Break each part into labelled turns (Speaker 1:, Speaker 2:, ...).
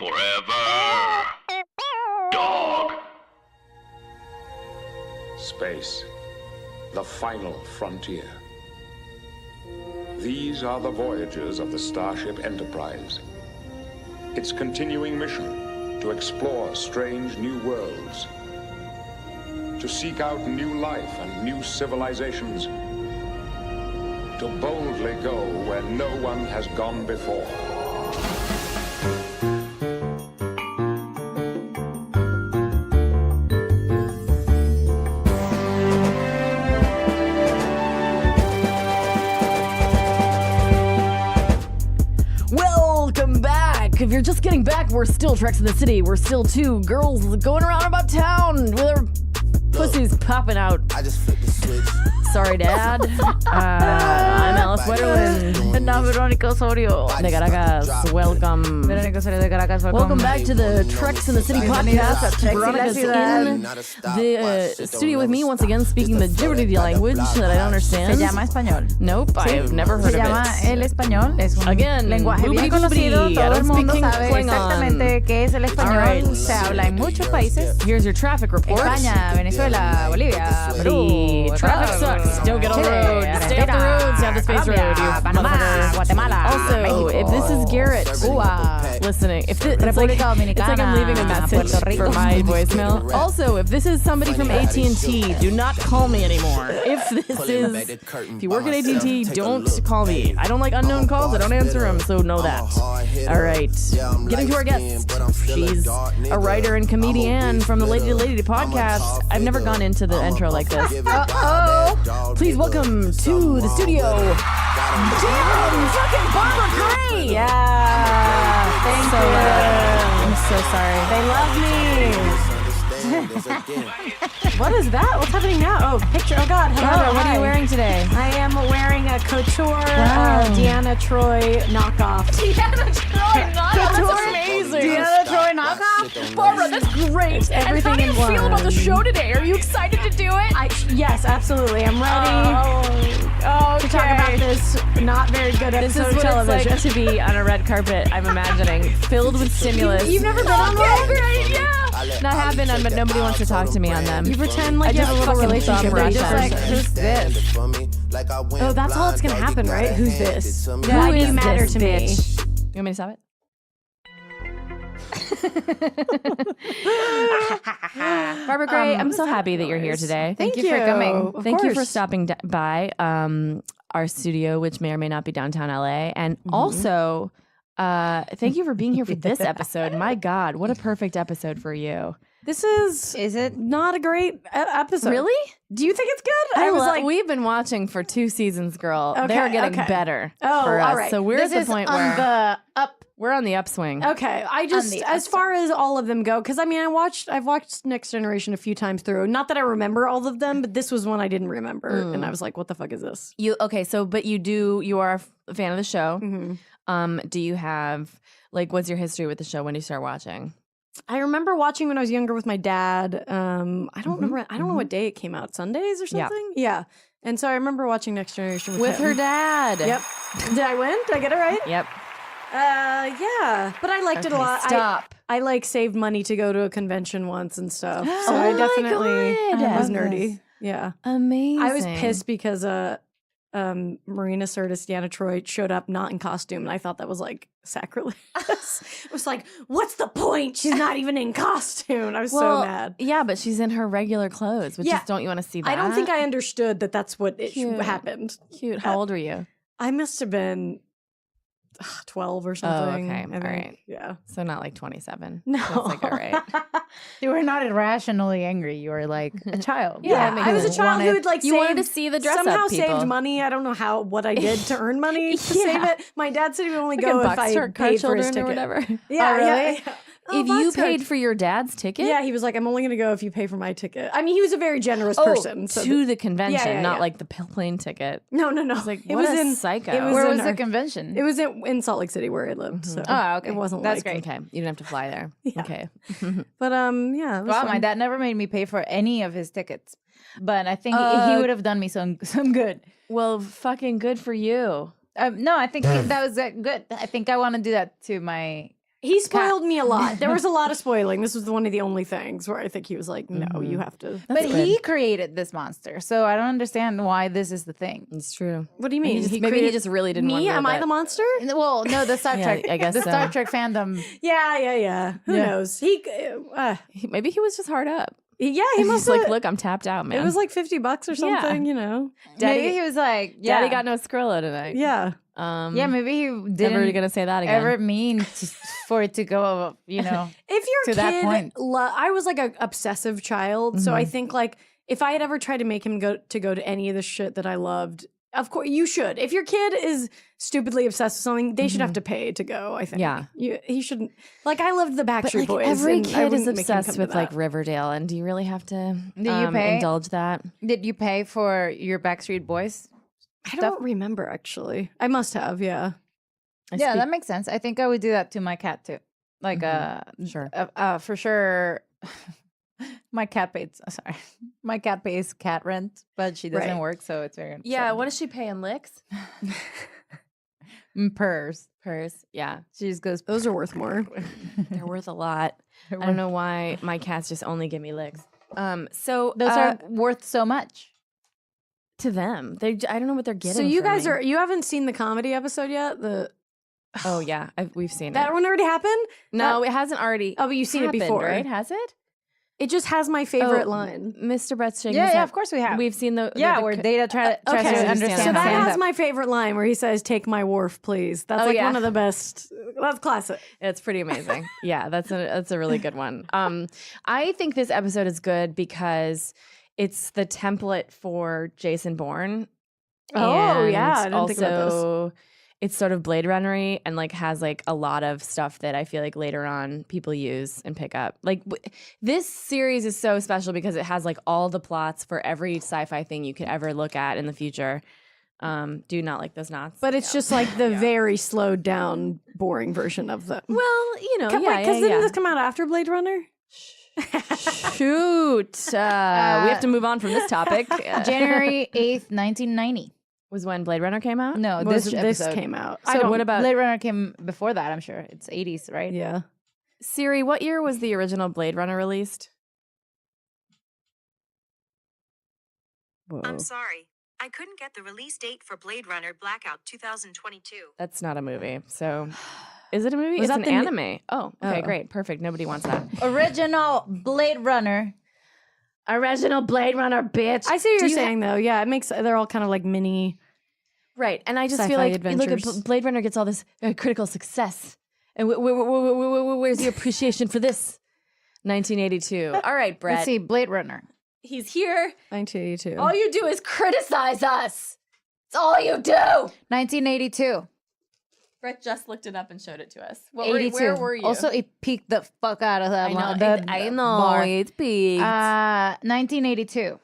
Speaker 1: Forever. Dog.
Speaker 2: Space, the final frontier. These are the voyages of the Starship Enterprise. Its continuing mission to explore strange new worlds, to seek out new life and new civilizations, to boldly go where no one has gone before.
Speaker 3: Welcome back. If you're just getting back, we're still Treks in the City. We're still two girls going around about town with our pussies popping out.
Speaker 4: I just flipped the switch.
Speaker 3: Sorry, Dad. I'm Alice Wetterland.
Speaker 5: And now Veronica Osorio.
Speaker 3: De Caracas, welcome.
Speaker 5: Veronica Osorio de Caracas,
Speaker 3: Welcome back to the Treks in the City podcast. Veronica's in the studio with me once again, speaking the Gibberidy language that I don't understand.
Speaker 5: Se llama español.
Speaker 3: Nope, I've never heard
Speaker 5: Se
Speaker 3: of
Speaker 5: llama
Speaker 3: it.
Speaker 5: el español. Es un
Speaker 3: Again,
Speaker 5: lenguaje bien conocido.
Speaker 3: boobity-boobity. I
Speaker 5: Todo el
Speaker 3: don't
Speaker 5: mundo
Speaker 3: speak
Speaker 5: sabe
Speaker 3: Klingon.
Speaker 5: exactamente qué es el español.
Speaker 3: All right.
Speaker 5: Se habla en muchos países.
Speaker 3: Here's your traffic report.
Speaker 5: España, Venezuela, Bolivia, Perú,
Speaker 3: The traffic
Speaker 5: Ecuador,
Speaker 3: sucks. Don't get on the
Speaker 5: Chile,
Speaker 3: road. Stay off the
Speaker 5: Argentina,
Speaker 3: roads. You have the space road.
Speaker 5: Colombia,
Speaker 3: You
Speaker 5: Panamá,
Speaker 3: motherfuckers.
Speaker 5: Guatemala,
Speaker 3: Also,
Speaker 5: México,
Speaker 3: if this is Garrett
Speaker 5: Cuba,
Speaker 3: listening, if this, it's like
Speaker 5: República
Speaker 3: I'm leaving a
Speaker 5: Dominicana,
Speaker 3: message
Speaker 5: Puerto Rico.
Speaker 3: for my voicemail. Also, if this is somebody from AT&T, do not call me anymore. If you work at AT&T, don't call me. I don't like unknown calls. I don't answer them, so know that. All right, getting to our guest. She's a writer and comedian from the Lady to Lady podcast. I've never gone into the intro like this. Please welcome to the studio, damn fucking Barbara Gray.
Speaker 5: Yeah, thank
Speaker 3: So,
Speaker 5: you.
Speaker 3: I'm so sorry.
Speaker 5: They love me.
Speaker 6: What is that? What's happening now? Oh, picture. Oh, God. Hello.
Speaker 3: What are you wearing today?
Speaker 6: I am wearing a couture Deanna Troy knockoff.
Speaker 3: Deanna Troy knockoff. That's amazing.
Speaker 5: Deanna Troy knockoff?
Speaker 3: Barbara, that's great.
Speaker 6: Everything
Speaker 3: and how do you
Speaker 6: in
Speaker 3: feel
Speaker 6: one.
Speaker 3: about the show today? Are you excited to do it?
Speaker 6: Yes, absolutely. I'm ready to talk about this not very good
Speaker 3: This is
Speaker 6: episode of
Speaker 3: what
Speaker 6: television.
Speaker 3: it's like to be on a red carpet, I'm imagining, filled with stimulus.
Speaker 6: You've never been on
Speaker 3: Okay,
Speaker 6: one?
Speaker 3: great, yeah. No, I have been on, but nobody wants to talk to me on them.
Speaker 6: You pretend like
Speaker 3: I
Speaker 6: you have a
Speaker 3: just
Speaker 6: little
Speaker 3: fucking
Speaker 6: relationship.
Speaker 3: thumb
Speaker 6: They're just
Speaker 3: Russia.
Speaker 6: like, who's this? Oh, that's all that's going to happen, right? Who's this?
Speaker 3: Who
Speaker 6: Why do
Speaker 3: is
Speaker 6: you matter
Speaker 3: this
Speaker 6: to
Speaker 3: bitch? You want me to stop it? Barbara Gray, I'm so happy that you're here today.
Speaker 5: Thank you for coming.
Speaker 3: Thank you for stopping by our studio, which may or may not be downtown LA. And also, thank you for being here for this episode. My God, what a perfect episode for you.
Speaker 6: This is
Speaker 5: it?
Speaker 6: not a great episode.
Speaker 3: Really?
Speaker 6: Do you think it's good?
Speaker 3: We've been watching for 2 seasons, girl.
Speaker 6: Okay,
Speaker 3: They're getting
Speaker 6: okay.
Speaker 3: better
Speaker 6: Oh,
Speaker 3: for us.
Speaker 6: all right.
Speaker 3: So we're
Speaker 6: This
Speaker 3: at the
Speaker 6: is
Speaker 3: point
Speaker 6: on
Speaker 3: where
Speaker 6: the up.
Speaker 3: we're on the upswing.
Speaker 6: Okay, I just
Speaker 5: the
Speaker 6: as far as all of them go, because I mean, I've watched Next Generation a few times through. Not that I remember all of them, but this was one I didn't remember, and I was like, "What the fuck is this?"
Speaker 3: But you are a fan of the show.
Speaker 6: Mm-hmm.
Speaker 3: Do you have what's your history with the show? When do you start watching?
Speaker 6: I remember watching when I was younger with my dad. I don't remember. I don't know what day it came out. Sundays or
Speaker 3: Yeah.
Speaker 6: something. Yeah. And so I remember watching Next Generation
Speaker 3: With
Speaker 6: him.
Speaker 3: her dad.
Speaker 6: Yep. Did I win? Did I get it right?
Speaker 3: Yep.
Speaker 6: Yeah. But I liked it a
Speaker 3: Okay,
Speaker 6: lot.
Speaker 3: stop.
Speaker 6: I saved money to go to a convention once and stuff. So I
Speaker 3: my
Speaker 6: definitely
Speaker 3: God.
Speaker 6: was
Speaker 3: I love
Speaker 6: nerdy. Yeah.
Speaker 3: Amazing.
Speaker 6: I was pissed because Marina Sirtis, Deanna Troy showed up not in costume, and I thought that was like sacrilege. It was like, what's the point? She's not even in costume. I was so mad.
Speaker 3: Yeah, but she's in her regular clothes, which
Speaker 6: Yeah.
Speaker 3: is, don't you want to see that?
Speaker 6: I don't think I understood that that's what
Speaker 3: Cute.
Speaker 6: happened.
Speaker 3: Cute. How old were you?
Speaker 6: I must have been 12 or something.
Speaker 3: okay.
Speaker 6: I think.
Speaker 3: All right.
Speaker 6: Yeah.
Speaker 3: So not like 27.
Speaker 6: No.
Speaker 3: That's like all right.
Speaker 5: You were not irrationally angry. You were like a child.
Speaker 6: Yeah,
Speaker 3: that makes
Speaker 6: I was a
Speaker 3: sense.
Speaker 6: child who had
Speaker 3: You wanted to see the dress up
Speaker 6: somehow
Speaker 3: people.
Speaker 6: saved money. I don't know what I did to earn money to save it. My dad said he would only
Speaker 3: Like
Speaker 6: go
Speaker 3: in
Speaker 6: if I
Speaker 3: Buckster
Speaker 6: paid for his
Speaker 3: Children
Speaker 6: ticket.
Speaker 3: or whatever.
Speaker 6: Yeah,
Speaker 3: Oh, really?
Speaker 6: yeah.
Speaker 3: If you paid for your dad's ticket?
Speaker 6: Yeah, he was like, I'm only going to go if you pay for my ticket. I mean, he was a very generous
Speaker 3: Oh,
Speaker 6: person. So
Speaker 3: to the convention,
Speaker 6: Yeah,
Speaker 3: not
Speaker 6: yeah.
Speaker 3: like the plane ticket.
Speaker 6: no.
Speaker 3: like,
Speaker 6: it
Speaker 3: what
Speaker 6: was
Speaker 3: a
Speaker 6: in
Speaker 3: psycho.
Speaker 6: It was
Speaker 5: Where
Speaker 6: in
Speaker 5: was
Speaker 6: our-
Speaker 5: the convention?
Speaker 6: It was in Salt Lake City where I lived. So
Speaker 5: Oh, okay.
Speaker 6: It wasn't
Speaker 5: That's
Speaker 6: like,
Speaker 5: great.
Speaker 3: Okay, you didn't have to fly there.
Speaker 6: Yeah.
Speaker 3: Okay.
Speaker 6: But yeah. It was
Speaker 5: Wow,
Speaker 6: fun.
Speaker 5: my dad never made me pay for any of his tickets, but I think he would have done me some good.
Speaker 3: Well, fucking good for you.
Speaker 5: No, I think that was good. I think I want to do that to my
Speaker 6: He spoiled me a lot. There was a lot of spoiling. This was one of the only things where I think he was like, no, you have to.
Speaker 5: But he created this monster, so I don't understand why this is the thing.
Speaker 3: It's true.
Speaker 6: What do you mean?
Speaker 3: Maybe he just really didn't want
Speaker 6: me?
Speaker 3: to
Speaker 6: Am I the monster?
Speaker 5: Well, no, the Star Trek.
Speaker 3: I guess
Speaker 5: the
Speaker 3: so.
Speaker 5: Star Trek fandom.
Speaker 6: Yeah. Who knows?
Speaker 3: Maybe he was just hard up.
Speaker 6: Yeah, he
Speaker 3: He's
Speaker 6: must
Speaker 3: just
Speaker 6: have.
Speaker 3: like, look, I'm tapped out, man.
Speaker 6: It was like $50 or something, you know.
Speaker 5: Maybe he was like, yeah.
Speaker 3: Daddy got no Skrilla tonight.
Speaker 6: Yeah.
Speaker 5: Yeah, maybe he didn't
Speaker 3: Never gonna say that again.
Speaker 5: ever mean for it to go, you know.
Speaker 6: If your
Speaker 5: to that
Speaker 6: kid,
Speaker 5: point.
Speaker 6: I was like an obsessive child, so I think like if I had ever tried to make him go to any of the shit that I loved, of course you should. If your kid is stupidly obsessed with something, they should have to pay to go. I think.
Speaker 3: Yeah.
Speaker 6: He shouldn't. Like I loved the
Speaker 3: But
Speaker 6: Backstreet
Speaker 3: like
Speaker 6: Boys.
Speaker 3: every
Speaker 6: and I
Speaker 3: kid is
Speaker 6: wouldn't make him
Speaker 3: obsessed
Speaker 6: come to
Speaker 3: with like
Speaker 6: that.
Speaker 3: Riverdale, and do you really have to
Speaker 5: Do you pay?
Speaker 3: indulge that?
Speaker 5: Did you pay for your Backstreet Boys?
Speaker 6: I don't remember actually. I must have. Yeah.
Speaker 5: Yeah, that makes sense. I think I would do that to my cat too. Like,
Speaker 3: Sure.
Speaker 5: for sure. My cat pays. Sorry, my cat pays cat rent, but she doesn't
Speaker 6: Right.
Speaker 5: work, so it's very
Speaker 3: Yeah. What does she pay in licks?
Speaker 5: purrs.
Speaker 3: Purrs. Yeah.
Speaker 5: She just goes.
Speaker 6: Those are worth more.
Speaker 3: They're worth a lot. I don't know why my cats just only give me licks. So
Speaker 5: Those are worth so much.
Speaker 3: to them. I don't know what they're getting.
Speaker 6: So you
Speaker 3: from
Speaker 6: guys
Speaker 3: me.
Speaker 6: you haven't seen the comedy episode yet?
Speaker 3: Oh yeah, we've seen
Speaker 6: That
Speaker 3: it.
Speaker 6: one already happened?
Speaker 3: No, it hasn't already.
Speaker 6: Oh, but you've seen it
Speaker 3: happened,
Speaker 6: before.
Speaker 3: right? Has it?
Speaker 6: It just has my favorite line.
Speaker 3: Mr. Brett's shaking
Speaker 5: Yeah,
Speaker 3: his
Speaker 5: yeah,
Speaker 3: head.
Speaker 5: of course we have.
Speaker 3: We've seen the
Speaker 5: Where Data tries to
Speaker 6: Okay,
Speaker 5: understand.
Speaker 6: so that
Speaker 3: stand
Speaker 6: has
Speaker 3: up.
Speaker 6: my favorite line where he says, "Take my wharf, please." That's
Speaker 3: Oh,
Speaker 6: like
Speaker 3: yeah.
Speaker 6: one of the best. That's classic.
Speaker 3: It's pretty amazing. Yeah, that's a really good one. I think this episode is good because it's the template for Jason Bourne.
Speaker 6: Oh,
Speaker 3: And
Speaker 6: yeah, I didn't think about this.
Speaker 3: also, it's sort of Blade Runner-y and like has like a lot of stuff that I feel like later on people use and pick up. Like this series is so special because it has like all the plots for every sci-fi thing you could ever look at in the future. Do you not like those knots?
Speaker 6: But it's just like the very slowed down, boring version of them.
Speaker 3: well, you know,
Speaker 6: Because didn't this come out after Blade Runner?
Speaker 3: Shoot. We have to move on from this topic.
Speaker 5: January 8th, 1990.
Speaker 3: Was when Blade Runner came out?
Speaker 5: No,
Speaker 6: This
Speaker 5: this episode.
Speaker 6: came out.
Speaker 3: So what about
Speaker 5: Blade Runner came before that, I'm sure. It's 80s, right?
Speaker 6: Yeah.
Speaker 3: Siri? What year was the original Blade Runner released? Whoa.
Speaker 1: I'm sorry. I couldn't get the release date for Blade Runner Blackout 2022.
Speaker 3: That's not a movie. So is it a movie?
Speaker 6: Was
Speaker 3: It's
Speaker 6: that
Speaker 3: an
Speaker 6: the
Speaker 3: anime. Oh, okay,
Speaker 6: Oh.
Speaker 3: great. Perfect. Nobody wants that.
Speaker 5: Original Blade Runner.
Speaker 3: Original Blade Runner, bitch.
Speaker 6: I see what
Speaker 3: Do
Speaker 6: you're
Speaker 3: you
Speaker 6: saying, though. Yeah, it makes they're all kind of like mini.
Speaker 3: Right. And I just feel
Speaker 6: Sci-fi
Speaker 3: like, look at
Speaker 6: adventures.
Speaker 3: Blade Runner gets all this critical success. And where's the appreciation for this? 1982. All right, Brett.
Speaker 5: Let's see, Blade Runner.
Speaker 3: He's here.
Speaker 6: 1982.
Speaker 3: All you do is criticize us. It's all you do.
Speaker 5: 1982.
Speaker 3: Brett just looked it up and showed it to us.
Speaker 5: 82.
Speaker 3: Where were you?
Speaker 5: Also, it peaked the fuck out of that.
Speaker 3: I know. I know.
Speaker 5: bar.
Speaker 3: It's big.
Speaker 5: 1982.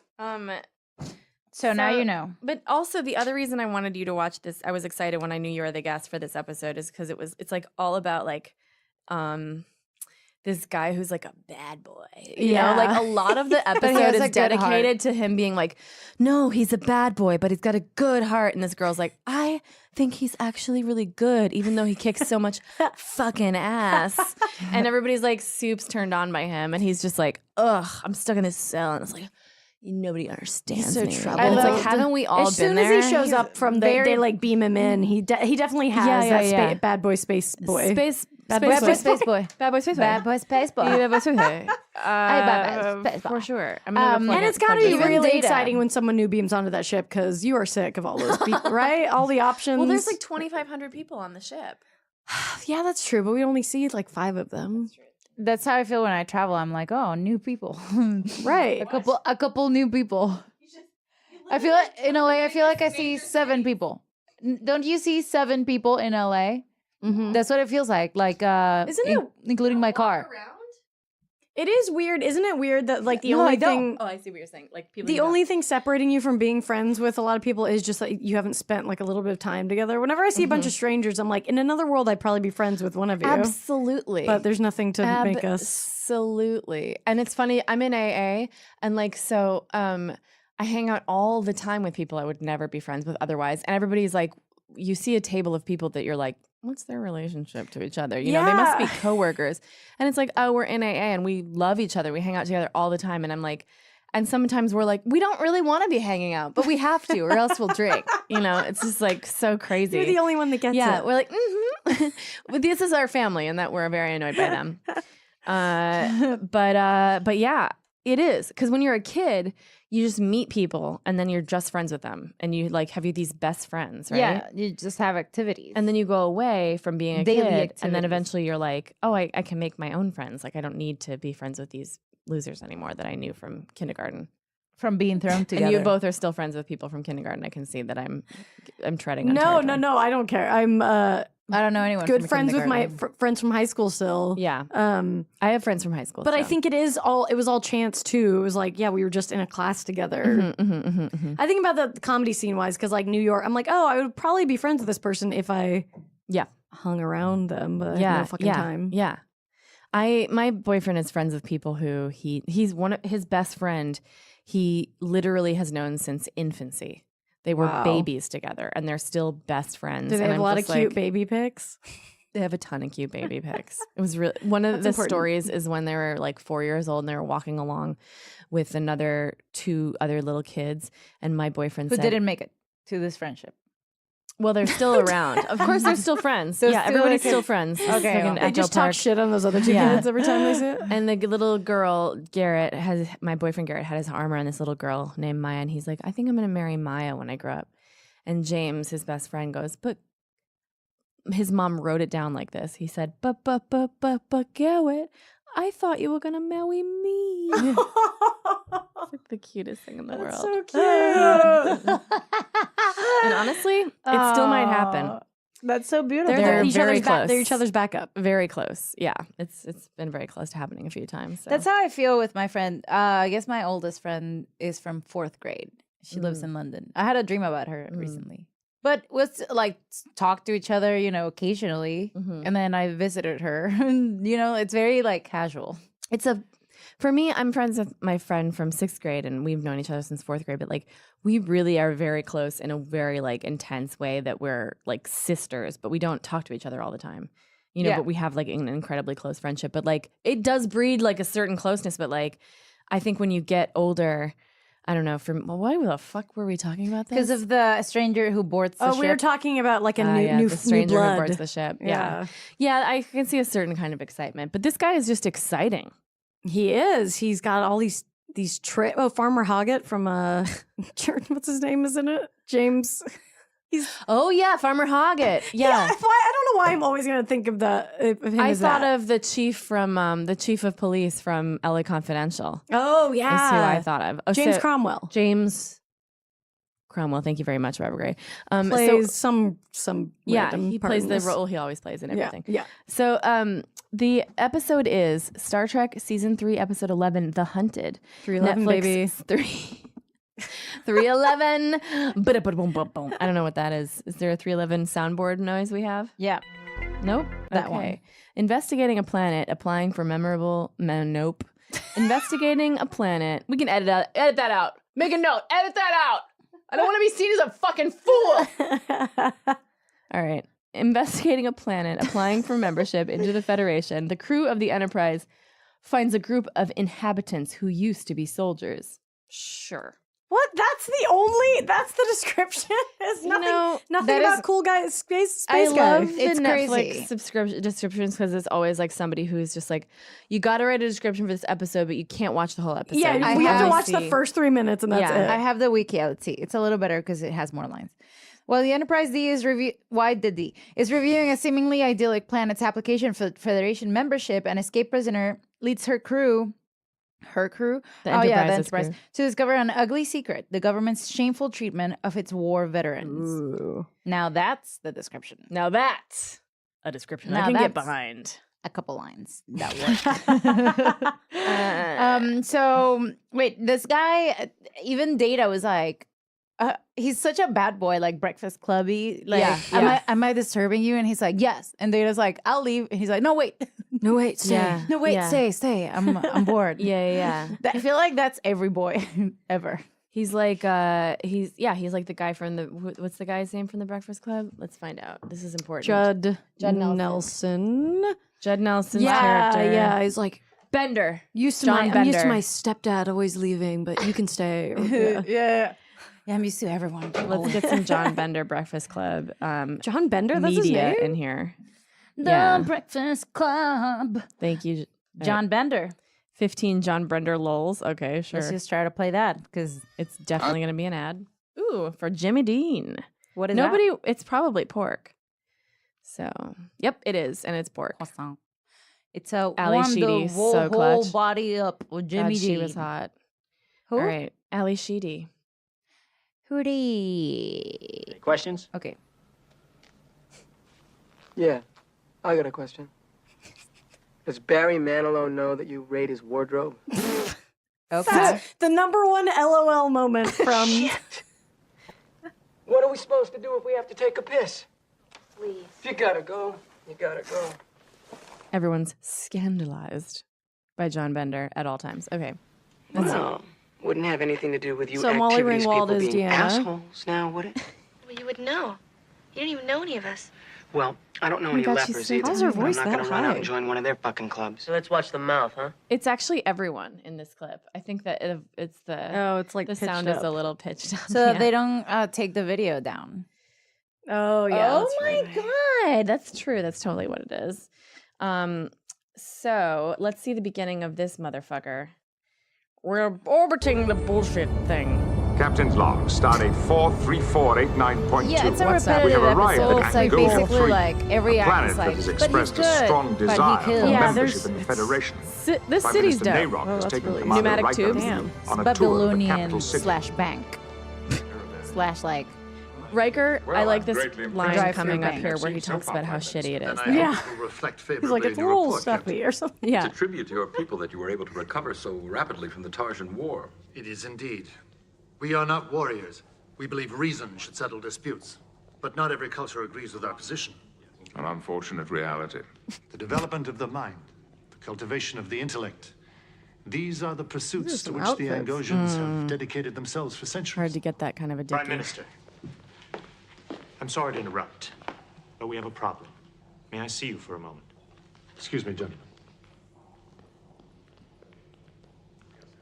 Speaker 5: So now you know.
Speaker 3: But also the other reason I wanted you to watch this, I was excited when I knew you were the guest for this episode, is because it's like all about like this guy who's like a bad boy. You know, like a lot of the
Speaker 5: he
Speaker 3: episode
Speaker 5: has
Speaker 3: is
Speaker 5: a good
Speaker 3: dedicated to him being like, no, he's a bad boy, but he's got a good heart. And this girl's like, I think he's actually really good, even though he kicks so much fucking ass. And everybody's like soup's turned on by him. And he's just like, ugh, I'm stuck in this cell. And it's like, nobody understands
Speaker 6: so
Speaker 3: me.
Speaker 6: troubled.
Speaker 3: And it's
Speaker 5: I
Speaker 3: like,
Speaker 5: love
Speaker 3: haven't we all
Speaker 6: As
Speaker 3: been
Speaker 6: soon
Speaker 3: there?
Speaker 6: as he shows up from they like beam him in, he definitely has that bad boy space boy.
Speaker 5: Bad boy, space boy.
Speaker 3: Bad boy, space boy.
Speaker 5: Bad boy, space boy.
Speaker 3: Bad boy, space boy.
Speaker 5: bad boy, space boy.
Speaker 3: For sure. I'm gonna go plug
Speaker 6: And
Speaker 3: it-
Speaker 6: it's got to
Speaker 3: plug
Speaker 6: be
Speaker 3: it in.
Speaker 6: really
Speaker 5: Data.
Speaker 6: exciting when someone new beams onto that ship because you are sick of all those people, right? All the options.
Speaker 3: Well, there's like 2,500 people on the ship.
Speaker 6: yeah, that's true, but we only see like 5 of them.
Speaker 5: That's how I feel when I travel. I'm like, oh, new people.
Speaker 6: Right.
Speaker 5: a couple new people. I feel like in LA, I feel like I see 7 people. Don't you see 7 people in LA?
Speaker 6: Mm-hmm.
Speaker 5: That's what it feels like. Like,
Speaker 6: Isn't it
Speaker 5: including my car?
Speaker 6: It is weird, isn't it weird that like the
Speaker 5: No,
Speaker 6: only
Speaker 5: I don't.
Speaker 6: thing
Speaker 3: Oh, I see what you're saying. Like people.
Speaker 6: the only thing separating you from being friends with a lot of people is just like you haven't spent like a little bit of time together. Whenever I see a bunch of strangers, I'm like, in another world, I'd probably be friends with one of you.
Speaker 3: Absolutely.
Speaker 6: But there's nothing to make us.
Speaker 3: Absolutely. And it's funny, I'm in AA and like so I hang out all the time with people I would never be friends with otherwise. And everybody's like, you see a table of people that you're like, what's their relationship to each other? You know, they must be coworkers. And it's like, oh, we're in AA and we love each other. We hang out together all the time. And I'm like, and sometimes we're like, we don't really want to be hanging out, but we have to, or else we'll drink. You know, it's just like so crazy.
Speaker 6: You're the only one that gets
Speaker 3: yeah,
Speaker 6: it.
Speaker 3: we're like, but this is our family, and that we're very annoyed by them. But yeah, it is, because when you're a kid, you just meet people, and then you're just friends with them, and you like have these best friends, right?
Speaker 5: Yeah, you just have activities.
Speaker 3: And then you go away from being a
Speaker 5: Daily
Speaker 3: kid, and then
Speaker 5: activities.
Speaker 3: eventually you're like, oh, I can make my own friends. Like I don't need to be friends with these losers anymore that I knew from kindergarten.
Speaker 5: From being thrown together.
Speaker 3: And you both are still friends with people from kindergarten. I can see that I'm treading on
Speaker 6: No,
Speaker 3: territory.
Speaker 6: no, I don't care. I'm
Speaker 5: I don't know anyone.
Speaker 6: good
Speaker 5: from
Speaker 6: friends with my
Speaker 5: kindergarten.
Speaker 6: friends from high school still.
Speaker 3: Yeah,
Speaker 6: Um,
Speaker 3: I have friends from high school.
Speaker 6: but I
Speaker 3: so.
Speaker 6: think it was all chance too. It was like, yeah, we were just in a class together. I think about the comedy scene wise, because like New York, I'm like, oh, I would probably be friends with this person if I hung around them, but I have no fucking time.
Speaker 3: Yeah. My boyfriend is friends with people who he's one of his best friend. He literally has known since infancy. They were
Speaker 6: Wow.
Speaker 3: babies together, and they're still best friends.
Speaker 6: Do they
Speaker 3: And
Speaker 6: have
Speaker 3: I'm
Speaker 6: a lot of
Speaker 3: just
Speaker 6: cute
Speaker 3: like,
Speaker 6: baby pics?
Speaker 3: They have a ton of cute baby pics. It was really one of
Speaker 6: That's
Speaker 3: the
Speaker 6: important.
Speaker 3: stories is when they were like 4 years old and they were walking along with two other little kids, and my boyfriend
Speaker 5: Who
Speaker 3: said,
Speaker 5: didn't make it to this friendship.
Speaker 3: "Well, they're still around. Of course, they're still friends.
Speaker 5: They're
Speaker 3: yeah,
Speaker 5: still
Speaker 3: everybody's
Speaker 5: like-
Speaker 3: still friends.
Speaker 5: Okay,
Speaker 3: Fucking
Speaker 5: well.
Speaker 6: They
Speaker 3: Echo
Speaker 6: just talk
Speaker 3: Park.
Speaker 6: shit on those other two
Speaker 3: Yeah.
Speaker 6: kids every time they see it.
Speaker 3: And the little girl, my boyfriend Garrett had his arm around this little girl named Maya, and he's like, I think I'm going to marry Maya when I grow up. And James, his best friend, goes, but his mom wrote it down like this. He said, but Garrett, I thought you were going to marry me. It's like the cutest thing in the world.
Speaker 6: So cute.
Speaker 3: And honestly, it still might happen.
Speaker 5: That's so beautiful.
Speaker 3: They're
Speaker 6: each
Speaker 3: very
Speaker 6: other's
Speaker 3: close.
Speaker 6: They're each other's backup.
Speaker 3: Very close. Yeah, it's been very close to happening a few times. So.
Speaker 5: That's how I feel with my friend. I guess my oldest friend is from 4th grade. She lives in London. I had a dream about her recently. But was like talk to each other, you know, occasionally. And then I visited her. And, you know, it's very like casual.
Speaker 3: For me, I'm friends with my friend from 6th grade, and we've known each other since 4th grade, but like we really are very close in a very like intense way that we're like sisters, but we don't talk to each other all the time. You know,
Speaker 5: Yeah.
Speaker 3: but we have like an incredibly close friendship. But like it does breed like a certain closeness, but like I think when you get older, I don't know, why the fuck were we talking about this?
Speaker 5: Because of the stranger who boards the ship.
Speaker 6: We were talking about like a
Speaker 3: the stranger
Speaker 6: new
Speaker 3: who
Speaker 6: blood.
Speaker 3: boards the ship.
Speaker 6: Yeah.
Speaker 3: Yeah, I can see a certain kind of excitement, but this guy is just exciting.
Speaker 6: He is. He's got all these Farmer Hoggett from Church. What's his name? Isn't it James?
Speaker 3: Oh yeah, Farmer Hoggett. Yeah.
Speaker 6: I don't know why I'm always going to think of him.
Speaker 3: I
Speaker 6: as
Speaker 3: thought
Speaker 6: that.
Speaker 3: of the chief of police from LA Confidential.
Speaker 6: Oh
Speaker 3: Is
Speaker 6: yeah,
Speaker 3: who I thought of. Oh,
Speaker 6: James
Speaker 3: so-
Speaker 6: Cromwell
Speaker 3: James Cromwell. Thank you very much, Robert Gray.
Speaker 6: plays some
Speaker 3: yeah,
Speaker 6: random
Speaker 3: he
Speaker 6: part
Speaker 3: plays
Speaker 6: in
Speaker 3: the
Speaker 6: this.
Speaker 3: role he always plays in everything.
Speaker 6: Yeah.
Speaker 3: So the episode is Star Trek Season 3, Episode 11, The Hunted.
Speaker 6: 311,
Speaker 3: Netflix
Speaker 6: baby.
Speaker 3: 311. I don't know what that is. Is there a 311 soundboard noise we have?
Speaker 5: Yeah.
Speaker 3: Nope.
Speaker 5: That
Speaker 3: Okay.
Speaker 5: one.
Speaker 3: Investigating a planet, applying for nope. Investigating a planet. We can edit that out. Make a note. Edit that out. I don't want to be seen as a fucking fool. All right. Investigating a planet, applying for membership into the Federation, the crew of the Enterprise finds a group of inhabitants who used to be soldiers. Sure.
Speaker 6: What? That's the description. It's
Speaker 3: You
Speaker 6: nothing.
Speaker 3: know,
Speaker 6: nothing
Speaker 5: that
Speaker 6: about
Speaker 5: is-
Speaker 6: cool guys. Space
Speaker 3: I
Speaker 6: guy.
Speaker 3: love the
Speaker 5: It's
Speaker 3: Netflix
Speaker 5: crazy.
Speaker 3: descriptions because it's always like somebody who's just like, you got to write a description for this episode, but you can't watch the whole episode.
Speaker 6: Yeah,
Speaker 3: You
Speaker 6: we have to
Speaker 3: only
Speaker 6: watch the
Speaker 3: see-
Speaker 6: first 3 minutes and that's
Speaker 3: Yeah.
Speaker 6: it.
Speaker 5: I have the wiki. Let's see. It's a little better because it has more lines. Well, the Enterprise D is is reviewing a seemingly idyllic planet's application for Federation membership. An escaped prisoner leads her crew.
Speaker 3: The
Speaker 5: Enterprise's
Speaker 3: Enterprise's crew.
Speaker 5: to discover an ugly secret: the government's shameful treatment of its war veterans.
Speaker 6: Ooh.
Speaker 5: Now that's the description.
Speaker 3: Now that's a description
Speaker 5: Now
Speaker 3: I can get
Speaker 5: that's-
Speaker 3: behind.
Speaker 5: A couple lines that work. So wait, this guy, even Data was like, he's such a bad boy, like Breakfast Clubby. Like,
Speaker 3: Yeah,
Speaker 5: am I disturbing you? And he's like, yes. And Data's like, I'll leave. And he's like, no, wait,
Speaker 6: No, wait, stay.
Speaker 3: Yeah.
Speaker 5: no, wait,
Speaker 3: Yeah.
Speaker 5: stay. I'm bored.
Speaker 3: Yeah.
Speaker 5: I feel like that's every boy ever.
Speaker 3: He's like he's like the guy from the what's the guy's name from the Breakfast Club? Let's find out. This is important.
Speaker 6: Judd Nelson.
Speaker 3: Judd Nelson's character.
Speaker 6: Yeah, he's like
Speaker 3: Bender.
Speaker 6: I'm used to my stepdad always leaving, but you can stay.
Speaker 5: Yeah, I'm used to everyone.
Speaker 3: Let's get some John Bender Breakfast Club
Speaker 6: John Bender, that's his
Speaker 3: media
Speaker 6: name?
Speaker 3: in here.
Speaker 5: The Breakfast Club.
Speaker 3: Thank you.
Speaker 5: John Bender.
Speaker 3: 15 John Bender lols. Okay, sure.
Speaker 5: Let's just try to play that because
Speaker 3: It's definitely going to be an ad. Ooh, for Jimmy Dean.
Speaker 5: what is
Speaker 3: Nobody, it's probably pork. So, yep, it is. And it's pork.
Speaker 5: that? Croissant. It's a
Speaker 3: Ali
Speaker 5: warm the
Speaker 3: Sheedy's
Speaker 5: whole,
Speaker 3: so
Speaker 5: whole
Speaker 3: clutch.
Speaker 5: body up with Jimmy
Speaker 3: God,
Speaker 5: D.
Speaker 3: she was hot.
Speaker 5: Who?
Speaker 3: All right. Ali Sheedy.
Speaker 5: Hootie.
Speaker 4: Questions?
Speaker 5: Okay.
Speaker 7: Yeah, I got a question. Does Barry Manilow know that you raid his wardrobe?
Speaker 5: Okay.
Speaker 6: That's the number one LOL moment from.
Speaker 7: Shit! What are we supposed to do if we have to take a piss?
Speaker 1: Please.
Speaker 7: If you gotta go, you gotta go.
Speaker 3: Everyone's scandalized by John Bender at all times. Okay.
Speaker 7: No, wouldn't have anything to do with you
Speaker 6: So Molly
Speaker 7: activities
Speaker 6: Ringwald
Speaker 7: people
Speaker 6: is
Speaker 7: being
Speaker 6: Deanna.
Speaker 7: assholes now, would it?
Speaker 1: Well, you would know. You don't even know any of us.
Speaker 7: Well, I don't know
Speaker 3: Oh my
Speaker 7: any
Speaker 3: God, she's
Speaker 7: lepers
Speaker 3: so
Speaker 7: either.
Speaker 6: How's her
Speaker 7: but
Speaker 6: voice
Speaker 7: I'm not
Speaker 6: that
Speaker 7: gonna run out
Speaker 6: high?
Speaker 7: and join one of their fucking clubs.
Speaker 4: So let's watch the mouth, huh?
Speaker 3: It's actually everyone in this clip. I think that it's the
Speaker 6: Oh, it's like
Speaker 3: the
Speaker 6: pitched
Speaker 3: sound
Speaker 6: up.
Speaker 3: is a little pitched up.
Speaker 5: So
Speaker 3: Yeah.
Speaker 5: they don't take the video down.
Speaker 6: Oh yeah.
Speaker 3: Oh
Speaker 6: that's
Speaker 3: my
Speaker 6: right.
Speaker 3: God. That's true. That's totally what it is. So let's see the beginning of this motherfucker. We're orbiting the bullshit thing.
Speaker 2: Captain's log, stardate 43489.2.
Speaker 5: Yeah, it's a
Speaker 3: What's that?
Speaker 2: We
Speaker 5: repetitive
Speaker 2: have arrived
Speaker 5: episode.
Speaker 2: at
Speaker 5: It's like
Speaker 2: Angle
Speaker 5: basically
Speaker 2: 3,
Speaker 5: like every
Speaker 2: a
Speaker 5: act
Speaker 2: planet
Speaker 5: is
Speaker 2: that
Speaker 5: like,
Speaker 2: has
Speaker 5: but he's
Speaker 2: expressed
Speaker 5: good,
Speaker 2: a strong
Speaker 5: but
Speaker 2: desire
Speaker 5: he
Speaker 2: for
Speaker 5: killed.
Speaker 6: Yeah,
Speaker 2: membership in the
Speaker 6: there's-
Speaker 2: Federation.
Speaker 3: This
Speaker 2: Prime
Speaker 3: city's
Speaker 2: Minister
Speaker 3: dope.
Speaker 2: Nayrock
Speaker 6: Oh,
Speaker 2: has
Speaker 6: that's
Speaker 2: taken
Speaker 6: really
Speaker 2: Commander
Speaker 3: Pneumatic
Speaker 2: Riker
Speaker 3: tubes?
Speaker 6: Damn.
Speaker 2: on a tour of the capital
Speaker 5: Babylonian
Speaker 2: city.
Speaker 5: / bank / like
Speaker 3: Riker,
Speaker 2: Well,
Speaker 3: I like
Speaker 2: I'm
Speaker 3: this
Speaker 2: greatly
Speaker 3: line
Speaker 5: impressed.
Speaker 3: coming up
Speaker 5: Drive-through
Speaker 3: here
Speaker 5: bank.
Speaker 3: where he
Speaker 2: So
Speaker 3: talks
Speaker 2: far,
Speaker 3: about how
Speaker 2: Prime
Speaker 3: shitty it is.
Speaker 2: Minister.
Speaker 6: Yeah.
Speaker 8: He's
Speaker 6: He's like, it's a little stuffy or something.
Speaker 3: Yeah.
Speaker 8: It's a tribute to your people that you were able to recover so rapidly from the Tarsian War.
Speaker 9: It is indeed. We are not warriors. We believe reason should settle disputes. But not every culture agrees with our position.
Speaker 2: An unfortunate reality.
Speaker 9: The development of the mind, the cultivation of the intellect. These are the pursuits to
Speaker 6: some
Speaker 9: which the
Speaker 6: outfits.
Speaker 9: Angosians have dedicated themselves for centuries.
Speaker 3: Hard to get that kind of a
Speaker 9: Prime
Speaker 3: dicky.
Speaker 9: Minister, I'm sorry to interrupt, but we have a problem. May I see you for a moment? Excuse me, gentlemen.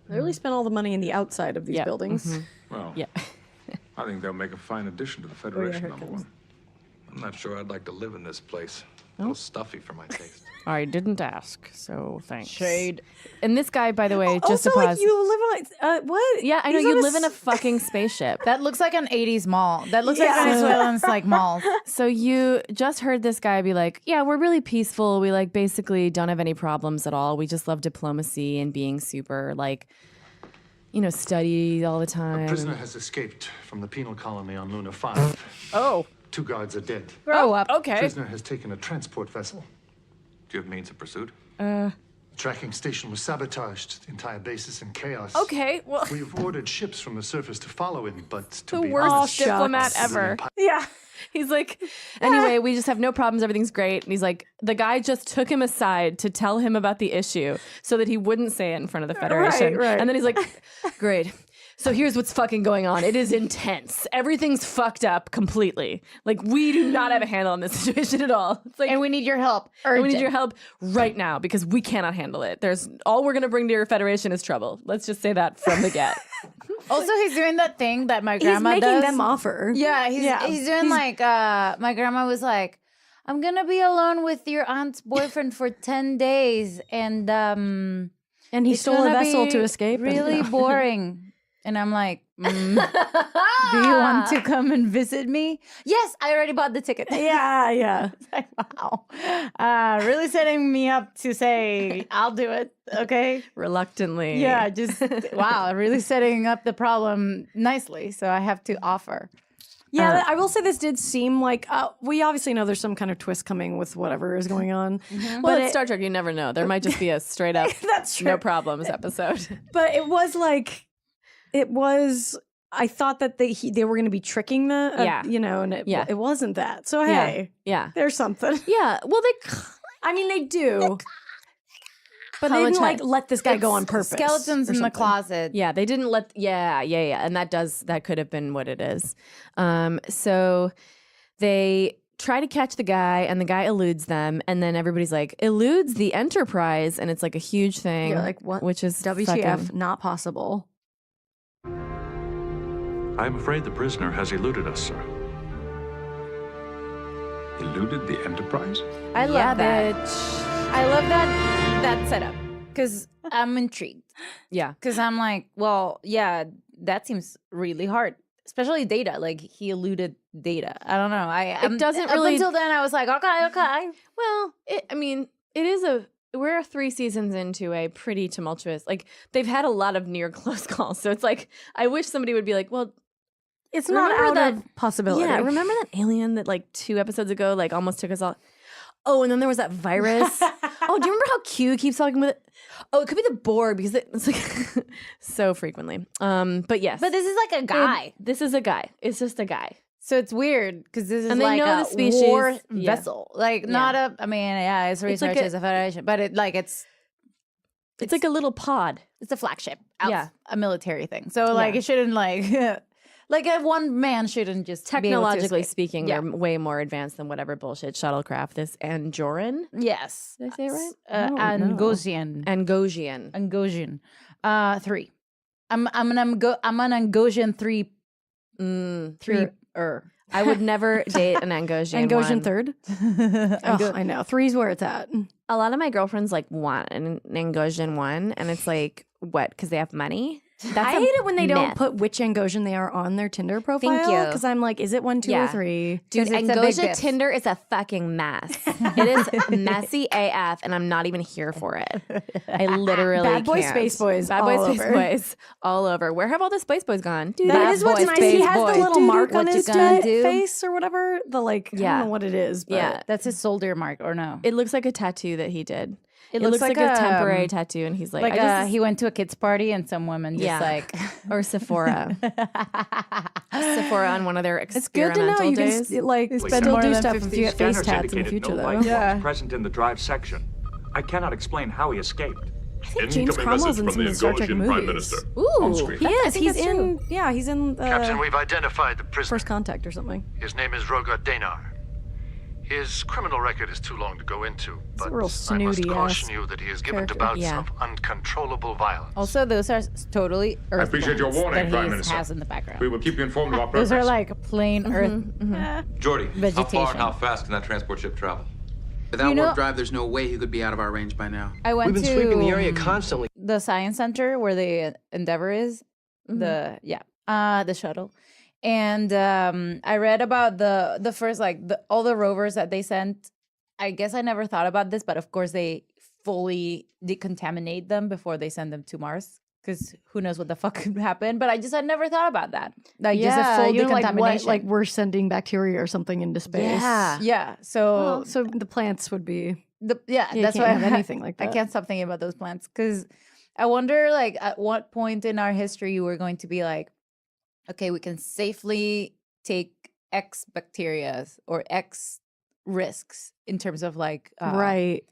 Speaker 6: They really spent all the money in the outside of these
Speaker 3: Yep.
Speaker 6: buildings.
Speaker 2: Well,
Speaker 3: Yeah.
Speaker 2: I think they'll make a fine addition to the Federation,
Speaker 6: here it
Speaker 2: number
Speaker 6: comes.
Speaker 2: one.
Speaker 8: I'm not sure I'd like to live in this place. A little stuffy for my taste.
Speaker 3: I didn't ask, so thanks. Shade. And this guy, by the way, just
Speaker 6: Also,
Speaker 3: to
Speaker 6: like
Speaker 3: pause.
Speaker 6: you live on what?
Speaker 3: Yeah, I know
Speaker 6: He's
Speaker 3: you
Speaker 6: on
Speaker 3: live in a fucking spaceship.
Speaker 5: that looks like an 80s mall. That looks like
Speaker 6: Yeah.
Speaker 5: Venezuelans like malls.
Speaker 3: So you just heard this guy be like, "Yeah, we're really peaceful. We like basically don't have any problems at all. We just love diplomacy and being super like, study all the
Speaker 9: A
Speaker 3: time."
Speaker 9: prisoner has escaped from the penal colony on Luna 5.
Speaker 3: Oh,
Speaker 9: 2 guards are dead.
Speaker 5: Grow up.
Speaker 3: okay.
Speaker 9: Prisoner has taken a transport vessel.
Speaker 8: Do you have means of pursuit?
Speaker 9: The tracking station was sabotaged. The entire base is in chaos.
Speaker 3: Okay, well,
Speaker 9: We've ordered ships from the surface to follow him, but to
Speaker 3: the
Speaker 9: be
Speaker 3: worst
Speaker 9: honest,
Speaker 3: diplomat
Speaker 9: this is an
Speaker 3: ever.
Speaker 9: empire.
Speaker 6: Yeah.
Speaker 3: He's like, anyway, we just have no problems. Everything's great. And he's like, the guy just took him aside to tell him about the issue so that he wouldn't say it in front of the Federation.
Speaker 6: right.
Speaker 3: And then he's like, great. So here's what's fucking going on. It is intense. Everything's fucked up completely. Like, we do not have a handle on this situation at all. It's like,
Speaker 5: And we need your help.
Speaker 3: and we need
Speaker 5: Urgent.
Speaker 3: your help right now because we cannot handle it. All we're gonna bring to your Federation is trouble. Let's just say that from the get.
Speaker 5: Also, he's doing that thing that my
Speaker 6: He's
Speaker 5: grandma
Speaker 6: making
Speaker 5: does.
Speaker 6: them offer.
Speaker 5: Yeah, he's doing like my grandma was like, I'm gonna be alone with your aunt's boyfriend for 10 days, and
Speaker 6: And he
Speaker 5: it's
Speaker 6: stole a
Speaker 5: gonna
Speaker 6: vessel
Speaker 5: be
Speaker 6: to escape. and-
Speaker 5: Really boring. And I'm like, do you want to come and visit me? Yes, I already bought the ticket.
Speaker 6: Yeah, yeah.
Speaker 5: It's like, wow. Really setting me up to say, I'll do it. Okay.
Speaker 3: Reluctantly.
Speaker 5: Yeah, just wow, really setting up the problem nicely. So I have to offer.
Speaker 6: Yeah, I will say this did seem like we obviously know there's some kind of twist coming with whatever is going on.
Speaker 3: Well,
Speaker 6: But
Speaker 3: it's
Speaker 6: it-
Speaker 3: Star Trek. You never know. There might just be a straight up
Speaker 6: That's true.
Speaker 3: no problems episode.
Speaker 6: But it was like, I thought that they were going to be tricking the,
Speaker 3: Yeah.
Speaker 6: and it,
Speaker 3: Yeah.
Speaker 6: it wasn't that. So,
Speaker 3: Yeah.
Speaker 6: hey,
Speaker 3: Yeah.
Speaker 6: there's something.
Speaker 3: Yeah. Well,
Speaker 6: I mean, they do. But they didn't like let this guy go on purpose.
Speaker 5: Skeletons
Speaker 6: or
Speaker 5: in the
Speaker 6: something.
Speaker 5: closet.
Speaker 3: Yeah, they didn't let. Yeah, and that could have been what it is. So they try to catch the guy, and the guy eludes them, and then everybody's like, eludes the Enterprise, and it's like a huge thing.
Speaker 6: Yeah, like what?
Speaker 3: Which is
Speaker 6: WTF?
Speaker 3: fucking-
Speaker 6: Not possible.
Speaker 8: I'm afraid the prisoner has eluded us, sir.
Speaker 2: Eluded the Enterprise?
Speaker 5: I love that.
Speaker 3: bitch.
Speaker 5: I love that setup because I'm intrigued.
Speaker 3: Yeah.
Speaker 5: Because I'm like, well, yeah, that seems really hard, especially Data. Like he eluded Data. I don't know.
Speaker 3: It doesn't
Speaker 5: up
Speaker 3: really-
Speaker 5: until then. I was like, okay.
Speaker 3: Well, we're 3 seasons into a pretty tumultuous, like they've had a lot of near close calls. So it's like, I wish somebody would be like, well,
Speaker 6: It's not
Speaker 3: Remember
Speaker 6: out
Speaker 3: that-
Speaker 6: of possibility.
Speaker 3: yeah, remember that alien that like 2 episodes ago, like almost took us all. Oh, and then there was that virus. Oh, do you remember how Q keeps talking with it? Oh, it could be the Borg because it's like so frequently. But yes.
Speaker 5: But this is like a guy,
Speaker 3: This is a guy. It's just a guy.
Speaker 5: so it's weird because this is
Speaker 3: And they
Speaker 5: like
Speaker 3: know
Speaker 5: a
Speaker 3: the species.
Speaker 5: war
Speaker 3: Yeah.
Speaker 5: vessel, like not a. I mean, yeah, it's
Speaker 3: It's like
Speaker 5: research as a federation, but
Speaker 3: It's like a little pod.
Speaker 5: it's a flagship.
Speaker 3: Yeah.
Speaker 5: A military thing. So like
Speaker 3: Yeah.
Speaker 5: it shouldn't like a one man shouldn't just be able to
Speaker 3: Technologically
Speaker 5: escape.
Speaker 3: speaking,
Speaker 5: Yeah.
Speaker 3: they're way more advanced than whatever bullshit shuttlecraft this Anjoran.
Speaker 5: Yes.
Speaker 3: Did I say it right?
Speaker 5: Angosian.
Speaker 3: Angosian.
Speaker 5: Angosian. 3. I'm an Angosian 3.
Speaker 3: 3. I would never date an Angosian.
Speaker 6: Angosian
Speaker 3: one.
Speaker 6: third. Oh, I know. 3's where it's at.
Speaker 3: A lot of my girlfriends like want an Angosian one, and it's like, what? Because they have money?
Speaker 6: I hate it when they don't
Speaker 3: myth.
Speaker 6: put which Angosian they are on their Tinder profile.
Speaker 3: you.
Speaker 6: Because I'm like, is it 1, 2, or
Speaker 3: Yeah.
Speaker 6: 3?
Speaker 3: Dude,
Speaker 5: it's a big
Speaker 3: Angosia
Speaker 5: diff.
Speaker 3: Tinder is a fucking mess. It is messy AF, and I'm not even here for it. I literally
Speaker 6: Bad boys,
Speaker 3: can't.
Speaker 6: space boys,
Speaker 3: Bad
Speaker 6: all
Speaker 3: boys, space
Speaker 6: over.
Speaker 3: boys, all over. Where have all the space boys gone? Dude,
Speaker 6: That
Speaker 5: Bad
Speaker 6: is what's
Speaker 5: boys,
Speaker 6: nice.
Speaker 5: space
Speaker 6: He has
Speaker 5: boys.
Speaker 6: the little mark on
Speaker 5: What you
Speaker 6: his
Speaker 5: gonna do?
Speaker 6: face or whatever. The like, I
Speaker 3: Yeah.
Speaker 6: don't know what it is. But
Speaker 3: Yeah.
Speaker 5: That's his soldier mark, or no?
Speaker 3: it looks like a tattoo that he did.
Speaker 5: It
Speaker 3: Looks like a temporary
Speaker 5: um,
Speaker 3: tattoo, and he's like,
Speaker 5: Like
Speaker 3: I just,
Speaker 5: he went to a kids party and some woman just
Speaker 3: Yeah.
Speaker 5: like
Speaker 3: or Sephora. Sephora on one of their
Speaker 6: it's good to know
Speaker 3: experimental
Speaker 6: you can
Speaker 3: days.
Speaker 6: like
Speaker 9: spend
Speaker 6: still
Speaker 9: more
Speaker 6: do
Speaker 5: than
Speaker 6: stuff
Speaker 5: 50
Speaker 6: if you get face
Speaker 9: Scanners
Speaker 6: tats in the
Speaker 9: indicated
Speaker 6: future,
Speaker 9: no
Speaker 6: though.
Speaker 9: life
Speaker 5: Yeah.
Speaker 9: forms present in the drive section. I cannot explain how he escaped.
Speaker 6: I think James Cromwell's in some of the Star Trek movies.
Speaker 3: Ooh,
Speaker 6: He is. He's
Speaker 3: that's
Speaker 6: in. Yeah, he's in
Speaker 4: Captain, we've identified the prisoner.
Speaker 6: First Contact or something.
Speaker 4: His name is Rogar Danar. His criminal record is too long to go into, but
Speaker 6: real
Speaker 4: I must
Speaker 6: snooty-ass
Speaker 4: caution you that he is given to
Speaker 6: character.
Speaker 4: bouts
Speaker 3: Yeah.
Speaker 4: of uncontrollable violence.
Speaker 5: Also, those are totally Earth
Speaker 2: I appreciate your
Speaker 5: plants
Speaker 2: warning,
Speaker 5: that
Speaker 2: Prime
Speaker 5: he
Speaker 2: Minister.
Speaker 5: has in the background.
Speaker 2: We will keep you informed of our
Speaker 5: Those
Speaker 2: progress.
Speaker 5: are like plain Earth.
Speaker 8: Jordy, how
Speaker 5: Vegetation.
Speaker 8: far and how fast can that transport ship travel?
Speaker 10: Without
Speaker 5: You know-
Speaker 10: warp drive, there's no way he could be out of our range by now.
Speaker 5: I went
Speaker 7: We've been
Speaker 5: to
Speaker 7: sweeping the area constantly.
Speaker 5: the science center where the Endeavor is. The shuttle. And I read about the first all the rovers that they sent. I guess I never thought about this, but of course they fully decontaminate them before they send them to Mars, because who knows what the fuck could happen. But I just had never thought about that. Like just a full
Speaker 6: you know, like
Speaker 5: decontamination.
Speaker 6: what, like we're sending bacteria or something into space.
Speaker 5: yeah. So
Speaker 6: Well, so the plants would be. you
Speaker 5: that's
Speaker 6: can't
Speaker 5: why
Speaker 6: have anything like
Speaker 5: I
Speaker 6: that.
Speaker 5: can't stop thinking about those plants, because I wonder, like, at what point in our history we're going to be like, okay, we can safely take X bacteria or X risks in terms of like
Speaker 6: Right.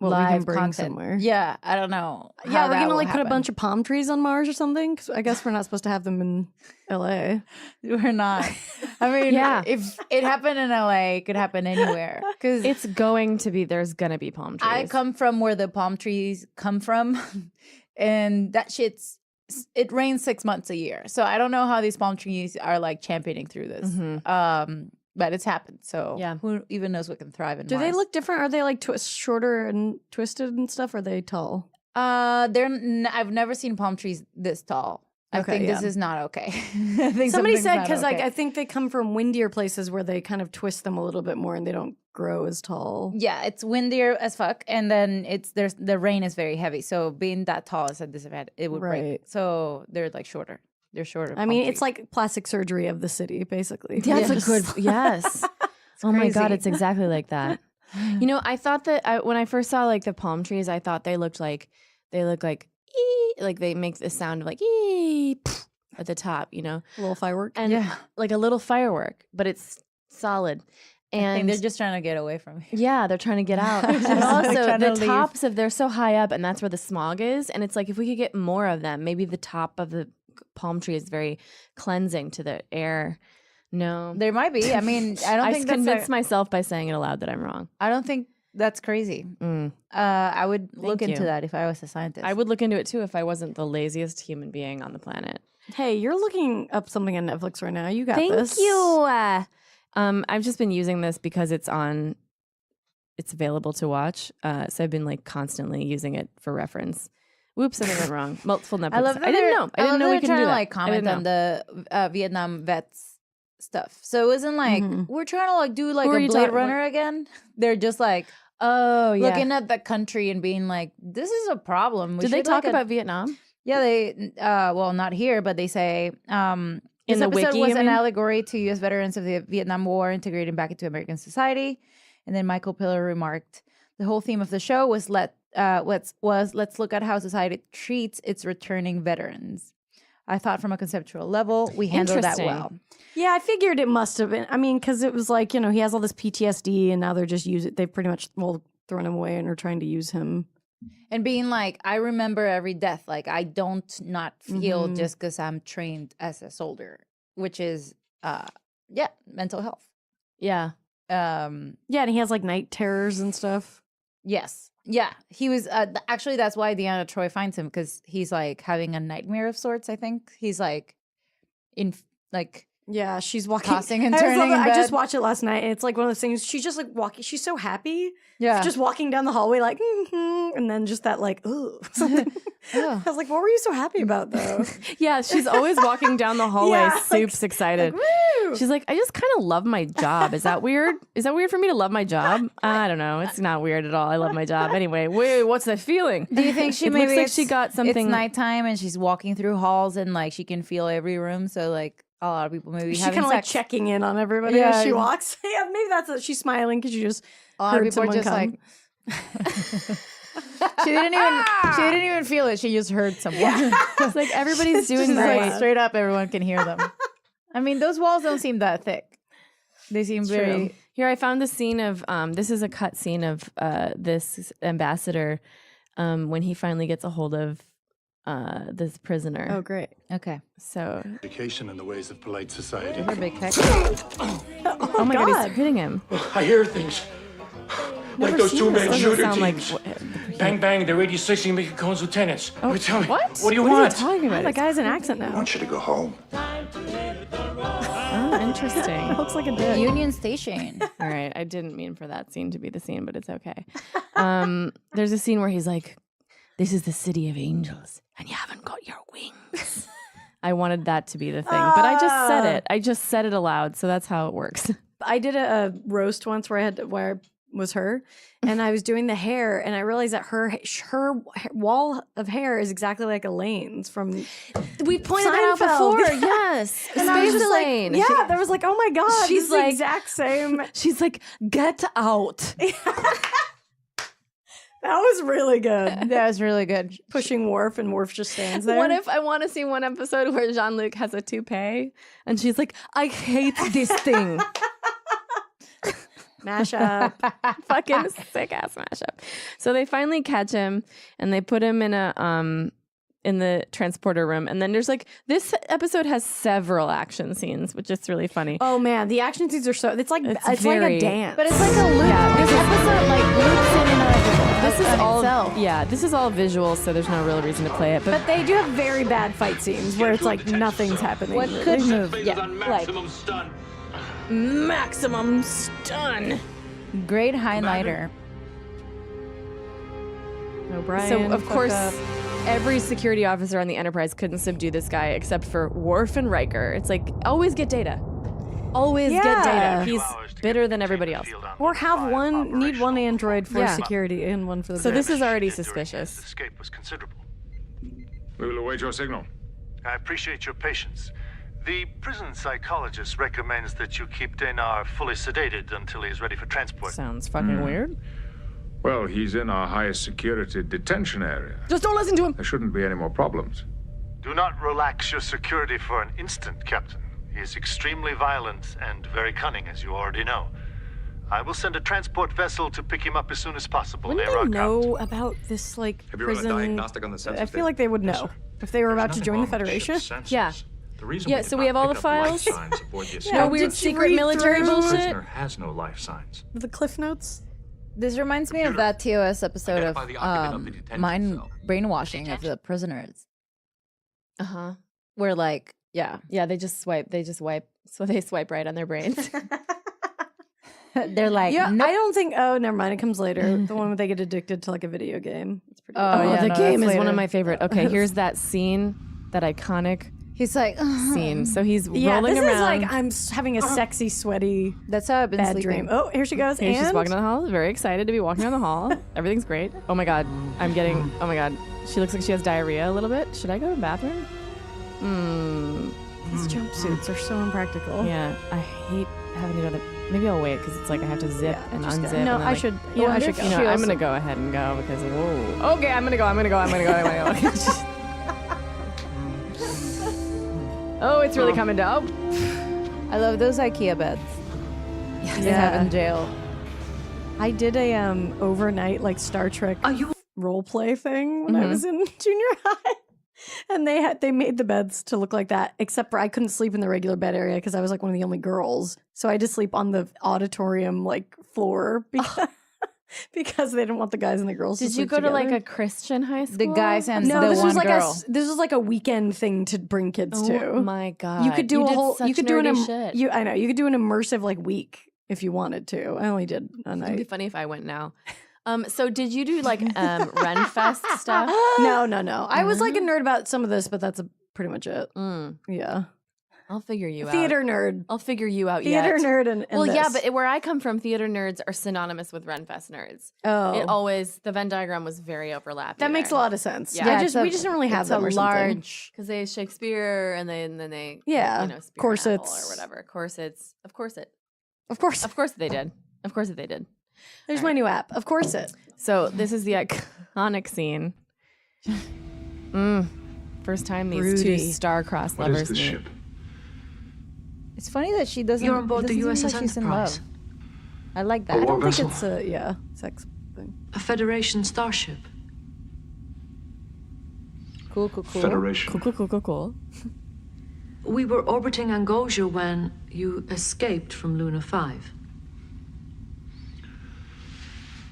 Speaker 6: Well, we
Speaker 5: live
Speaker 6: can bring
Speaker 5: content.
Speaker 6: somewhere.
Speaker 5: Yeah, I don't know.
Speaker 6: Yeah, we're gonna like put a bunch of palm trees on Mars or something. 'Cause I guess we're not supposed to have them in LA.
Speaker 5: We're not. I mean,
Speaker 3: Yeah.
Speaker 5: if it happened in LA, it could happen anywhere. Because
Speaker 3: It's going to be, there's going to be palm trees.
Speaker 5: I come from where the palm trees come from, and that it rains 6 months a year. So I don't know how these palm trees are like championing through this. But it's happened. So
Speaker 3: Yeah.
Speaker 5: who even knows what can thrive in
Speaker 6: Do they
Speaker 5: Mars?
Speaker 6: look different? Are they like shorter and twisted and stuff? Or are they tall?
Speaker 5: I've never seen palm trees this tall. I
Speaker 6: Okay,
Speaker 5: think this
Speaker 6: yeah.
Speaker 5: is not okay. I think
Speaker 6: Somebody
Speaker 5: something's
Speaker 6: said
Speaker 5: not
Speaker 6: because like
Speaker 5: okay.
Speaker 6: I think they come from windier places where they kind of twist them a little bit more and they don't grow as tall.
Speaker 5: Yeah, it's windier as fuck, and then the rain is very heavy. So being that tall is a disadvantage. It would break.
Speaker 6: Right.
Speaker 5: So they're like shorter. They're shorter.
Speaker 6: I mean, it's like plastic surgery of the city, basically.
Speaker 3: That's
Speaker 5: Yes.
Speaker 3: a good, yes. Oh my God,
Speaker 5: crazy.
Speaker 3: it's exactly like that. You know, I thought that when I first saw like the palm trees, I thought they look like ee, like they make the sound of like ee pff, at the top, you know,
Speaker 6: A little firework.
Speaker 3: and like a little firework, but it's solid.
Speaker 5: I think
Speaker 3: And
Speaker 5: they're just trying to get away from you.
Speaker 3: yeah, they're trying to get out.
Speaker 5: They're
Speaker 3: And also,
Speaker 5: trying
Speaker 3: the
Speaker 5: to leave.
Speaker 3: tops of they're so high up, and that's where the smog is. And it's like if we could get more of them, maybe the top of the palm tree is very cleansing to the air. No,
Speaker 5: There might be. I mean, I don't
Speaker 3: I
Speaker 5: think that's
Speaker 3: convinced myself by saying it aloud that I'm wrong.
Speaker 5: I don't think that's crazy. I would look into
Speaker 3: you.
Speaker 5: that if I was a scientist.
Speaker 3: I would look into it too if I wasn't the laziest human being on the planet.
Speaker 6: Hey, you're looking up something on Netflix right now. You got
Speaker 3: Thank
Speaker 6: this.
Speaker 3: you. I've just been using this because it's available to watch. So I've been like constantly using it for reference. Whoops, I went wrong. Multiple Netflix.
Speaker 5: I love that
Speaker 3: I didn't know. I didn't know we
Speaker 5: they're
Speaker 3: could
Speaker 5: trying
Speaker 3: do
Speaker 5: to
Speaker 3: that.
Speaker 5: like
Speaker 3: I didn't
Speaker 5: comment on
Speaker 3: know.
Speaker 5: the Vietnam vets stuff. So it wasn't like we're trying to like do like
Speaker 3: Who are
Speaker 5: a
Speaker 3: you
Speaker 5: Blade
Speaker 3: talking-
Speaker 5: Runner again. They're just like
Speaker 3: Oh yeah.
Speaker 5: looking at the country and being like, "This is a problem." We
Speaker 3: Did they
Speaker 5: should,
Speaker 3: talk
Speaker 5: like,
Speaker 3: about Vietnam?
Speaker 5: Yeah, they well, not here, but they say this
Speaker 3: the
Speaker 5: episode
Speaker 3: wiki,
Speaker 5: was
Speaker 3: you
Speaker 5: an
Speaker 3: mean?
Speaker 5: allegory to U.S. veterans of the Vietnam War integrating back into American society. And then Michael Piller remarked, "The whole theme of the show was let's look at how society treats its returning veterans. I thought from a conceptual level, we handled that
Speaker 3: Interesting.
Speaker 5: well."
Speaker 6: Yeah, I figured it must have been. I mean, because it was like, he has all this PTSD and now they're just they've pretty much, thrown him away and are trying to use him.
Speaker 5: And being like, I remember every death. Like, I don't not feel just because I'm trained as a soldier, which is, mental health.
Speaker 3: Yeah.
Speaker 6: Yeah, and he has like night terrors and stuff.
Speaker 5: Yes. Yeah. He was, actually, that's why Deanna Troy finds him, because he's like having a nightmare of sorts, I think. He's like,
Speaker 6: Yeah, she's walking,
Speaker 5: tossing and
Speaker 6: I just love
Speaker 5: turning in
Speaker 6: that. I just
Speaker 5: bed.
Speaker 6: watched it last night, and it's like one of those things. She's just like walking. She's so happy.
Speaker 5: Yeah.
Speaker 6: just walking down the hallway, like, and then just that, like, ugh. I was like, what were you so happy about, though?
Speaker 3: Yeah, she's always walking down the hallway,
Speaker 6: Yeah, like-
Speaker 3: soups excited.
Speaker 6: Woo!
Speaker 3: She's like, I just kind of love my job. Is that weird? Is that weird for me to love my job? I don't know. It's not weird at all. I love my job. Anyway, wait, what's that feeling?
Speaker 5: Do you think she
Speaker 3: It
Speaker 5: maybe
Speaker 3: looks like she got something.
Speaker 5: It's nighttime and she's walking through halls and like she can feel every room. So like a lot of people maybe
Speaker 6: She
Speaker 5: having
Speaker 6: kind of like
Speaker 5: sex.
Speaker 6: checking in on everybody
Speaker 5: Yeah.
Speaker 6: as she walks. Yeah, maybe that's it. She's smiling because she just
Speaker 5: A lot of
Speaker 6: heard
Speaker 5: people are
Speaker 6: someone
Speaker 5: just
Speaker 6: come.
Speaker 5: like. She didn't even feel it. She just heard someone.
Speaker 3: It's like everybody's doing
Speaker 5: She's like,
Speaker 3: great.
Speaker 5: straight up, everyone can hear them. I mean, those walls don't seem that thick. They seem very.
Speaker 3: Here, I found the scene of this is a cut scene of this ambassador when he finally gets a hold of this prisoner.
Speaker 6: Oh, great.
Speaker 5: Okay.
Speaker 3: So,
Speaker 9: Education in the ways of polite society.
Speaker 5: Her big peck.
Speaker 3: oh my God, he's hitting him.
Speaker 9: I hear things. Like those two man
Speaker 3: Doesn't
Speaker 9: shooter
Speaker 3: sound like
Speaker 9: teams. Bang, bang, they're 86 making cones lieutenants. Tell me,
Speaker 3: what?
Speaker 9: What do you
Speaker 3: What
Speaker 9: want?
Speaker 3: are you talking about?
Speaker 6: That guy has an accent now.
Speaker 2: I want you to go home.
Speaker 3: Oh, interesting.
Speaker 6: Looks like a dick.
Speaker 5: Union Station.
Speaker 3: All right, I didn't mean for that scene to be the scene, but it's okay. There's a scene where he's like, "This is the city of angels, and you haven't got your wings." I wanted that to be the thing, but I just said it. I just said it aloud, so that's how it works.
Speaker 6: I did a roast once where I was her, and I was doing the hair, and I realized that her wall of hair is exactly like Elaine's from.
Speaker 3: We pointed that out
Speaker 6: Seinfeld.
Speaker 3: before. Yes,
Speaker 6: And I was
Speaker 3: Space
Speaker 6: just like,
Speaker 3: Elaine.
Speaker 6: yeah, there was like, oh my god,
Speaker 3: She's
Speaker 6: she's the
Speaker 3: like-
Speaker 6: exact same.
Speaker 3: She's like, "Get out."
Speaker 6: That was really good.
Speaker 5: That was really good.
Speaker 6: Pushing Worf, and Worf just stands there.
Speaker 3: What if I want to see one episode where Jean-Luc has a toupee and she's like, "I hate this thing."
Speaker 6: Mashup?
Speaker 3: Fucking sick ass mashup. So they finally catch him and they put him in in the transporter room, and then there's like this episode has several action scenes, which is really funny.
Speaker 6: Oh man, the action scenes are so. It's like
Speaker 3: It's
Speaker 6: like
Speaker 3: very-
Speaker 6: a dance.
Speaker 5: But it's like a loop.
Speaker 3: Yeah,
Speaker 5: this episode like loops in and
Speaker 3: This is all
Speaker 5: itself.
Speaker 3: yeah. This is all visual, so there's no real reason to play it. But
Speaker 6: But they do have very bad fight scenes where it's like nothing's happening.
Speaker 5: What could move?
Speaker 9: Favors
Speaker 5: Yeah,
Speaker 9: on
Speaker 5: like
Speaker 9: maximum stun.
Speaker 3: maximum stun.
Speaker 5: great highlighter.
Speaker 6: O'Brien.
Speaker 3: So of
Speaker 6: fuck
Speaker 3: course,
Speaker 6: up.
Speaker 3: every security officer on the Enterprise couldn't subdue this guy except for Worf and Riker. It's like always get Data. Always get
Speaker 6: Yeah.
Speaker 3: Data. He's bitter than everybody else.
Speaker 6: Or have need one android for
Speaker 3: Yeah.
Speaker 6: security and one for the.
Speaker 3: So this
Speaker 6: bridge.
Speaker 3: is already
Speaker 4: During his
Speaker 3: suspicious.
Speaker 4: escape was considerable.
Speaker 2: We will await your signal.
Speaker 4: I appreciate your patience. The prison psychologist recommends that you keep Danar fully sedated until he's ready for transport.
Speaker 3: Sounds fucking weird.
Speaker 2: Well, he's in our highest security detention area.
Speaker 3: Just don't listen to him.
Speaker 2: There shouldn't be any more problems.
Speaker 4: Do not relax your security for an instant, Captain. He is extremely violent and very cunning, as you already know. I will send a transport vessel to pick him up as soon as possible.
Speaker 6: Wouldn't
Speaker 4: Air
Speaker 6: they
Speaker 4: rock
Speaker 6: know about this, like,
Speaker 8: Have you run a
Speaker 6: prison?
Speaker 8: diagnostic on the sensors?
Speaker 6: I feel like they would know if they were about to join the Federation.
Speaker 3: Yeah.
Speaker 9: The reason
Speaker 3: Yeah,
Speaker 9: we did
Speaker 3: so we
Speaker 9: not
Speaker 3: have all
Speaker 9: pick
Speaker 3: the
Speaker 9: up life
Speaker 3: files?
Speaker 9: signs aboard the
Speaker 3: No
Speaker 9: escape
Speaker 3: weird
Speaker 6: Did you
Speaker 3: secret
Speaker 6: read
Speaker 3: military
Speaker 6: through?
Speaker 9: The
Speaker 3: bullshit.
Speaker 9: prisoner has no life signs.
Speaker 6: The Cliff Notes.
Speaker 5: This reminds me of that TOS episode of
Speaker 8: Identify the occupant of the detention
Speaker 5: mind
Speaker 8: cell.
Speaker 5: brainwashing of the prisoners,
Speaker 3: Uh-huh.
Speaker 5: where like
Speaker 3: Yeah, they just swipe. So they swipe right on their brains.
Speaker 5: they're like,
Speaker 6: Yeah,
Speaker 5: nope.
Speaker 6: I don't think. Oh, never mind. It comes later. The one where they get addicted to like a video game. It's pretty.
Speaker 5: Oh,
Speaker 3: Oh,
Speaker 5: yeah,
Speaker 3: the
Speaker 5: no,
Speaker 3: game
Speaker 5: that's
Speaker 3: is one
Speaker 5: later.
Speaker 3: of my favorite. Okay, here's that scene, that iconic
Speaker 5: He's like,
Speaker 3: scene. So he's
Speaker 6: Yeah,
Speaker 3: rolling
Speaker 6: this
Speaker 3: around.
Speaker 6: is like I'm having a sexy, sweaty
Speaker 5: that's how I've been
Speaker 6: bad
Speaker 5: sleeping.
Speaker 6: dream. Oh, here she goes.
Speaker 3: Here
Speaker 6: And
Speaker 3: she's walking down the hall, very excited to be walking down the hall. Everything's great. Oh my god, oh my god. She looks like she has diarrhea a little bit. Should I go to the bathroom?
Speaker 6: these jumpsuits are so impractical.
Speaker 3: Yeah, I hate having to go to maybe I'll wait because it's like I have to zip
Speaker 6: Yeah,
Speaker 3: and
Speaker 6: just go.
Speaker 3: unzip.
Speaker 6: No,
Speaker 3: and then,
Speaker 6: I
Speaker 3: like,
Speaker 6: should.
Speaker 3: I
Speaker 6: Yeah, I
Speaker 3: wonder
Speaker 6: should
Speaker 3: if,
Speaker 6: go.
Speaker 3: you know, I'm gonna go ahead and go because whoa. Okay, I'm gonna go. Oh, it's really coming down.
Speaker 5: I love those IKEA beds. They have in jail.
Speaker 6: I did a overnight like Star Trek role play thing when I was in junior high. And they made the beds to look like that, except for I couldn't sleep in the regular bed area because I was like one of the only girls. So I had to sleep on the auditorium like floor because they didn't want the guys and the girls to
Speaker 3: Did you
Speaker 6: sleep
Speaker 3: go to like
Speaker 6: together.
Speaker 3: a Christian high school?
Speaker 5: The guys and
Speaker 6: No,
Speaker 5: the
Speaker 6: this
Speaker 5: one
Speaker 6: was like
Speaker 5: girl.
Speaker 6: this was like a weekend thing to bring kids to.
Speaker 3: Oh my god!
Speaker 6: You could do a
Speaker 3: did
Speaker 6: whole.
Speaker 3: Such
Speaker 6: You could do
Speaker 3: nerdy shit.
Speaker 6: I know you could do an immersive like week if you wanted to. I only did a
Speaker 3: It'd be
Speaker 6: night.
Speaker 3: funny if I went now. So did you do like Renfest stuff?
Speaker 6: No. I was like a nerd about some of this, but that's pretty much it. Yeah,
Speaker 3: I'll figure you out.
Speaker 6: theater nerd,
Speaker 3: I'll figure you out.
Speaker 6: theater
Speaker 3: yet.
Speaker 6: nerd, and
Speaker 3: Well, yeah,
Speaker 6: this.
Speaker 3: but where I come from, theater nerds are synonymous with Renfest nerds.
Speaker 6: Oh,
Speaker 3: It always the Venn diagram was very overlapping.
Speaker 6: that makes a lot of sense.
Speaker 3: Yeah.
Speaker 6: Yeah,
Speaker 5: Yeah,
Speaker 6: we just didn't really have
Speaker 5: it's
Speaker 6: them
Speaker 5: a
Speaker 6: or something.
Speaker 5: large.
Speaker 3: because they Shakespeare and then they
Speaker 6: Yeah,
Speaker 3: you know spear
Speaker 6: corsets.
Speaker 3: apple or whatever corsets. Of course
Speaker 6: Of course,
Speaker 3: they did. Of course they did.
Speaker 6: there's my new app. Of course, it.
Speaker 3: So this is the iconic scene. First time these
Speaker 6: Rudy.
Speaker 3: two star-crossed
Speaker 8: What
Speaker 3: lovers
Speaker 8: is this
Speaker 3: meet.
Speaker 8: ship?
Speaker 5: It's funny that she doesn't.
Speaker 1: You're on board the
Speaker 5: doesn't seem
Speaker 1: USS
Speaker 5: like she's in
Speaker 1: Enterprise.
Speaker 5: love. I like
Speaker 8: A
Speaker 5: that.
Speaker 8: war
Speaker 6: I think
Speaker 8: vessel?
Speaker 6: it's a sex thing.
Speaker 1: A Federation starship.
Speaker 5: Cool.
Speaker 8: Federation.
Speaker 3: Cool.
Speaker 1: We were orbiting Angosia when you escaped from Luna 5.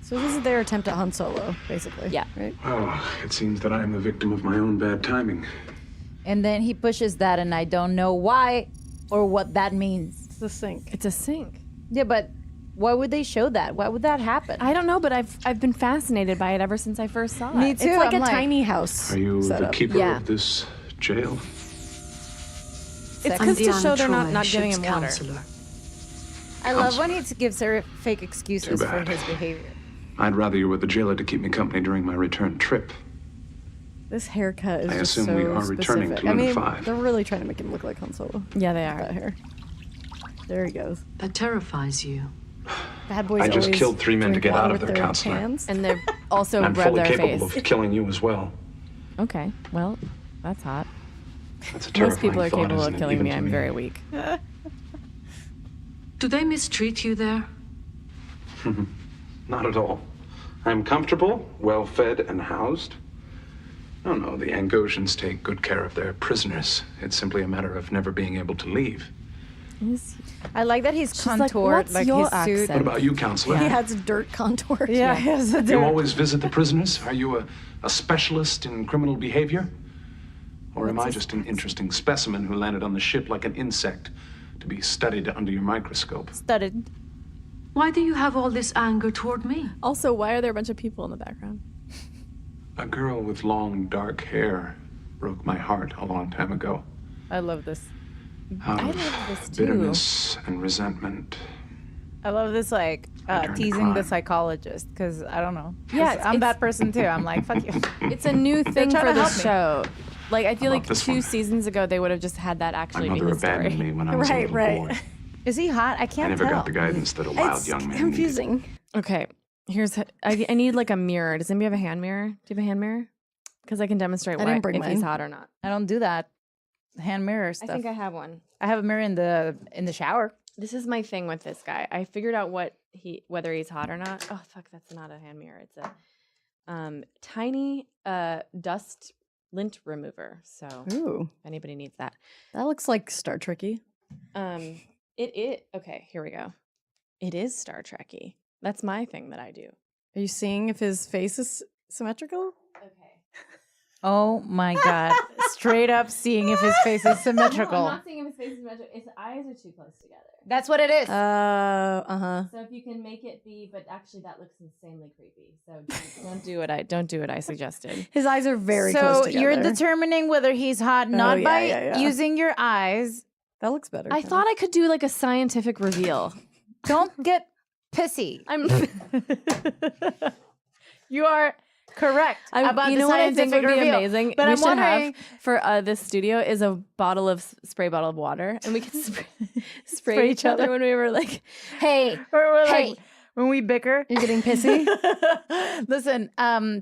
Speaker 6: So this is their attempt at Han Solo, basically.
Speaker 3: Yeah.
Speaker 6: Right.
Speaker 8: Oh, it seems that I am the victim of my own bad timing.
Speaker 5: And then he pushes that, and I don't know why or what that means.
Speaker 6: It's the sink.
Speaker 3: It's a sink.
Speaker 5: Yeah, but why would they show that? Why would that happen?
Speaker 3: I don't know, but I've been fascinated by it ever since I first saw it.
Speaker 5: Me too.
Speaker 6: It's like
Speaker 5: I'm
Speaker 6: a tiny house.
Speaker 8: Are you the
Speaker 6: setup.
Speaker 8: keeper
Speaker 3: Yeah.
Speaker 8: of this jail?
Speaker 3: It's
Speaker 1: I'm
Speaker 3: because to
Speaker 1: Deanna
Speaker 3: show they're
Speaker 1: Troi,
Speaker 3: not giving
Speaker 1: ship's
Speaker 3: him water.
Speaker 1: counselor.
Speaker 5: I love when he gives her fake excuses
Speaker 8: Too
Speaker 5: for
Speaker 8: bad.
Speaker 5: his behavior.
Speaker 8: I'd rather you were the jailer to keep me company during my return trip.
Speaker 6: This haircut is
Speaker 8: I
Speaker 6: just
Speaker 8: assume
Speaker 6: so
Speaker 8: we are returning
Speaker 6: specific.
Speaker 8: to
Speaker 6: I
Speaker 8: Luna
Speaker 6: mean,
Speaker 8: 5.
Speaker 6: they're really trying to make him look like Han Solo.
Speaker 3: Yeah, they
Speaker 6: That
Speaker 3: are.
Speaker 6: hair. There he goes.
Speaker 1: That terrifies you.
Speaker 6: Bad boys
Speaker 8: I just
Speaker 6: always
Speaker 8: killed 3 men to
Speaker 6: drink
Speaker 8: get
Speaker 6: water
Speaker 8: out of
Speaker 6: with
Speaker 8: their counselor.
Speaker 6: hands.
Speaker 3: And they're also
Speaker 8: I'm
Speaker 3: rub
Speaker 8: fully
Speaker 3: their
Speaker 8: capable
Speaker 3: face.
Speaker 8: of killing you as well.
Speaker 3: Okay, well, that's hot.
Speaker 8: That's a
Speaker 3: Most
Speaker 8: terrifying
Speaker 3: people are
Speaker 8: thought,
Speaker 3: capable
Speaker 8: isn't
Speaker 3: of
Speaker 8: it,
Speaker 3: killing
Speaker 8: even
Speaker 3: me.
Speaker 8: to
Speaker 3: I'm very weak.
Speaker 1: Do they mistreat you there?
Speaker 8: Not at all. I'm comfortable, well fed, and housed. Oh no, the Angosians take good care of their prisoners. It's simply a matter of never being able to leave.
Speaker 5: I like that he's
Speaker 3: like,
Speaker 5: contoured,
Speaker 3: "What's
Speaker 5: like
Speaker 3: your
Speaker 5: his suit.
Speaker 3: accent?"
Speaker 8: What about you, counselor?
Speaker 6: He has dirt contour.
Speaker 5: Yeah, he has a
Speaker 8: You always visit the prisoners? Are you a specialist in criminal behavior? Or am I just an interesting specimen who landed on the ship like an insect to be studied under your microscope?
Speaker 5: studded.
Speaker 1: Why do you have all this anger toward me?
Speaker 3: Also, why are there a bunch of people in the background?
Speaker 8: A girl with long, dark hair broke my heart a long time ago.
Speaker 5: I love this.
Speaker 8: Out
Speaker 3: I
Speaker 8: of
Speaker 3: love this too.
Speaker 8: bitterness and resentment.
Speaker 5: I love this, like,
Speaker 8: I turned to
Speaker 5: teasing the
Speaker 8: crime.
Speaker 5: psychologist, because I don't know. 'Cause
Speaker 3: Yeah,
Speaker 5: I'm
Speaker 3: it's-
Speaker 5: that person too. I'm like, fuck you.
Speaker 3: It's a new thing
Speaker 5: trying
Speaker 3: for
Speaker 5: to
Speaker 3: the
Speaker 5: help me.
Speaker 3: show. Like, I feel
Speaker 8: How
Speaker 3: like
Speaker 8: about this
Speaker 3: 2
Speaker 8: one?
Speaker 3: seasons ago, they would have just had that
Speaker 8: My
Speaker 3: actually be
Speaker 8: mother
Speaker 3: his story.
Speaker 8: abandoned me when I was a
Speaker 6: Right,
Speaker 8: little
Speaker 6: right.
Speaker 8: boy.
Speaker 5: Is he hot? I
Speaker 8: I
Speaker 5: can't
Speaker 8: never
Speaker 5: tell.
Speaker 8: got the guidance that a wild
Speaker 6: It's
Speaker 8: young man
Speaker 6: confusing.
Speaker 3: Okay, here's I need like a mirror. Does anybody have a hand mirror? Do you have a hand mirror? Because I can demonstrate
Speaker 6: I didn't bring
Speaker 3: if he's
Speaker 6: mine.
Speaker 3: hot or not.
Speaker 5: I don't do that. Hand mirror stuff.
Speaker 3: I think I have one.
Speaker 5: I have a mirror in the shower.
Speaker 3: This is my thing with this guy. I figured out what whether he's hot or not. Oh fuck, that's not a hand mirror. It's a tiny dust lint remover. So
Speaker 6: Ooh,
Speaker 3: if anybody needs that.
Speaker 6: that looks like Star Trekky.
Speaker 3: Okay, here we go. It is Star Trekky. That's my thing that I do.
Speaker 6: Are you seeing if his face is symmetrical?
Speaker 3: Okay.
Speaker 5: Oh my God. Straight up seeing if his face is symmetrical.
Speaker 3: No, I'm not seeing if his face is symmetrical. His eyes are too close together.
Speaker 5: That's what it is.
Speaker 6: Uh-huh.
Speaker 3: So if you can make it be, but actually that looks insanely creepy. So don't do what I suggested.
Speaker 6: His eyes are very close
Speaker 5: So
Speaker 6: together.
Speaker 5: you're determining whether he's hot not
Speaker 6: yeah,
Speaker 5: by
Speaker 6: yeah.
Speaker 5: using your eyes.
Speaker 6: That looks better.
Speaker 3: I thought I could do like a scientific reveal.
Speaker 5: Don't get pissy. You are correct about
Speaker 3: you
Speaker 5: the
Speaker 3: know what I think
Speaker 5: scientific
Speaker 3: would be
Speaker 5: reveal.
Speaker 3: amazing?
Speaker 5: But
Speaker 3: we
Speaker 5: I'm
Speaker 3: should
Speaker 5: wondering,
Speaker 3: have for this studio is a spray bottle of water, and we can spray each other when we were like, "Hey,
Speaker 5: we're
Speaker 3: hey."
Speaker 5: like, when we bicker,
Speaker 6: You're getting pissy?
Speaker 5: listen,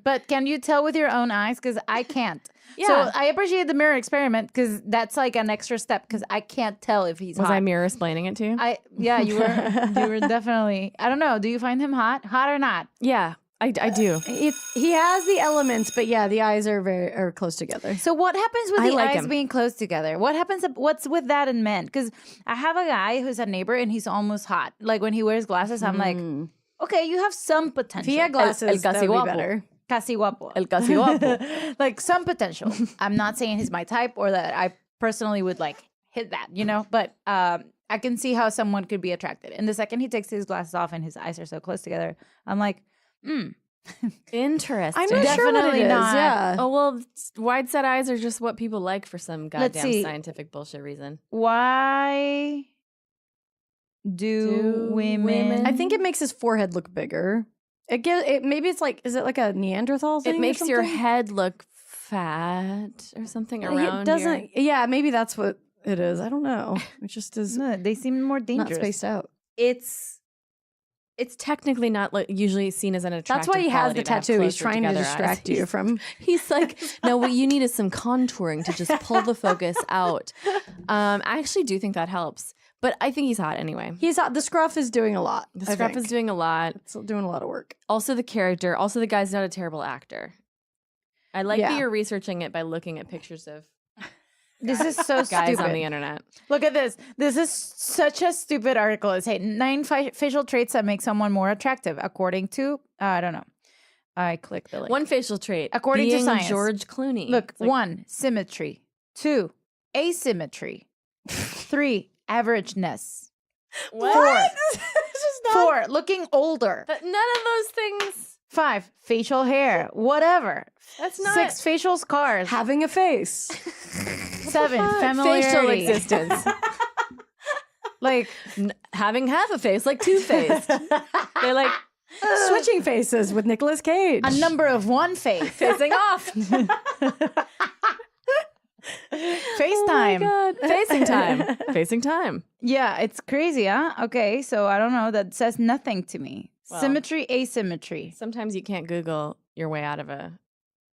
Speaker 5: but can you tell with your own eyes? Because I can't.
Speaker 3: Yeah.
Speaker 5: So I appreciate the mirror experiment because that's like an extra step because I can't tell if he's
Speaker 3: Was
Speaker 5: hot.
Speaker 3: I mirror explaining it to you?
Speaker 5: Yeah, you were definitely. I don't know. Do you find him hot or not?
Speaker 3: Yeah, I do.
Speaker 6: He has the elements, but yeah, the eyes are close together.
Speaker 5: So what happens with
Speaker 3: I
Speaker 5: the
Speaker 3: like
Speaker 5: eyes
Speaker 3: him.
Speaker 5: being close together? What's with that in men? Because I have a guy who's a neighbor and he's almost hot. Like when he wears glasses, I'm like, okay, you have some potential.
Speaker 6: If he had glasses,
Speaker 3: El
Speaker 6: that
Speaker 3: casi
Speaker 6: would be
Speaker 3: guapo.
Speaker 6: better.
Speaker 5: Casi guapo.
Speaker 3: El casi guapo.
Speaker 5: Like some potential. I'm not saying he's my type or that I personally would like hit that, but I can see how someone could be attracted. And the second he takes his glasses off and his eyes are so close together, I'm like,
Speaker 3: Interesting.
Speaker 6: I'm not sure what it
Speaker 5: Definitely
Speaker 6: is.
Speaker 5: not.
Speaker 6: Yeah.
Speaker 3: Oh well, wide set eyes are just what people like for some goddamn
Speaker 5: see.
Speaker 3: scientific bullshit reason.
Speaker 5: why do women?
Speaker 6: I think it makes his forehead look bigger. Maybe it's like, is it like a Neanderthal thing?
Speaker 3: It
Speaker 6: or
Speaker 3: makes your
Speaker 6: something?
Speaker 3: head look fat or something around.
Speaker 6: It doesn't. Yeah, maybe that's what it is. I don't know. It just is
Speaker 5: No, they seem more
Speaker 6: not
Speaker 5: dangerous.
Speaker 6: spaced out.
Speaker 3: It's technically not usually seen as an attractive.
Speaker 6: That's why he has
Speaker 3: quality
Speaker 6: the
Speaker 3: to have
Speaker 6: tattoo. He's
Speaker 3: closer
Speaker 6: trying to
Speaker 3: together
Speaker 6: distract
Speaker 3: eyes.
Speaker 6: you from.
Speaker 3: He's like, no, what you need is some contouring to just pull the focus out. I actually do think that helps, but I think he's hot anyway.
Speaker 6: The scruff is doing a lot.
Speaker 3: The scruff is doing a lot.
Speaker 6: It's doing a lot of work.
Speaker 3: Also, the character. Also, the guy's not a terrible actor. I like that you're researching it by looking at pictures of
Speaker 5: This is so
Speaker 3: guys
Speaker 5: stupid.
Speaker 3: on the internet.
Speaker 5: Look at this. This is such a stupid article. It's 9 facial traits that make someone more attractive, according to I don't know. I clicked the link.
Speaker 3: One facial trait,
Speaker 5: According to
Speaker 3: being
Speaker 5: science.
Speaker 3: George Clooney.
Speaker 5: Look,
Speaker 3: It's like,
Speaker 5: 1, symmetry. 2, asymmetry. 3, averageness.
Speaker 3: what?
Speaker 5: 4, looking older.
Speaker 3: But none of those things.
Speaker 5: 5, facial hair. Whatever.
Speaker 3: That's not
Speaker 5: 6, facial scars.
Speaker 6: Having a face.
Speaker 5: 7,
Speaker 3: facial
Speaker 5: familiarity.
Speaker 3: existence.
Speaker 5: Like
Speaker 3: Having half a face, like two-faced. They're like
Speaker 6: Switching faces with Nicolas Cage.
Speaker 5: a number of one face.
Speaker 3: facing off.
Speaker 5: FaceTime.
Speaker 3: Oh my God. Facing time. Facing time.
Speaker 5: Yeah, it's crazy, huh? Okay, so I don't know. That says nothing to me.
Speaker 3: Well.
Speaker 5: Symmetry, asymmetry.
Speaker 3: Sometimes you can't Google your way out of a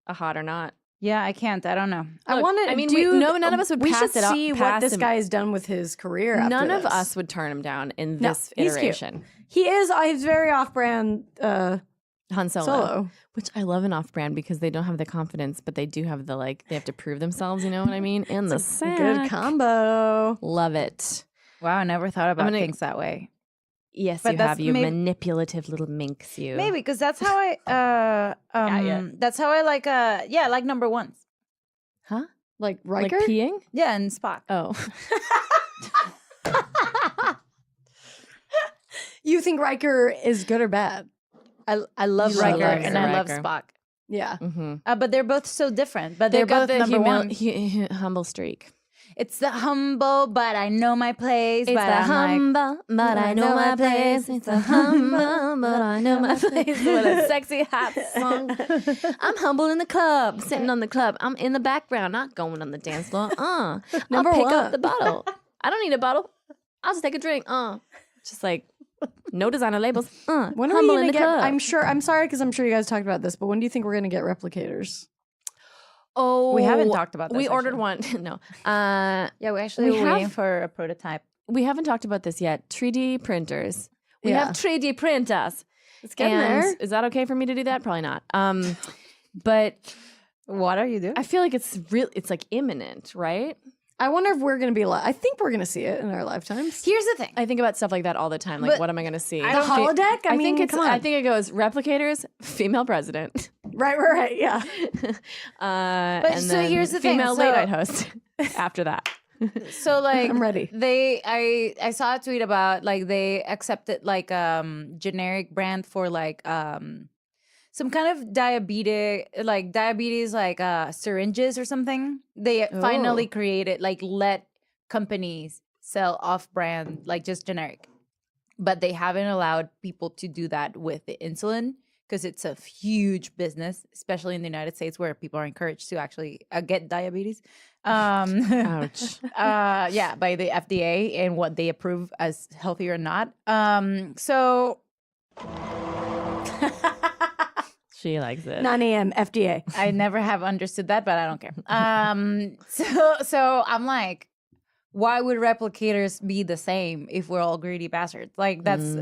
Speaker 3: hot or not.
Speaker 5: Yeah, I can't. I don't know.
Speaker 6: I
Speaker 3: Look,
Speaker 6: want to.
Speaker 3: I mean, none of us would
Speaker 6: We
Speaker 3: pass
Speaker 6: should
Speaker 3: it up-
Speaker 6: see what
Speaker 3: pass
Speaker 6: this
Speaker 3: him.
Speaker 6: guy has done with his career. After
Speaker 3: None of
Speaker 6: this.
Speaker 3: us would turn him down in
Speaker 6: No,
Speaker 3: this
Speaker 6: he's cute.
Speaker 3: iteration.
Speaker 6: He is. He's very off-brand.
Speaker 3: Han Solo.
Speaker 6: Solo.
Speaker 3: Which I love an off-brand because they don't have the confidence, but they do have the they have to prove themselves. You know what I mean? And the sack.
Speaker 6: Good combo.
Speaker 3: Love it.
Speaker 5: Wow, I never thought about
Speaker 3: gonna-
Speaker 5: things that way.
Speaker 3: Yes,
Speaker 5: But
Speaker 3: you
Speaker 5: that's
Speaker 3: have you
Speaker 5: maybe-
Speaker 3: manipulative little minx. You
Speaker 5: Maybe because that's how I. That's how I like. Like number ones.
Speaker 3: huh?
Speaker 6: Like Riker.
Speaker 3: Like peeing?
Speaker 5: Yeah, and Spock.
Speaker 3: Oh,
Speaker 6: You think Riker is good or bad?
Speaker 5: I love
Speaker 3: You
Speaker 5: Riker
Speaker 3: love
Speaker 5: and I love
Speaker 3: Riker.
Speaker 5: Spock.
Speaker 6: Yeah.
Speaker 3: mm-hmm.
Speaker 5: But they're both so different. But
Speaker 3: They're
Speaker 5: they're
Speaker 3: both
Speaker 5: both
Speaker 3: the
Speaker 5: number one.
Speaker 3: humble streak.
Speaker 5: It's the humble, but I know my place.
Speaker 3: It's
Speaker 5: but
Speaker 3: the
Speaker 5: I'm like,
Speaker 3: humble, but I know my place. It's the humble, but I know my place. What a sexy hot song. I'm humble in the club, sitting on the club. I'm in the background, not going on the dance floor.
Speaker 6: Number
Speaker 3: I'll pick
Speaker 6: one.
Speaker 3: up the bottle. I don't need a bottle. I'll just take a drink. Just like no designer labels.
Speaker 6: When are we
Speaker 3: humble in
Speaker 6: gonna
Speaker 3: the
Speaker 6: get?
Speaker 3: club.
Speaker 6: I'm sorry because I'm sure you guys talked about this, but when do you think we're gonna get replicators?
Speaker 3: Oh,
Speaker 5: We haven't talked about this,
Speaker 3: We ordered
Speaker 5: actually.
Speaker 3: one. No.
Speaker 5: yeah, we actually
Speaker 3: We
Speaker 5: were waiting
Speaker 3: have-
Speaker 5: for a prototype.
Speaker 3: We haven't talked about this yet. 3D printers. We have 3D printers.
Speaker 6: It's getting
Speaker 3: And
Speaker 6: there.
Speaker 3: is that okay for me to do that? Probably not. But
Speaker 5: What are you doing?
Speaker 3: I feel like it's like imminent, right?
Speaker 6: I wonder if we're going to be I think we're going to see it in our lifetimes.
Speaker 5: Here's the thing.
Speaker 3: I think about stuff like that all the time. Like,
Speaker 5: But
Speaker 3: what am I going to see?
Speaker 6: The holodeck? I mean,
Speaker 3: think
Speaker 6: come on.
Speaker 3: I think it goes replicators, female president.
Speaker 6: Right. Yeah.
Speaker 3: And
Speaker 5: so
Speaker 3: then
Speaker 5: here's the thing,
Speaker 3: female
Speaker 5: so-
Speaker 3: late night host after that.
Speaker 5: So like
Speaker 6: I'm ready.
Speaker 5: I saw a tweet about like they accepted like generic brand for like some kind of diabetes like syringes or something. They finally created like let companies sell off brand like just generic. But they haven't allowed people to do that with the insulin because it's a huge business, especially in the United States where people are encouraged to actually get diabetes.
Speaker 3: Ouch.
Speaker 5: Yeah, by the FDA and what they approve as healthy or not. So
Speaker 3: She likes it.
Speaker 6: 9 a.m. FDA.
Speaker 5: I never have understood that, but I don't care. So I'm like, why would replicators be the same if we're all greedy bastards? Like that's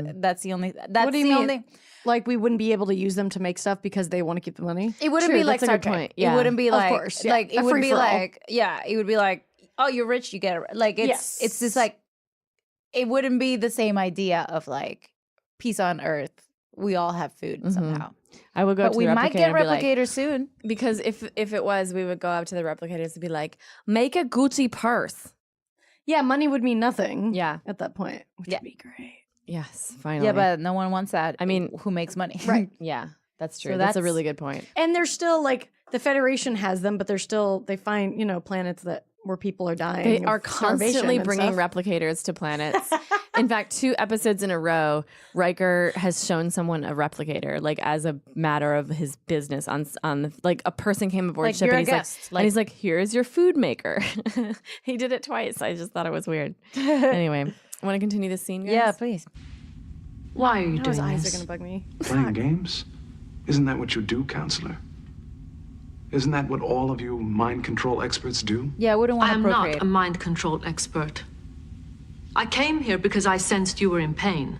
Speaker 5: the only that's
Speaker 6: What do you
Speaker 5: the
Speaker 6: mean?
Speaker 5: only
Speaker 6: Like we wouldn't be able to use them to make stuff because they want to keep the money.
Speaker 5: it wouldn't
Speaker 3: True,
Speaker 5: be like
Speaker 3: that's a
Speaker 5: Star
Speaker 3: good
Speaker 5: Trek.
Speaker 3: point. Yeah.
Speaker 5: It wouldn't be
Speaker 6: Of
Speaker 5: like
Speaker 6: course, yeah.
Speaker 5: like it
Speaker 6: A
Speaker 5: would be
Speaker 6: free-for-all.
Speaker 5: like it would be like, oh, you're rich, you get it. Like it's
Speaker 6: Yes.
Speaker 5: just like it wouldn't be the same idea of like peace on earth. We all have food somehow.
Speaker 3: I would go
Speaker 5: But
Speaker 3: to
Speaker 5: we
Speaker 3: the
Speaker 5: might
Speaker 3: replicator
Speaker 5: get
Speaker 3: and be like-
Speaker 5: replicators soon.
Speaker 3: because if it was, we would go up to the replicators and be like, make a Gucci purse.
Speaker 6: Yeah, money would mean nothing.
Speaker 3: Yeah.
Speaker 6: At that point, which
Speaker 5: Yeah.
Speaker 6: would be great.
Speaker 3: Yes, finally.
Speaker 5: Yeah, but no one wants that.
Speaker 3: I mean,
Speaker 5: who makes money?
Speaker 6: Right.
Speaker 3: yeah, that's true.
Speaker 5: So
Speaker 3: that's a
Speaker 5: that's-
Speaker 3: really good point.
Speaker 6: And they're still like the Federation has them, but they find planets where people are dying.
Speaker 3: They
Speaker 6: of
Speaker 3: are
Speaker 6: starvation
Speaker 3: constantly
Speaker 6: and
Speaker 3: bringing
Speaker 6: stuff.
Speaker 3: replicators to planets. In fact, 2 episodes in a row, Riker has shown someone a replicator, like as a matter of his business. On like a person came aboard
Speaker 5: Like,
Speaker 3: ship
Speaker 5: you're
Speaker 3: and
Speaker 5: a
Speaker 3: he's
Speaker 5: guest,
Speaker 3: like, and he's like, here's your food maker. He did it twice. I just thought it was weird. Anyway, want to continue this scene, guys?
Speaker 5: Yeah, please.
Speaker 1: Why are you
Speaker 6: Now his
Speaker 1: doing
Speaker 6: eyes
Speaker 1: this?
Speaker 6: are gonna bug me.
Speaker 8: Playing games? Isn't that what you do, counselor? Isn't that what all of you mind control experts do?
Speaker 5: Yeah, I wouldn't want
Speaker 1: I
Speaker 5: to
Speaker 1: am
Speaker 5: procreate.
Speaker 1: not a mind control expert. I came here because I sensed you were in pain.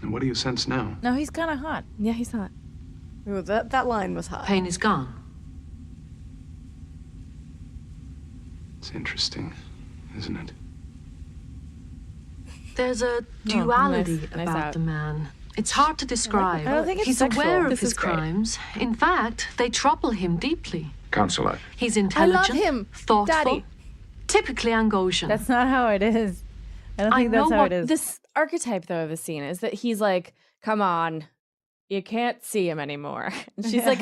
Speaker 8: And what do you sense now?
Speaker 5: No, he's kind of hot.
Speaker 3: Yeah, he's hot.
Speaker 6: Ooh, that line was hot.
Speaker 1: Pain is gone.
Speaker 8: It's interesting, isn't it?
Speaker 1: There's a duality
Speaker 3: nice
Speaker 1: about
Speaker 3: out.
Speaker 1: the man. It's hard to describe.
Speaker 5: I don't think it's
Speaker 1: He's
Speaker 5: sexual.
Speaker 1: aware of
Speaker 3: This
Speaker 1: his
Speaker 3: is great.
Speaker 1: crimes. In fact, they trouble him deeply.
Speaker 2: Counselor,
Speaker 1: He's intelligent,
Speaker 3: him.
Speaker 1: thoughtful,
Speaker 3: Daddy.
Speaker 1: typically Angosian.
Speaker 5: That's not how it is. I don't
Speaker 1: I
Speaker 5: think that's
Speaker 1: know
Speaker 5: how
Speaker 1: what
Speaker 5: it is.
Speaker 3: This archetype, though, of the scene is that he's like, come on, you can't see him anymore. And she's like,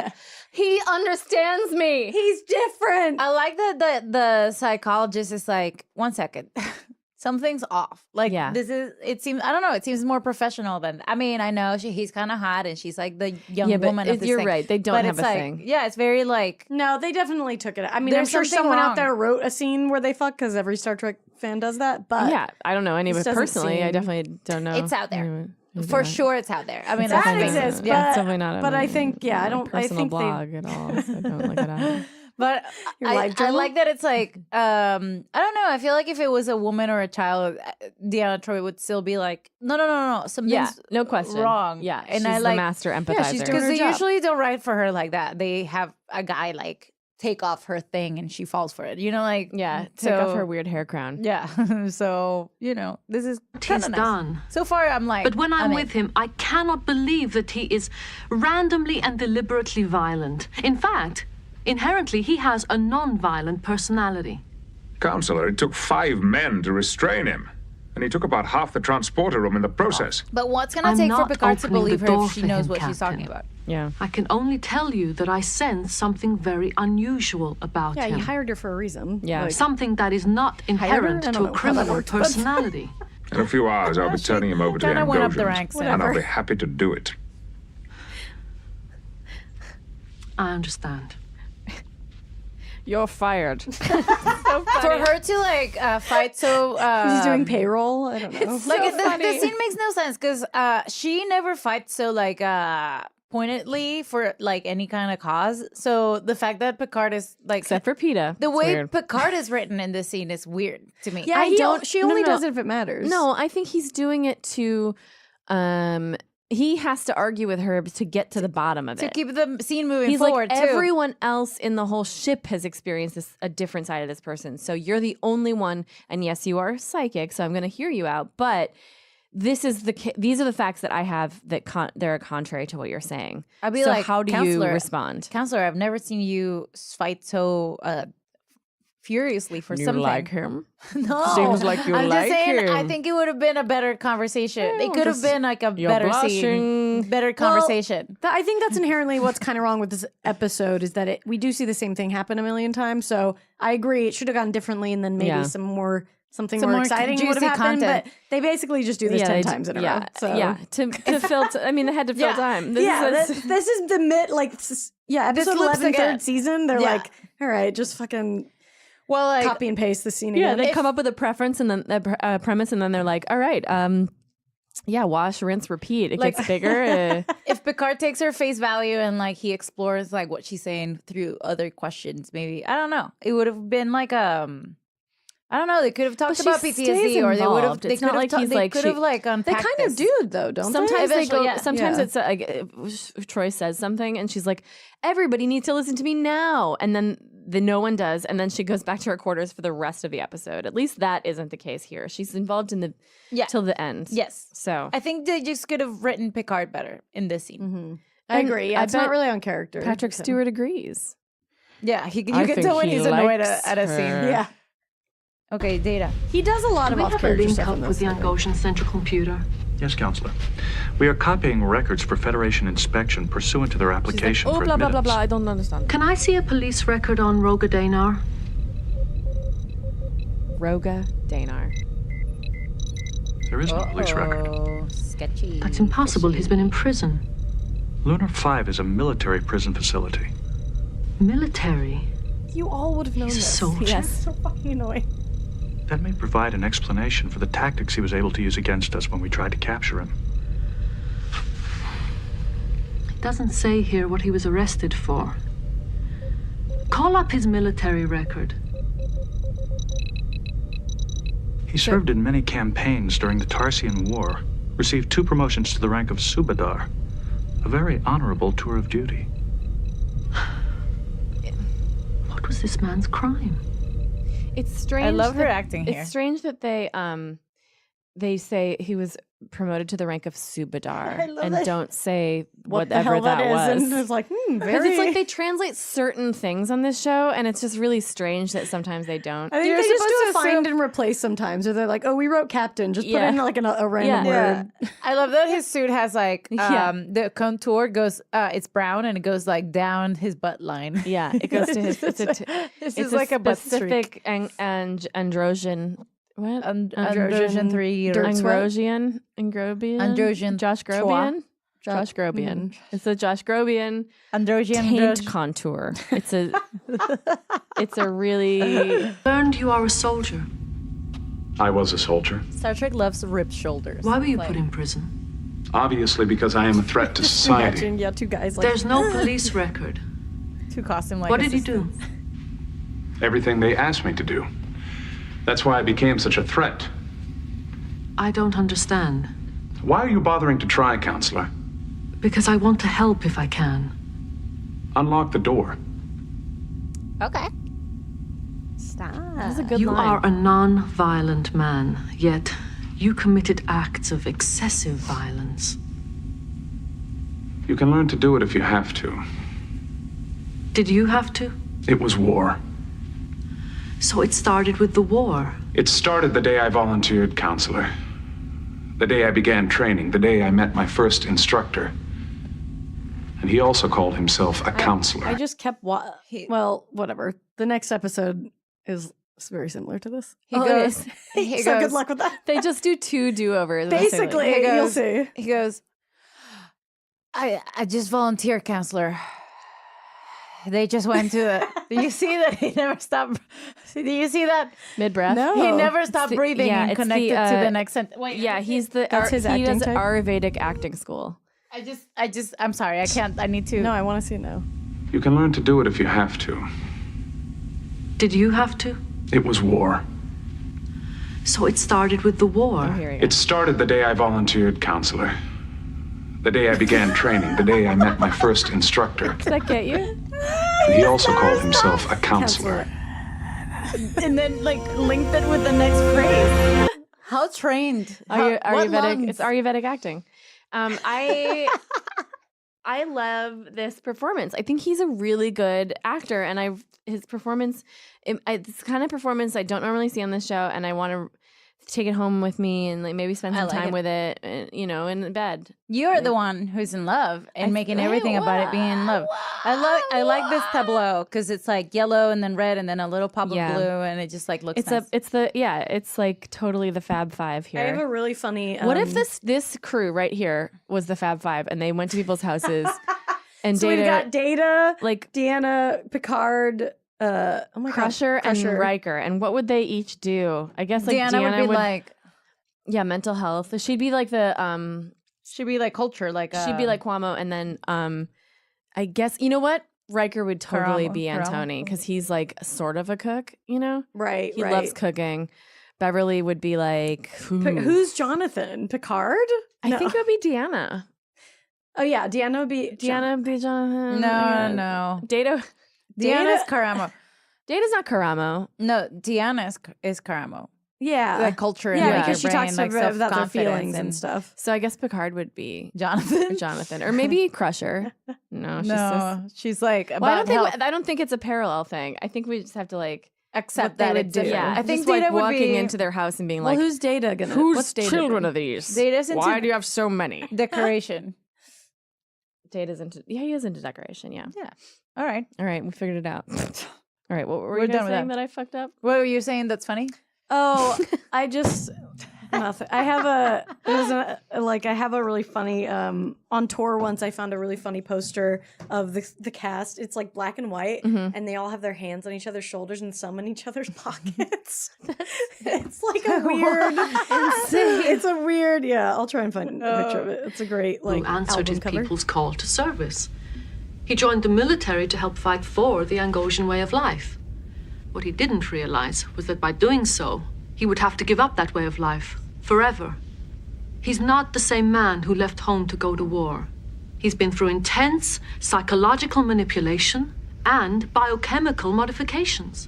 Speaker 3: he understands me.
Speaker 6: He's different.
Speaker 5: I like that the psychologist is like, 1 second. Something's off. Like,
Speaker 3: Yeah.
Speaker 5: it seems, I don't know, it seems more professional than, I mean, I know he's kind of hot and she's like the young
Speaker 3: Yeah, but
Speaker 5: woman of this
Speaker 3: you're
Speaker 5: thing.
Speaker 3: right. They don't
Speaker 5: But
Speaker 3: have
Speaker 5: it's
Speaker 3: a
Speaker 5: like,
Speaker 3: thing.
Speaker 5: Yeah, it's very like,
Speaker 6: No, they definitely took it. I mean,
Speaker 5: There's
Speaker 6: I'm sure
Speaker 5: something
Speaker 6: someone
Speaker 5: wrong.
Speaker 6: out there wrote a scene where they fuck because every Star Trek fan does that. But
Speaker 3: Yeah, I don't know any of
Speaker 6: this
Speaker 3: it
Speaker 6: doesn't
Speaker 3: personally. I
Speaker 6: seem-
Speaker 3: definitely don't know.
Speaker 5: it's out there.
Speaker 3: anyone who's
Speaker 5: For
Speaker 3: done it.
Speaker 5: sure it's out there. I mean,
Speaker 6: that
Speaker 5: I think-
Speaker 6: exists.
Speaker 3: Yeah,
Speaker 6: but,
Speaker 3: it's definitely not.
Speaker 6: But I think, yeah, I don't. I
Speaker 3: personal
Speaker 6: think
Speaker 3: blog at all. So don't look it up.
Speaker 5: But
Speaker 6: Your
Speaker 5: I
Speaker 6: life journal?
Speaker 5: like that it's like I don't know. I feel like if it was a woman or a child, Deanna Troy would still be like, no, something's
Speaker 3: Yeah, no question.
Speaker 5: wrong.
Speaker 3: Yeah,
Speaker 5: and
Speaker 3: she's
Speaker 5: I
Speaker 3: the
Speaker 5: like
Speaker 3: master
Speaker 6: she's
Speaker 3: empathizer.
Speaker 6: doing
Speaker 5: because
Speaker 6: her
Speaker 5: they
Speaker 6: job.
Speaker 5: usually don't write for her like that. They have a guy like take off her thing and she falls for it. You know, like
Speaker 3: Yeah, take off
Speaker 5: so-
Speaker 3: her weird hair crown.
Speaker 5: Yeah, so this is
Speaker 1: He's
Speaker 5: kind of nice.
Speaker 1: done.
Speaker 5: So far, I'm like,
Speaker 1: But when I'm
Speaker 5: in.
Speaker 1: with him, I cannot believe that he is randomly and deliberately violent. In fact, inherently, he has a non-violent personality.
Speaker 2: Counselor, it took 5 men to restrain him. And he took about half the transporter room in the process.
Speaker 5: But what's gonna
Speaker 1: I'm
Speaker 5: take for
Speaker 1: not
Speaker 5: Picard to
Speaker 1: opening the
Speaker 5: believe her
Speaker 1: door
Speaker 5: if she
Speaker 1: for
Speaker 5: knows
Speaker 1: him,
Speaker 5: what she's
Speaker 1: Captain.
Speaker 5: talking about?
Speaker 3: Yeah.
Speaker 1: I can only tell you that I sense something very unusual about
Speaker 6: Yeah,
Speaker 1: him.
Speaker 6: you hired her for a reason.
Speaker 3: Yeah.
Speaker 6: Like,
Speaker 1: Something that is not
Speaker 6: her?
Speaker 1: inherent
Speaker 6: I don't
Speaker 1: to
Speaker 6: know
Speaker 1: a
Speaker 6: how that
Speaker 1: criminal
Speaker 6: works, but-
Speaker 1: personality.
Speaker 2: In a few hours, I'll be turning him over to the
Speaker 5: kinda went up the
Speaker 2: Angosians,
Speaker 5: ranks,
Speaker 2: and I'll
Speaker 6: whatever.
Speaker 2: be happy to do it.
Speaker 1: I understand.
Speaker 3: You're fired.
Speaker 5: For her to like fight so
Speaker 6: He's doing payroll. I don't know.
Speaker 5: like the scene makes no sense because she never fights so like pointedly for like any kind of cause. So the fact that Picard is like,
Speaker 3: Except for PETA.
Speaker 5: the
Speaker 3: It's
Speaker 5: way
Speaker 3: weird.
Speaker 5: Picard is written in this scene is weird to me.
Speaker 6: Yeah, she only
Speaker 3: no.
Speaker 6: does it if it matters.
Speaker 3: No, I think he's doing it to he has to argue with her to get to the bottom of
Speaker 5: To
Speaker 3: it.
Speaker 5: keep the scene moving
Speaker 3: He's
Speaker 5: forward
Speaker 3: like,
Speaker 5: too.
Speaker 3: everyone else in the whole ship has experienced a different side of this person. So you're the only one. And yes, you are psychic, so I'm going to hear you out. But these are the facts that I have that they're contrary to what you're saying.
Speaker 5: I'd be
Speaker 3: so
Speaker 5: like,
Speaker 3: how do you
Speaker 5: "Counselor,
Speaker 3: respond?
Speaker 5: Counselor, I've never seen you fight so furiously for
Speaker 3: You
Speaker 5: something.
Speaker 3: like him?
Speaker 5: No,
Speaker 3: Seems like you
Speaker 5: I'm
Speaker 3: like
Speaker 5: just saying. I
Speaker 3: him.
Speaker 5: think it would have been a better conversation.
Speaker 3: Yeah,
Speaker 5: It could have
Speaker 3: just-
Speaker 5: been like a
Speaker 3: you're
Speaker 5: better
Speaker 3: blushing.
Speaker 5: scene, better conversation.
Speaker 6: I think that's inherently what's kind of wrong with this episode is that we do see the same thing happen a million times. So I agree, it should have gone differently, and then maybe
Speaker 3: Yeah.
Speaker 6: something more
Speaker 5: more
Speaker 6: exciting would have
Speaker 5: juicy
Speaker 6: happened.
Speaker 5: content.
Speaker 6: But they basically just do this 10 times in a row. So.
Speaker 3: yeah, to fill. I mean, they had to fill time. This
Speaker 6: This is the episode
Speaker 5: looks
Speaker 6: 11,
Speaker 5: like
Speaker 6: third season. They're
Speaker 5: Yeah.
Speaker 6: like, all right, just fucking
Speaker 5: Well, like
Speaker 6: copy and paste the scene
Speaker 3: yeah,
Speaker 6: again.
Speaker 3: they come up with a preference and then the premise, and then they're like, all right, yeah, wash, rinse, repeat. It
Speaker 5: Like-
Speaker 3: gets bigger.
Speaker 5: if Picard takes her face value and like he explores like what she's saying through other questions, maybe I don't know. It would have been like I don't know. They could have talked
Speaker 3: she
Speaker 5: about
Speaker 3: stays
Speaker 5: PTSD, or they would have.
Speaker 3: involved.
Speaker 5: They
Speaker 3: It's
Speaker 5: could
Speaker 3: not
Speaker 5: have.
Speaker 3: like he's
Speaker 5: They
Speaker 3: like
Speaker 5: could
Speaker 3: she-
Speaker 5: have like
Speaker 6: they
Speaker 5: unpacked
Speaker 6: kind
Speaker 5: this.
Speaker 6: of do though, don't
Speaker 3: Sometimes
Speaker 6: they?
Speaker 3: they go.
Speaker 5: Eventually, yeah.
Speaker 3: Sometimes
Speaker 6: Yeah.
Speaker 3: it's like Troy says something, and she's like, "Everybody needs to listen to me now," and then no one does, and then she goes back to her quarters for the rest of the episode. At least that isn't the case here. She's involved in the till the end.
Speaker 5: Yes.
Speaker 3: So
Speaker 5: I think they just could have written Picard better in this scene.
Speaker 6: I
Speaker 3: And
Speaker 6: agree. Yeah,
Speaker 3: I
Speaker 6: it's not
Speaker 3: bet
Speaker 6: really on character.
Speaker 3: Patrick Stewart agrees.
Speaker 5: Yeah, you
Speaker 3: I
Speaker 5: can
Speaker 3: think
Speaker 5: tell when
Speaker 3: he
Speaker 5: he's annoyed
Speaker 3: likes
Speaker 5: at a scene.
Speaker 3: her.
Speaker 6: Yeah.
Speaker 5: Okay, Data.
Speaker 6: He does a lot
Speaker 1: Do
Speaker 6: of
Speaker 1: we
Speaker 6: off
Speaker 1: have a
Speaker 6: character
Speaker 1: link
Speaker 6: stuff
Speaker 1: up
Speaker 6: in
Speaker 1: with
Speaker 6: this.
Speaker 1: the
Speaker 6: I think.
Speaker 1: Angosian central computer?
Speaker 9: Yes, Counselor. We are copying records for Federation inspection pursuant to their application
Speaker 3: Oh,
Speaker 9: for
Speaker 3: blah blah blah
Speaker 9: admittance.
Speaker 3: blah. I don't understand.
Speaker 1: Can I see a police record on Roga Danar?
Speaker 3: Roga Danar.
Speaker 9: There is no police record.
Speaker 5: Oh, sketchy.
Speaker 1: That's impossible. He's been in prison.
Speaker 9: Lunar 5 is a military prison facility.
Speaker 1: Military?
Speaker 6: You all would have known
Speaker 1: He's a
Speaker 6: this.
Speaker 1: soldier.
Speaker 6: Yes. So fucking annoying.
Speaker 9: That may provide an explanation for the tactics he was able to use against us when we tried to capture him.
Speaker 1: It doesn't say here what he was arrested for. Call up his military record.
Speaker 9: He served in many campaigns during the Tarsian War, received 2 promotions to the rank of Subadar. A very honorable tour of duty.
Speaker 1: What was this man's crime?
Speaker 3: It's strange.
Speaker 5: I love her
Speaker 3: that-
Speaker 5: acting here.
Speaker 3: It's strange that they say he was promoted to the rank of Subadar
Speaker 6: I love
Speaker 3: and
Speaker 6: that.
Speaker 3: don't say
Speaker 6: What the
Speaker 3: whatever
Speaker 6: hell
Speaker 3: that
Speaker 6: that
Speaker 3: was.
Speaker 6: is? And it's like,
Speaker 3: Because
Speaker 6: very.
Speaker 3: it's like they translate certain things on this show, and it's just really strange that sometimes they don't.
Speaker 6: I think
Speaker 5: You're
Speaker 6: they just do
Speaker 5: supposed
Speaker 6: a
Speaker 5: to
Speaker 6: find
Speaker 5: assume-
Speaker 6: and replace sometimes, or they're like, "Oh, we wrote captain, just
Speaker 3: Yeah.
Speaker 6: put in like a random
Speaker 3: Yeah.
Speaker 6: word."
Speaker 5: I love that his suit has like
Speaker 3: Yeah.
Speaker 5: the contour goes it's brown and it goes like down his butt line.
Speaker 3: Yeah, it goes to his. It's a
Speaker 5: This
Speaker 3: it's
Speaker 5: is like a butt streak.
Speaker 3: specific androgen. What?
Speaker 5: Androgen 3
Speaker 6: dirt sweat?
Speaker 3: Androgen.
Speaker 5: Androgen
Speaker 3: Josh
Speaker 5: trois.
Speaker 3: Groban. Josh Groban. It's a Josh Groban
Speaker 5: Androgen
Speaker 3: taint contour. It's a really
Speaker 1: Learned you are a soldier.
Speaker 8: I was a soldier.
Speaker 5: Star Trek loves ripped shoulders.
Speaker 1: Why were you
Speaker 5: Like,
Speaker 1: put in prison?
Speaker 8: Obviously, because I am a threat to society.
Speaker 6: Imagine, yeah, 2 guys like.
Speaker 1: There's no police record.
Speaker 5: two costume like
Speaker 1: What did you do?
Speaker 8: Everything they asked me to do. That's why I became such a threat.
Speaker 1: I don't understand.
Speaker 8: Why are you bothering to try, Counselor?
Speaker 1: Because I want to help if I can.
Speaker 8: Unlock the door.
Speaker 5: Okay.
Speaker 3: That's a good
Speaker 1: You
Speaker 3: line.
Speaker 1: are a non-violent man, yet you committed acts of excessive violence.
Speaker 8: You can learn to do it if you have to.
Speaker 1: Did you have to?
Speaker 8: It was war.
Speaker 1: So it started with the war.
Speaker 8: It started the day I volunteered, Counselor. The day I began training, the day I met my first instructor. And he also called himself a counselor.
Speaker 6: I just kept well, whatever. The next episode is very similar to this.
Speaker 5: He
Speaker 3: Oh, it
Speaker 5: goes.
Speaker 3: is.
Speaker 5: He
Speaker 6: So
Speaker 5: goes.
Speaker 6: good luck with that.
Speaker 3: They just do 2 do-overs.
Speaker 6: Basically,
Speaker 5: He
Speaker 6: you'll
Speaker 5: goes-
Speaker 6: see.
Speaker 5: He goes. I just volunteer, counselor. They just went to. Do you see that he never stopped? Do you see that?
Speaker 3: Mid-breath.
Speaker 6: No.
Speaker 5: He never stopped
Speaker 3: the-
Speaker 5: breathing
Speaker 3: yeah,
Speaker 5: and
Speaker 3: it's the,
Speaker 5: connected to the next sentence. Wait,
Speaker 3: Yeah, he's the
Speaker 6: That's his
Speaker 3: he
Speaker 6: acting
Speaker 3: does
Speaker 6: type?
Speaker 3: Ayurvedic acting school.
Speaker 5: I'm sorry. I can't. I need to.
Speaker 6: No, I want to see it now.
Speaker 8: You can learn to do it if you have to.
Speaker 1: Did you have to?
Speaker 8: It was war.
Speaker 1: So it started with the war.
Speaker 3: Here we go.
Speaker 8: It started the day I volunteered counselor. The day I began training. The day I met my first instructor.
Speaker 3: Does that get you?
Speaker 8: He also called himself a counselor.
Speaker 3: And then, like, linked it with the next phrase.
Speaker 5: How trained?
Speaker 3: Ayurvedic. It's Ayurvedic acting. I love this performance. I think he's a really good actor, and his performance. It's the kind of performance I don't normally see on this show, and I want to take it home with me and like maybe spend some time with it, in bed.
Speaker 5: You're the one who's in love and making everything about it being in love. I like this tableau because it's like yellow and then red and then a little pop of blue, and it just like looks nice.
Speaker 3: It's like totally the Fab Five here.
Speaker 6: I have a really funny.
Speaker 3: What if this crew right here was the Fab Five and they went to people's houses and
Speaker 6: so
Speaker 3: Data,
Speaker 6: we've got Data,
Speaker 3: like
Speaker 6: Deanna, Picard,
Speaker 3: Crusher and Riker, and what would they each do? I guess like
Speaker 5: Deanna would be like,
Speaker 3: mental health. So she'd be like
Speaker 5: she'd be like culture, like
Speaker 3: she'd be like Cuomo, and then I guess you know what, Riker would totally be Antony because he's like sort of a cook,
Speaker 6: right?
Speaker 3: He loves cooking. Beverly would be like
Speaker 6: who's Jonathan? Picard?
Speaker 3: I think it would be Deanna.
Speaker 6: Oh yeah, Deanna would be
Speaker 3: Jonathan.
Speaker 5: No.
Speaker 3: Deanna's
Speaker 5: Karamo.
Speaker 3: Data's not Karamo.
Speaker 5: No, Deanna is Karamo.
Speaker 6: Yeah,
Speaker 5: like culture.
Speaker 6: Yeah, because she
Speaker 5: brain,
Speaker 6: talks
Speaker 5: like
Speaker 6: about their feelings and stuff.
Speaker 3: So I guess Picard would be
Speaker 5: Jonathan,
Speaker 3: or maybe Crusher. No,
Speaker 5: she's like.
Speaker 3: Well, I don't think it's a parallel thing. I think we just have to like
Speaker 5: accept that it's different.
Speaker 3: Yeah,
Speaker 5: I think
Speaker 3: just,
Speaker 5: Data
Speaker 3: like,
Speaker 5: would
Speaker 3: walking
Speaker 5: be
Speaker 3: into their house and being
Speaker 6: well,
Speaker 3: like,
Speaker 6: "Who's Data gonna?
Speaker 3: Whose
Speaker 6: Data
Speaker 3: children
Speaker 6: gonna?
Speaker 3: are these?
Speaker 5: Data's into
Speaker 3: Why do you have so many?
Speaker 5: Decoration.
Speaker 3: Data's into he is into decoration. Yeah.
Speaker 5: All right,
Speaker 3: we figured it out. All right, what were you guys saying that I fucked up?
Speaker 5: What were you saying that's funny?
Speaker 6: Oh, I just nothing. I have I have a really funny on tour once. I found a really funny poster of the cast. It's like black and white, and they all have their hands on each other's shoulders and some in each other's pockets. It's like a weird, insane. It's a weird. Yeah, I'll try and find a picture of it. It's a great
Speaker 1: Who answered his
Speaker 6: cover.
Speaker 1: people's call to service. He joined the military to help fight for the Angosian way of life. What he didn't realize was that by doing so, he would have to give up that way of life forever. He's not the same man who left home to go to war. He's been through intense psychological manipulation and biochemical modifications.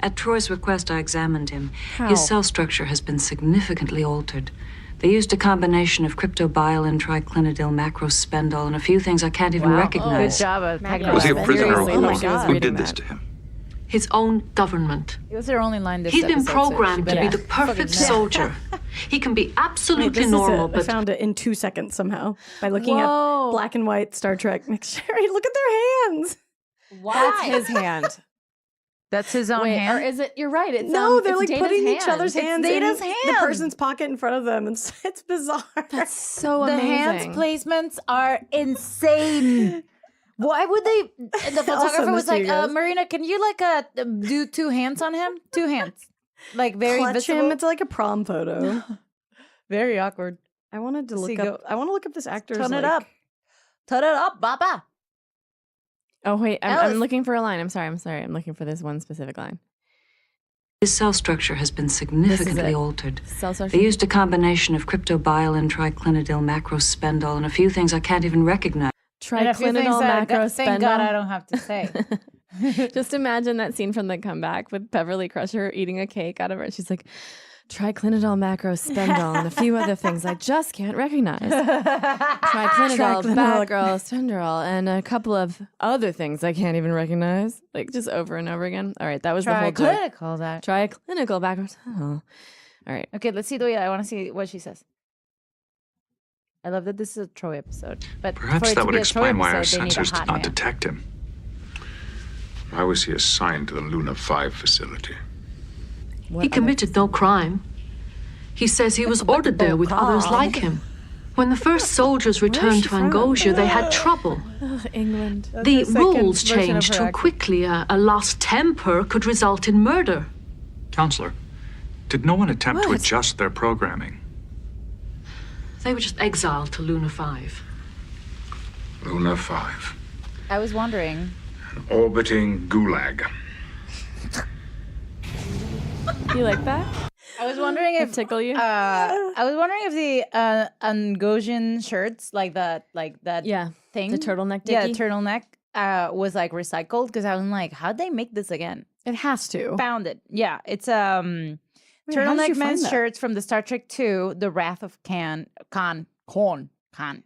Speaker 11: At Troy's request, I examined him. His cell structure has been significantly altered. They used a combination of cryptobiolin, triclinidyl, macrospendol, and a few things I can't even recognize.
Speaker 5: Good job of
Speaker 9: Was he a prisoner
Speaker 3: Seriously,
Speaker 9: or
Speaker 3: oh my God.
Speaker 9: who did this to him?
Speaker 1: His own government.
Speaker 5: It was their only line this
Speaker 1: He's been
Speaker 5: episode, so
Speaker 1: programmed
Speaker 5: she
Speaker 1: to be
Speaker 5: better
Speaker 1: the perfect
Speaker 5: fucking know.
Speaker 1: soldier. He can be absolutely
Speaker 6: This is
Speaker 1: normal,
Speaker 6: it. I
Speaker 1: but
Speaker 6: found it in 2 seconds somehow by looking at black and white Star Trek mixture. Look at their hands.
Speaker 3: That's his hand.
Speaker 5: That's his own
Speaker 3: Wait,
Speaker 5: hand.
Speaker 3: or is it? You're right. It's
Speaker 6: No, they're
Speaker 3: it's
Speaker 6: like
Speaker 3: Data's
Speaker 6: putting
Speaker 3: hand.
Speaker 6: each other's hands
Speaker 5: Data's
Speaker 6: in
Speaker 5: hand.
Speaker 6: the person's pocket in front of them. It's bizarre.
Speaker 3: That's so
Speaker 5: The
Speaker 3: amazing.
Speaker 5: hands placements are insane. Why would they? The photographer was like, "Marina, can you like do 2 hands on him? 2 hands, like very
Speaker 6: Clutch
Speaker 5: visible."
Speaker 6: him. It's like a prom photo.
Speaker 5: Very awkward.
Speaker 6: I wanted to look up. I want to look up this actor's.
Speaker 5: Turn it up, Baba.
Speaker 3: Oh wait, I'm
Speaker 5: Alice.
Speaker 3: looking for a line. I'm sorry. I'm looking for this one specific line.
Speaker 11: His cell structure has been significantly altered.
Speaker 3: Cell structure.
Speaker 11: They used a combination of cryptobiolin, triclinidyl, macrospendol, and a few things I can't even recognize.
Speaker 3: Triclinidyl, macrospendol.
Speaker 5: Thank God I don't have to say.
Speaker 3: Just imagine that scene from The Comeback with Beverly Crusher eating a cake out of her. She's like, triclinidyl, macrospendol, and a few other things I just can't recognize. Triclinidyl, macrospendol, and a couple of other things I can't even recognize. Like just over and over again. All right, that was the whole joke.
Speaker 5: Triclinical, that.
Speaker 3: Triclinical, macrospendol. All right.
Speaker 5: Okay, let's see. I want to see what she says. I love that this is a Troy episode, but for
Speaker 9: Perhaps
Speaker 5: it
Speaker 9: that
Speaker 5: to
Speaker 9: would
Speaker 5: be a Troy
Speaker 9: explain why our
Speaker 5: episode, they need a
Speaker 9: sensors did
Speaker 5: hot
Speaker 9: not
Speaker 5: man.
Speaker 9: detect him.
Speaker 2: Why was he assigned to the Luna 5 facility?
Speaker 1: he committed no crime. He says he was ordered there with others like him. When the first soldiers returned to Angosia, they had trouble.
Speaker 3: England.
Speaker 1: The rules changed too quickly. A lost temper could result in murder.
Speaker 9: Counselor, did no one attempt to adjust their programming?
Speaker 1: They were just exiled to Luna 5.
Speaker 2: Luna 5.
Speaker 5: I was wondering.
Speaker 2: Orbiting Gulag.
Speaker 3: You like that?
Speaker 5: I was wondering if
Speaker 3: tickle you.
Speaker 5: I was wondering if the Angosian shirts, like that thing,
Speaker 3: the turtleneck
Speaker 5: yeah,
Speaker 3: dicky.
Speaker 5: turtleneck, was like recycled because I was like, how'd they make this again?
Speaker 6: It has to.
Speaker 5: Found it. Yeah, it's
Speaker 6: how did you
Speaker 5: turtleneck
Speaker 6: find
Speaker 5: men's
Speaker 6: that?
Speaker 5: shirts from the Star Trek II, The Wrath of Khan.
Speaker 3: Corn.
Speaker 5: Corn,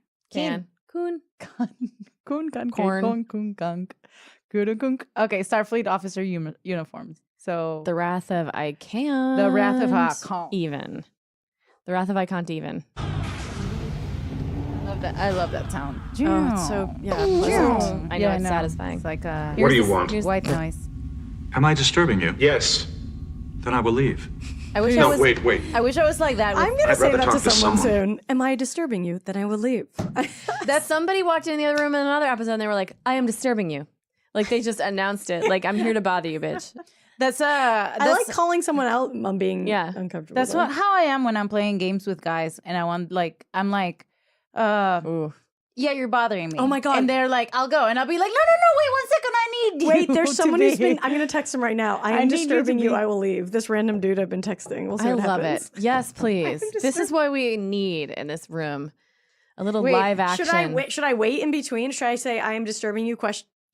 Speaker 5: Okay, Starfleet officer uniforms. So
Speaker 3: The Wrath of I Can't.
Speaker 5: The Wrath of I Can't.
Speaker 3: Even. The Wrath of I Can't Even.
Speaker 5: I love that sound.
Speaker 6: Oh, it's so
Speaker 3: I know, it's satisfying.
Speaker 5: It's like a
Speaker 2: What do you want?
Speaker 5: white noise.
Speaker 9: Am I disturbing you?
Speaker 2: Yes.
Speaker 9: Then I will leave.
Speaker 5: I wish I
Speaker 2: No,
Speaker 5: was.
Speaker 2: wait.
Speaker 5: I wish I was like that.
Speaker 6: I'm
Speaker 5: With,
Speaker 6: gonna
Speaker 2: I'd
Speaker 6: say
Speaker 2: rather
Speaker 6: that
Speaker 2: talk
Speaker 6: to
Speaker 2: to
Speaker 6: someone
Speaker 2: someone.
Speaker 6: soon. Am I disturbing you? Then I will leave.
Speaker 3: That somebody walked in the other room in another episode and they were like, I am disturbing you. Like they just announced it. Like, I'm here to bother you, bitch.
Speaker 5: that's
Speaker 6: I like calling someone out on being uncomfortable.
Speaker 5: That's
Speaker 6: though.
Speaker 5: how I am when I'm playing games with guys, and I'm like,
Speaker 3: Ooh.
Speaker 5: yeah, you're bothering me.
Speaker 6: Oh my God.
Speaker 5: And they're like, I'll go, and I'll be like, no, wait 1 second, I need you.
Speaker 6: Wait, there's
Speaker 5: to
Speaker 6: someone who's
Speaker 5: be-
Speaker 6: been. I'm gonna text him right now. I am
Speaker 5: need you to
Speaker 6: disturbing you.
Speaker 5: be-
Speaker 6: I will leave. This random dude I've been texting. We'll see
Speaker 3: I
Speaker 6: what
Speaker 3: love
Speaker 6: happens.
Speaker 3: it. Yes, please.
Speaker 6: I'm
Speaker 3: This is what we need in this room. A little
Speaker 5: Wait,
Speaker 3: live action.
Speaker 6: Should I wait in between? Should I say I am disturbing you?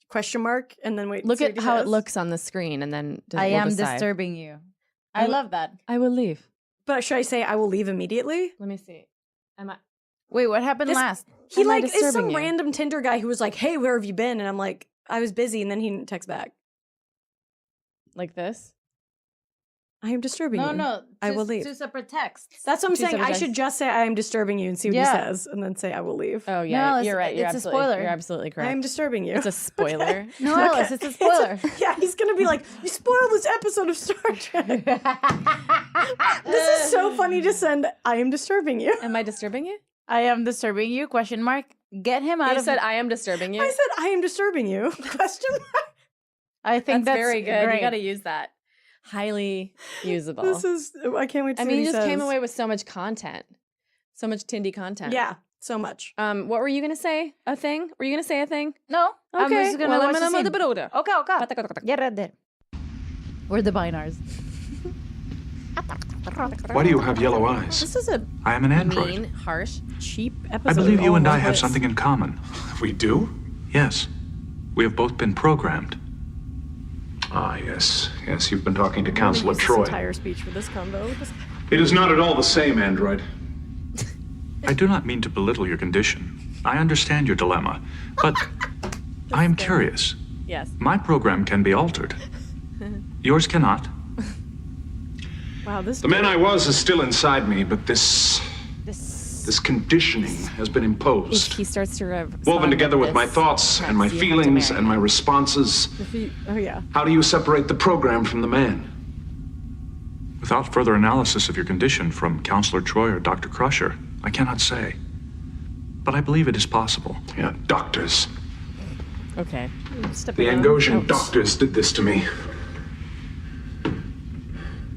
Speaker 6: Question mark, and then wait.
Speaker 3: Look
Speaker 6: see
Speaker 3: at
Speaker 6: what he
Speaker 3: how it
Speaker 6: says?
Speaker 3: looks on the screen and then
Speaker 5: I
Speaker 3: we'll
Speaker 5: am
Speaker 3: decide.
Speaker 5: disturbing you. I love that.
Speaker 3: I will leave.
Speaker 6: But should I say I will leave immediately?
Speaker 3: Let me see. Am I?
Speaker 5: Wait, what happened last?
Speaker 6: He
Speaker 3: Am I
Speaker 6: like is
Speaker 3: disturbing
Speaker 6: some
Speaker 3: you?
Speaker 6: random Tinder guy who was like, "Hey, where have you been?" And I'm like, "I was busy," and then he didn't text back.
Speaker 3: Like this?
Speaker 6: I am disturbing you.
Speaker 5: No,
Speaker 6: I will leave.
Speaker 5: Two separate texts.
Speaker 6: That's what I'm
Speaker 3: Two
Speaker 6: saying.
Speaker 3: separate
Speaker 6: I should
Speaker 3: texts.
Speaker 6: just say I am disturbing you and see what
Speaker 5: Yeah.
Speaker 6: he says, and then say I will leave.
Speaker 3: Oh yeah,
Speaker 5: No,
Speaker 3: you're right. You're
Speaker 5: it's a
Speaker 3: absolutely,
Speaker 5: spoiler.
Speaker 3: You're absolutely correct.
Speaker 6: I am disturbing you.
Speaker 3: It's a spoiler.
Speaker 5: No, Alice, it's a spoiler.
Speaker 6: Yeah, he's gonna be like, "You spoiled this episode of Star Trek." This is so funny to send. I am disturbing you.
Speaker 3: Am I disturbing you?
Speaker 5: I am disturbing you? Question mark. Get him out
Speaker 3: You
Speaker 5: of.
Speaker 3: said I am disturbing you.
Speaker 6: I said I am disturbing you. Question mark.
Speaker 5: I think that's
Speaker 3: very good.
Speaker 5: Great.
Speaker 3: You got to use that. Highly usable.
Speaker 6: This is. I can't wait to
Speaker 3: I
Speaker 6: see
Speaker 3: mean,
Speaker 6: what
Speaker 3: you
Speaker 6: he
Speaker 3: just came
Speaker 6: says.
Speaker 3: away with so much content, so much Tindy content.
Speaker 6: Yeah, so much.
Speaker 3: What were you gonna say? A thing? Were you gonna say a thing?
Speaker 5: No. I'm
Speaker 3: Okay.
Speaker 5: just gonna
Speaker 3: Well, I'm
Speaker 5: watch the
Speaker 3: gonna
Speaker 5: scene.
Speaker 3: move the
Speaker 5: Okay. Yeah, right there. We're the binars.
Speaker 8: Why do you have yellow eyes?
Speaker 6: This is a
Speaker 9: I am an android.
Speaker 3: mean, harsh.
Speaker 6: cheap episode.
Speaker 9: I believe you
Speaker 6: all
Speaker 9: and I
Speaker 6: over
Speaker 9: have
Speaker 6: this.
Speaker 9: something in common.
Speaker 8: We do?
Speaker 9: Yes. We have both been programmed.
Speaker 8: Ah, yes. Yes, you've been talking to
Speaker 6: I'm gonna
Speaker 8: Counselor
Speaker 6: use this
Speaker 8: Troy.
Speaker 6: entire speech for this combo.
Speaker 8: It is not at all the same, android.
Speaker 9: I do not mean to belittle your condition. I understand your dilemma, but I am curious.
Speaker 3: Yes.
Speaker 9: My program can be altered. Yours cannot.
Speaker 6: Wow, this.
Speaker 8: The man I was is still inside me, but this conditioning has been
Speaker 3: If
Speaker 8: imposed.
Speaker 3: he starts to
Speaker 8: Woven together with my thoughts and my feelings and my responses.
Speaker 6: Oh yeah.
Speaker 8: How do you separate the program from the man?
Speaker 9: Without further analysis of your condition from Counselor Troy or Dr. Crusher, I cannot say. But I believe it is possible.
Speaker 8: Yeah, doctors.
Speaker 3: Okay.
Speaker 8: The Angosian doctors did this to me.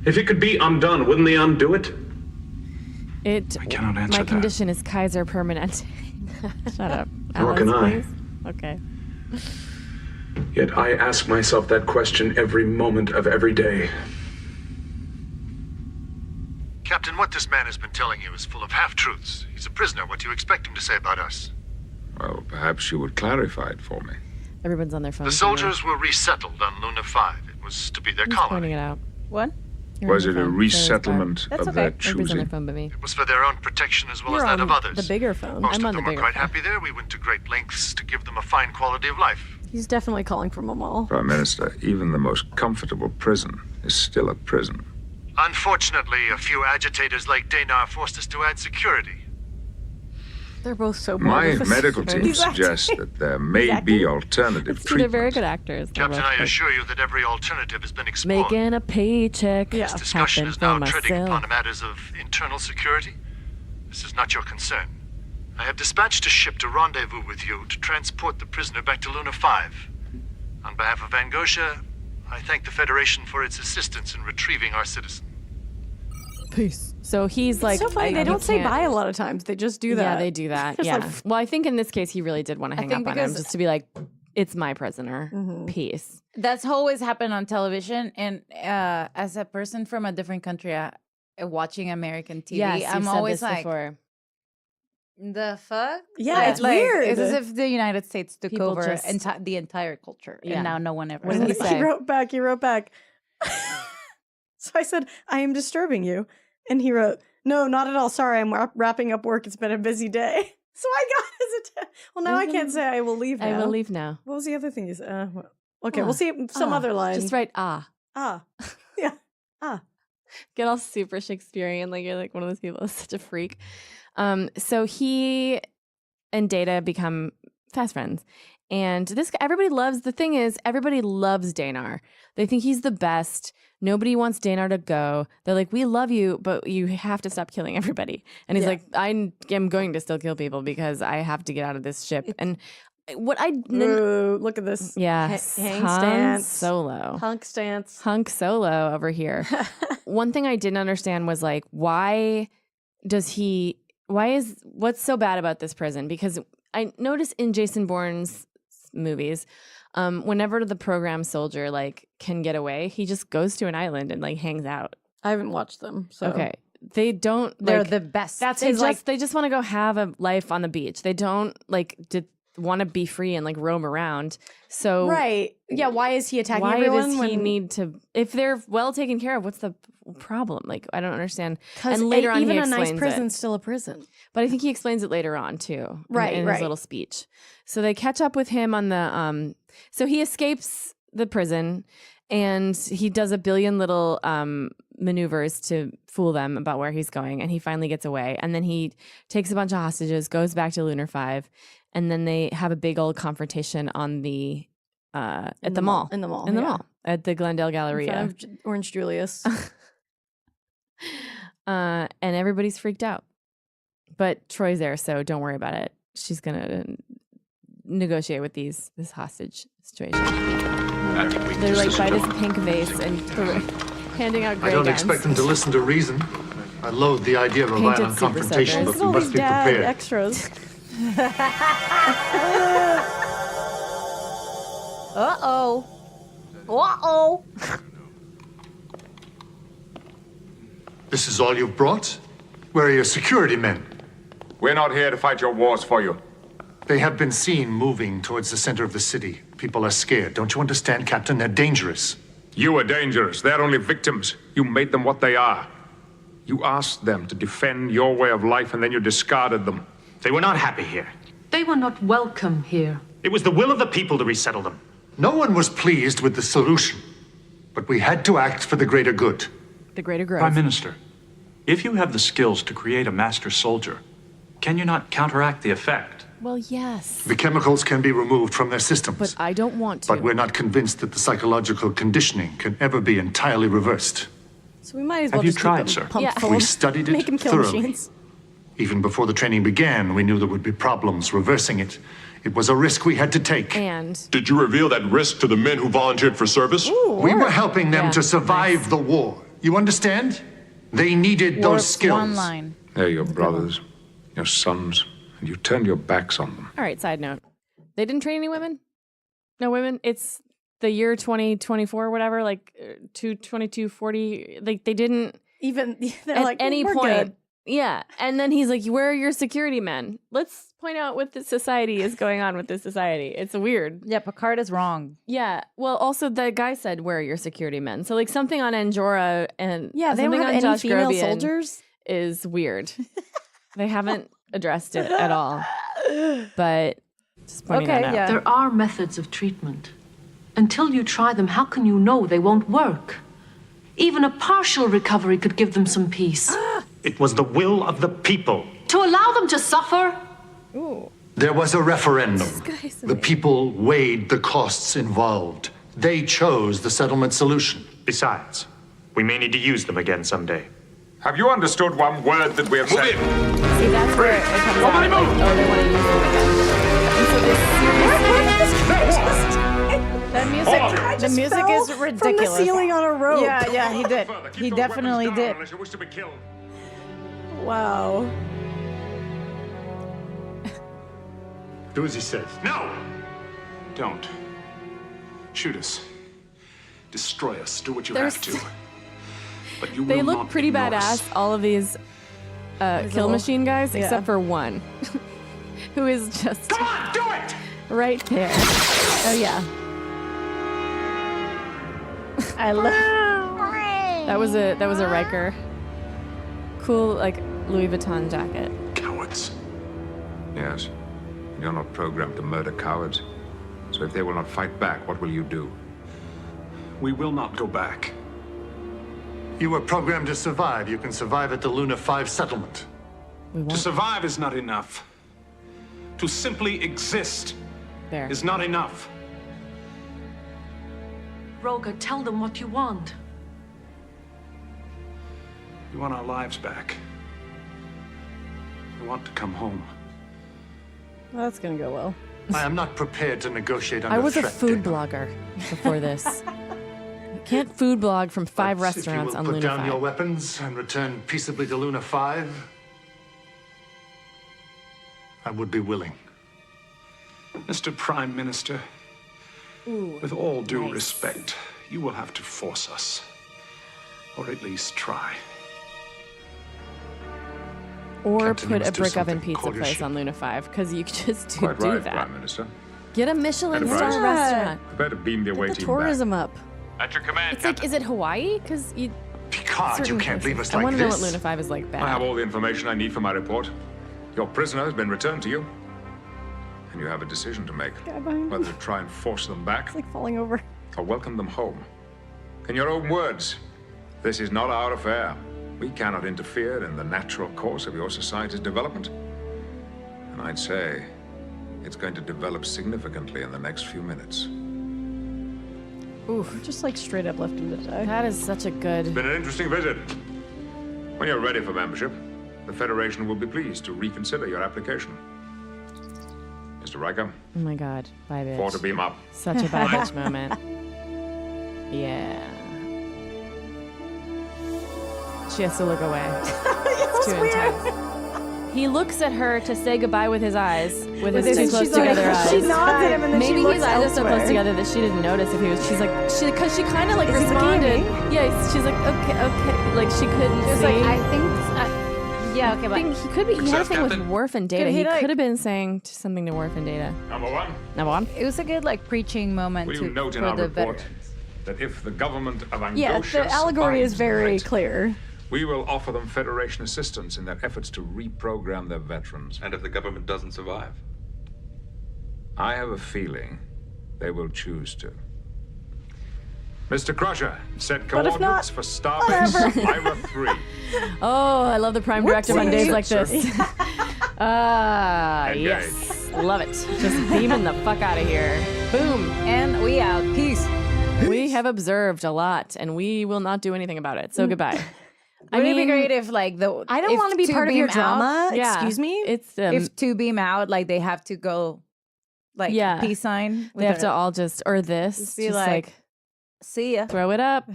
Speaker 8: If it could be undone, wouldn't they undo it?
Speaker 3: I
Speaker 9: cannot answer
Speaker 3: My
Speaker 9: that.
Speaker 3: condition is Kaiser permanent. Shut up.
Speaker 8: Nor can
Speaker 3: Alice,
Speaker 8: I.
Speaker 3: please. Okay.
Speaker 8: Yet I ask myself that question every moment of every day.
Speaker 4: Captain, what this man has been telling you is full of half-truths. He's a prisoner. What do you expect him to say about us?
Speaker 2: Well, perhaps you would clarify it for me.
Speaker 3: Everyone's on their phone.
Speaker 4: The soldiers were resettled on Luna 5. It was to be their
Speaker 3: Pointing
Speaker 4: colony.
Speaker 3: it out.
Speaker 5: What?
Speaker 3: You're
Speaker 2: Was
Speaker 3: on
Speaker 2: it
Speaker 3: your
Speaker 2: a
Speaker 3: phone, so
Speaker 2: resettlement
Speaker 3: it's
Speaker 2: of
Speaker 3: fine.
Speaker 2: their
Speaker 3: Everybody's on their
Speaker 2: choosing?
Speaker 3: phone but me.
Speaker 4: It was for their own protection as well
Speaker 6: You're
Speaker 4: as that
Speaker 6: on
Speaker 4: of others.
Speaker 6: the bigger phone.
Speaker 4: Most
Speaker 3: I'm on
Speaker 4: of
Speaker 3: the
Speaker 4: them were
Speaker 3: bigger
Speaker 4: quite
Speaker 3: phone.
Speaker 4: happy there. We went to great lengths to give them a fine quality of life.
Speaker 6: He's definitely calling from a mall.
Speaker 2: Prime Minister, even the most comfortable prison is still a prison.
Speaker 4: Unfortunately, a few agitators like Danar forced us to add security.
Speaker 6: They're both so
Speaker 2: My
Speaker 6: bold.
Speaker 2: medical team
Speaker 6: He's
Speaker 2: suggests
Speaker 6: acting.
Speaker 2: that there may be alternative
Speaker 3: They're very
Speaker 2: treatments.
Speaker 3: good actors. They're
Speaker 4: Captain,
Speaker 3: both
Speaker 4: I
Speaker 3: good.
Speaker 4: assure you that every alternative has been explored.
Speaker 3: Making a paycheck.
Speaker 6: Yeah.
Speaker 4: This discussion
Speaker 3: happen
Speaker 4: is now
Speaker 3: for
Speaker 4: treading
Speaker 3: myself.
Speaker 4: upon matters of internal security. This is not your concern. I have dispatched a ship to rendezvous with you to transport the prisoner back to Luna 5. On behalf of Angosha, I thank the Federation for its assistance in retrieving our citizen.
Speaker 3: Peace. So he's like,
Speaker 6: so funny. They don't say bye a lot of times. They just do that.
Speaker 3: Yeah, they do that.
Speaker 6: It's
Speaker 3: yeah.
Speaker 6: like-
Speaker 3: Well, I think in this case, he really did want to hang
Speaker 5: think
Speaker 3: up on him
Speaker 5: because-
Speaker 3: just to be like, it's my prisoner.
Speaker 6: Mm-hmm.
Speaker 3: Peace.
Speaker 5: That's always happened on television. And as a person from a different country, watching American TV,
Speaker 3: Yes, you've
Speaker 5: I'm
Speaker 3: said
Speaker 5: always
Speaker 3: this
Speaker 5: like,
Speaker 3: before.
Speaker 5: the fuck?
Speaker 6: Yeah, it's weird.
Speaker 5: It's as if the United States took
Speaker 3: People
Speaker 5: over
Speaker 3: just-
Speaker 5: the entire culture,
Speaker 3: Yeah.
Speaker 5: and now no one ever.
Speaker 3: What did he
Speaker 5: says
Speaker 3: say?
Speaker 6: He wrote back. So I said, I am disturbing you. And he wrote, no, not at all. Sorry, I'm wrapping up work. It's been a busy day. So I got his attention. Well, now I can't say I will leave now.
Speaker 3: I will leave now.
Speaker 6: What was the other thing you said? Okay, we'll see some other line.
Speaker 3: Just write, ah.
Speaker 6: Yeah. Ah.
Speaker 3: Get all super Shakespearean, like you're like one of those people. Such a freak. So he and Data become fast friends, and this guy, everybody loves. The thing is, everybody loves Danar. They think he's the best. Nobody wants Danar to go. They're like, we love you, but you have to stop killing everybody. And he's like, I am going to still kill people because I have to get out of this ship. And what
Speaker 6: Ooh, look at this.
Speaker 3: Yeah,
Speaker 6: hang
Speaker 3: Han
Speaker 6: stance.
Speaker 3: Solo.
Speaker 6: Hunk stance.
Speaker 3: Hunk Solo over here. One thing I didn't understand was like, what's so bad about this prison? Because I notice in Jason Bourne's movies, whenever the program soldier like can get away, he just goes to an island and like hangs out.
Speaker 6: I haven't watched them. So.
Speaker 3: Okay. They don't
Speaker 5: They're
Speaker 3: like,
Speaker 5: the best.
Speaker 3: That's
Speaker 5: They
Speaker 3: they just want to go have a life on the beach. They don't like want to be free and like roam around. So
Speaker 6: Right. Yeah, why is he attacking
Speaker 3: why
Speaker 6: everyone?
Speaker 3: does he need to? If they're well taken care of, what's the problem? Like, I don't understand.
Speaker 6: Because
Speaker 3: And later on,
Speaker 6: even
Speaker 3: he
Speaker 6: a nice
Speaker 3: explains
Speaker 6: prison's
Speaker 3: it.
Speaker 6: still a prison.
Speaker 3: But I think he explains it later on too,
Speaker 6: Right,
Speaker 3: in
Speaker 6: right.
Speaker 3: his little speech. So they catch up with him on the. So he escapes the prison, and he does a billion little maneuvers to fool them about where he's going, and he finally gets away. And then he takes a bunch of hostages, goes back to Lunar 5, and then they have a big old confrontation on the at the mall.
Speaker 6: In the mall.
Speaker 3: In the
Speaker 6: yeah.
Speaker 3: mall at the Glendale
Speaker 6: In
Speaker 3: Galleria.
Speaker 6: front of Orange Julius.
Speaker 3: And everybody's freaked out. But Troy's there, so don't worry about it. She's gonna negotiate with this hostage situation. They're like bite his pink vase and handing out Grey
Speaker 12: I don't
Speaker 3: Gowns.
Speaker 12: expect them to listen to reason. I loathe the idea of a
Speaker 3: Painted
Speaker 12: violent
Speaker 3: super
Speaker 12: confrontation,
Speaker 3: soakers.
Speaker 12: but we must be prepared.
Speaker 6: extras.
Speaker 5: Uh-oh. Uh-oh.
Speaker 12: This is all you've brought? Where are your security men?
Speaker 2: We're not here to fight your wars for you.
Speaker 12: They have been seen moving towards the center of the city. People are scared. Don't you understand, Captain? They're dangerous.
Speaker 2: You are dangerous. They're only victims. You made them what they are. You asked them to defend your way of life, and then you discarded them.
Speaker 13: They were not happy here.
Speaker 1: They were not welcome here.
Speaker 13: It was the will of the people to resettle them.
Speaker 12: No one was pleased with the solution, but we had to act for the greater good.
Speaker 3: The greater growth.
Speaker 9: Prime Minister, if you have the skills to create a master soldier, can you not counteract the effect?
Speaker 3: Well, yes.
Speaker 12: The chemicals can be removed from their systems.
Speaker 3: But I don't want to.
Speaker 12: But we're not convinced that the psychological conditioning can ever be entirely reversed.
Speaker 6: So we might as well
Speaker 12: Have you
Speaker 6: just
Speaker 12: tried,
Speaker 6: keep
Speaker 12: sir?
Speaker 6: them pumped
Speaker 3: Yeah.
Speaker 6: full
Speaker 12: We
Speaker 6: of-
Speaker 12: studied it
Speaker 6: Make them kill
Speaker 12: thoroughly.
Speaker 6: machines.
Speaker 12: Even before the training began, we knew there would be problems reversing it. It was a risk we had to take.
Speaker 3: And
Speaker 14: Did you reveal that risk to the men who volunteered for service?
Speaker 12: We were helping them
Speaker 3: Yeah,
Speaker 12: to survive the war. You understand? They needed those skills.
Speaker 5: One line.
Speaker 2: They're your brothers, your sons, and you turned your backs on them.
Speaker 3: all right, side note. They didn't train any women? No women? It's the year 2024, whatever, like 2240. Like they didn't
Speaker 6: Even they're
Speaker 3: at
Speaker 6: like
Speaker 3: any
Speaker 6: "We're
Speaker 3: point.
Speaker 6: good."
Speaker 3: Yeah. And then he's like, where are your security men? Let's point out what this society is going on with this society. It's weird.
Speaker 5: Yeah, Picard is wrong.
Speaker 3: Yeah. Well, also the guy said, where are your security men? So like something on Anjora and
Speaker 6: Yeah, they
Speaker 3: something
Speaker 6: don't have
Speaker 3: on
Speaker 6: any
Speaker 3: Josh
Speaker 6: female
Speaker 3: Groban
Speaker 6: soldiers.
Speaker 3: is weird. They haven't addressed it at all. But just pointing that out.
Speaker 1: There are methods of treatment. Until you try them, how can you know they won't work? Even a partial recovery could give them some peace.
Speaker 13: It was the will of the people.
Speaker 1: To allow them to suffer?
Speaker 12: There was a referendum. The people weighed the costs involved. They chose the settlement solution.
Speaker 13: Besides, we may need to use them again someday.
Speaker 2: Have you understood one word that we have said?
Speaker 3: See, that's where it comes out. Like, oh, they want to use it again. And so this seriously...
Speaker 5: The music is ridiculous.
Speaker 6: From the ceiling on a rope.
Speaker 5: Yeah, he did. He definitely did.
Speaker 2: Unless you wish to be killed.
Speaker 6: Wow.
Speaker 12: Do as he says.
Speaker 8: No! Don't. Shoot us. Destroy us. Do what you have to. But you will
Speaker 3: They look
Speaker 8: not
Speaker 3: pretty
Speaker 8: ignore
Speaker 3: badass,
Speaker 8: us.
Speaker 3: all of these kill machine guys,
Speaker 6: Yeah.
Speaker 3: except for one, who is just
Speaker 8: Come on, do it!
Speaker 3: right there.
Speaker 6: Oh yeah. I love.
Speaker 3: That was a Riker. Cool, like Louis Vuitton jacket.
Speaker 8: Cowards.
Speaker 2: Yes. You're not programmed to murder cowards. So if they will not fight back, what will you do?
Speaker 8: We will not go back.
Speaker 12: You were programmed to survive. You can survive at the Luna 5 settlement.
Speaker 8: To survive is not enough. To simply exist
Speaker 3: There.
Speaker 8: is not enough.
Speaker 1: Roga, tell them what you want.
Speaker 8: We want our lives back. We want to come home.
Speaker 6: That's gonna go well.
Speaker 12: I am not prepared to negotiate under
Speaker 3: I was a
Speaker 12: threat,
Speaker 3: food
Speaker 12: Dana.
Speaker 3: blogger before this. You can't food blog from 5
Speaker 12: But
Speaker 3: restaurants on
Speaker 12: if you will
Speaker 3: Luna
Speaker 12: put down
Speaker 3: 5.
Speaker 12: your weapons and return peaceably to Luna 5, I would be willing.
Speaker 8: Mr. Prime Minister, with all due respect, you will have to force us. Or at least try.
Speaker 3: Or
Speaker 2: Captain, you
Speaker 3: put a
Speaker 2: must do
Speaker 3: brick oven
Speaker 2: something.
Speaker 3: pizza
Speaker 2: Call your
Speaker 3: place
Speaker 2: ship.
Speaker 3: on Luna 5, because you could just
Speaker 2: Quite
Speaker 3: do
Speaker 2: right,
Speaker 3: that.
Speaker 2: Prime Minister.
Speaker 3: Get a Michelin
Speaker 2: Advice.
Speaker 3: star restaurant.
Speaker 2: Prepare to beam the away
Speaker 6: Get the
Speaker 2: team
Speaker 6: tourism up.
Speaker 13: At your command,
Speaker 3: It's like, is it Hawaii? Because you.
Speaker 12: Picard, you
Speaker 3: certain
Speaker 12: can't
Speaker 3: places-
Speaker 12: leave us
Speaker 3: I
Speaker 12: like
Speaker 3: want to know what
Speaker 12: this.
Speaker 3: Luna 5 is like
Speaker 2: back. I have
Speaker 3: bad.
Speaker 2: all the information I need for my report. Your prisoner has been returned to you. And you have a decision to make.
Speaker 6: Guy behind him.
Speaker 2: Whether to try and force them back
Speaker 6: It's like falling over.
Speaker 2: or welcome them home. In your own words, this is not our affair. We cannot interfere in the natural course of your society's development. And I'd say it's going to develop significantly in the next few minutes.
Speaker 3: Oof.
Speaker 6: Just like straight up left him to die.
Speaker 3: That is such a good.
Speaker 2: It's been an interesting visit. When you're ready for membership, the Federation will be pleased to reconsider your application. Mr. Riker,
Speaker 3: Oh my god. Bye, bitch.
Speaker 2: 4 to beam up.
Speaker 3: Such a bad bitch moment. Yeah. She has to look away. It's too intense. He looks at her to say goodbye with his eyes, with his two close
Speaker 6: she's like-
Speaker 3: together eyes.
Speaker 6: she nods at him and then she
Speaker 3: Maybe
Speaker 6: looks
Speaker 3: his eyes are so
Speaker 6: elsewhere.
Speaker 3: close together that she didn't notice if he was. She's like, because she kind of like
Speaker 6: Is he looking at
Speaker 3: responded.
Speaker 6: me?
Speaker 3: Yeah, she's like, okay, like she couldn't
Speaker 5: She was
Speaker 3: see.
Speaker 5: like, I think. Yeah, okay,
Speaker 3: I
Speaker 5: but
Speaker 3: think he could be. He had a
Speaker 8: Success,
Speaker 3: thing with
Speaker 8: Captain.
Speaker 3: Worf and Data.
Speaker 6: Could he,
Speaker 3: He
Speaker 6: like-
Speaker 3: could have been saying something to Worf and Data.
Speaker 2: Number 1,
Speaker 3: Number one.
Speaker 5: it was a good like preaching moment
Speaker 2: will you note in
Speaker 5: for
Speaker 2: our
Speaker 5: the
Speaker 2: report
Speaker 5: veterans.
Speaker 2: that if the government of Angosha
Speaker 6: Yeah, the allegory is
Speaker 2: survives
Speaker 6: very
Speaker 2: the threat,
Speaker 6: clear.
Speaker 2: we will offer them Federation assistance in their efforts to reprogram their veterans.
Speaker 15: And if the government doesn't survive?
Speaker 2: I have a feeling they will choose to. Mr. Crusher, set
Speaker 6: But if not,
Speaker 2: coordinates for Starbase Ira 3.
Speaker 3: Oh, I love the Prime Directive on days like this.
Speaker 2: Engage.
Speaker 3: Yes. Love it. Just beaming the fuck out of here. Boom.
Speaker 5: And we out. Peace.
Speaker 3: We have observed a lot, and we will not do anything about it. So goodbye.
Speaker 5: Would it be great if like the
Speaker 6: I don't
Speaker 5: if
Speaker 6: want to be
Speaker 5: to
Speaker 6: part of your
Speaker 5: beam out-
Speaker 6: drama.
Speaker 3: Yeah.
Speaker 6: Excuse me.
Speaker 3: It's
Speaker 5: if to beam out, like they have to go, like
Speaker 3: Yeah.
Speaker 5: peace sign.
Speaker 3: they have to all just or this
Speaker 5: Just be
Speaker 3: just
Speaker 5: like, see ya.
Speaker 3: throw it up.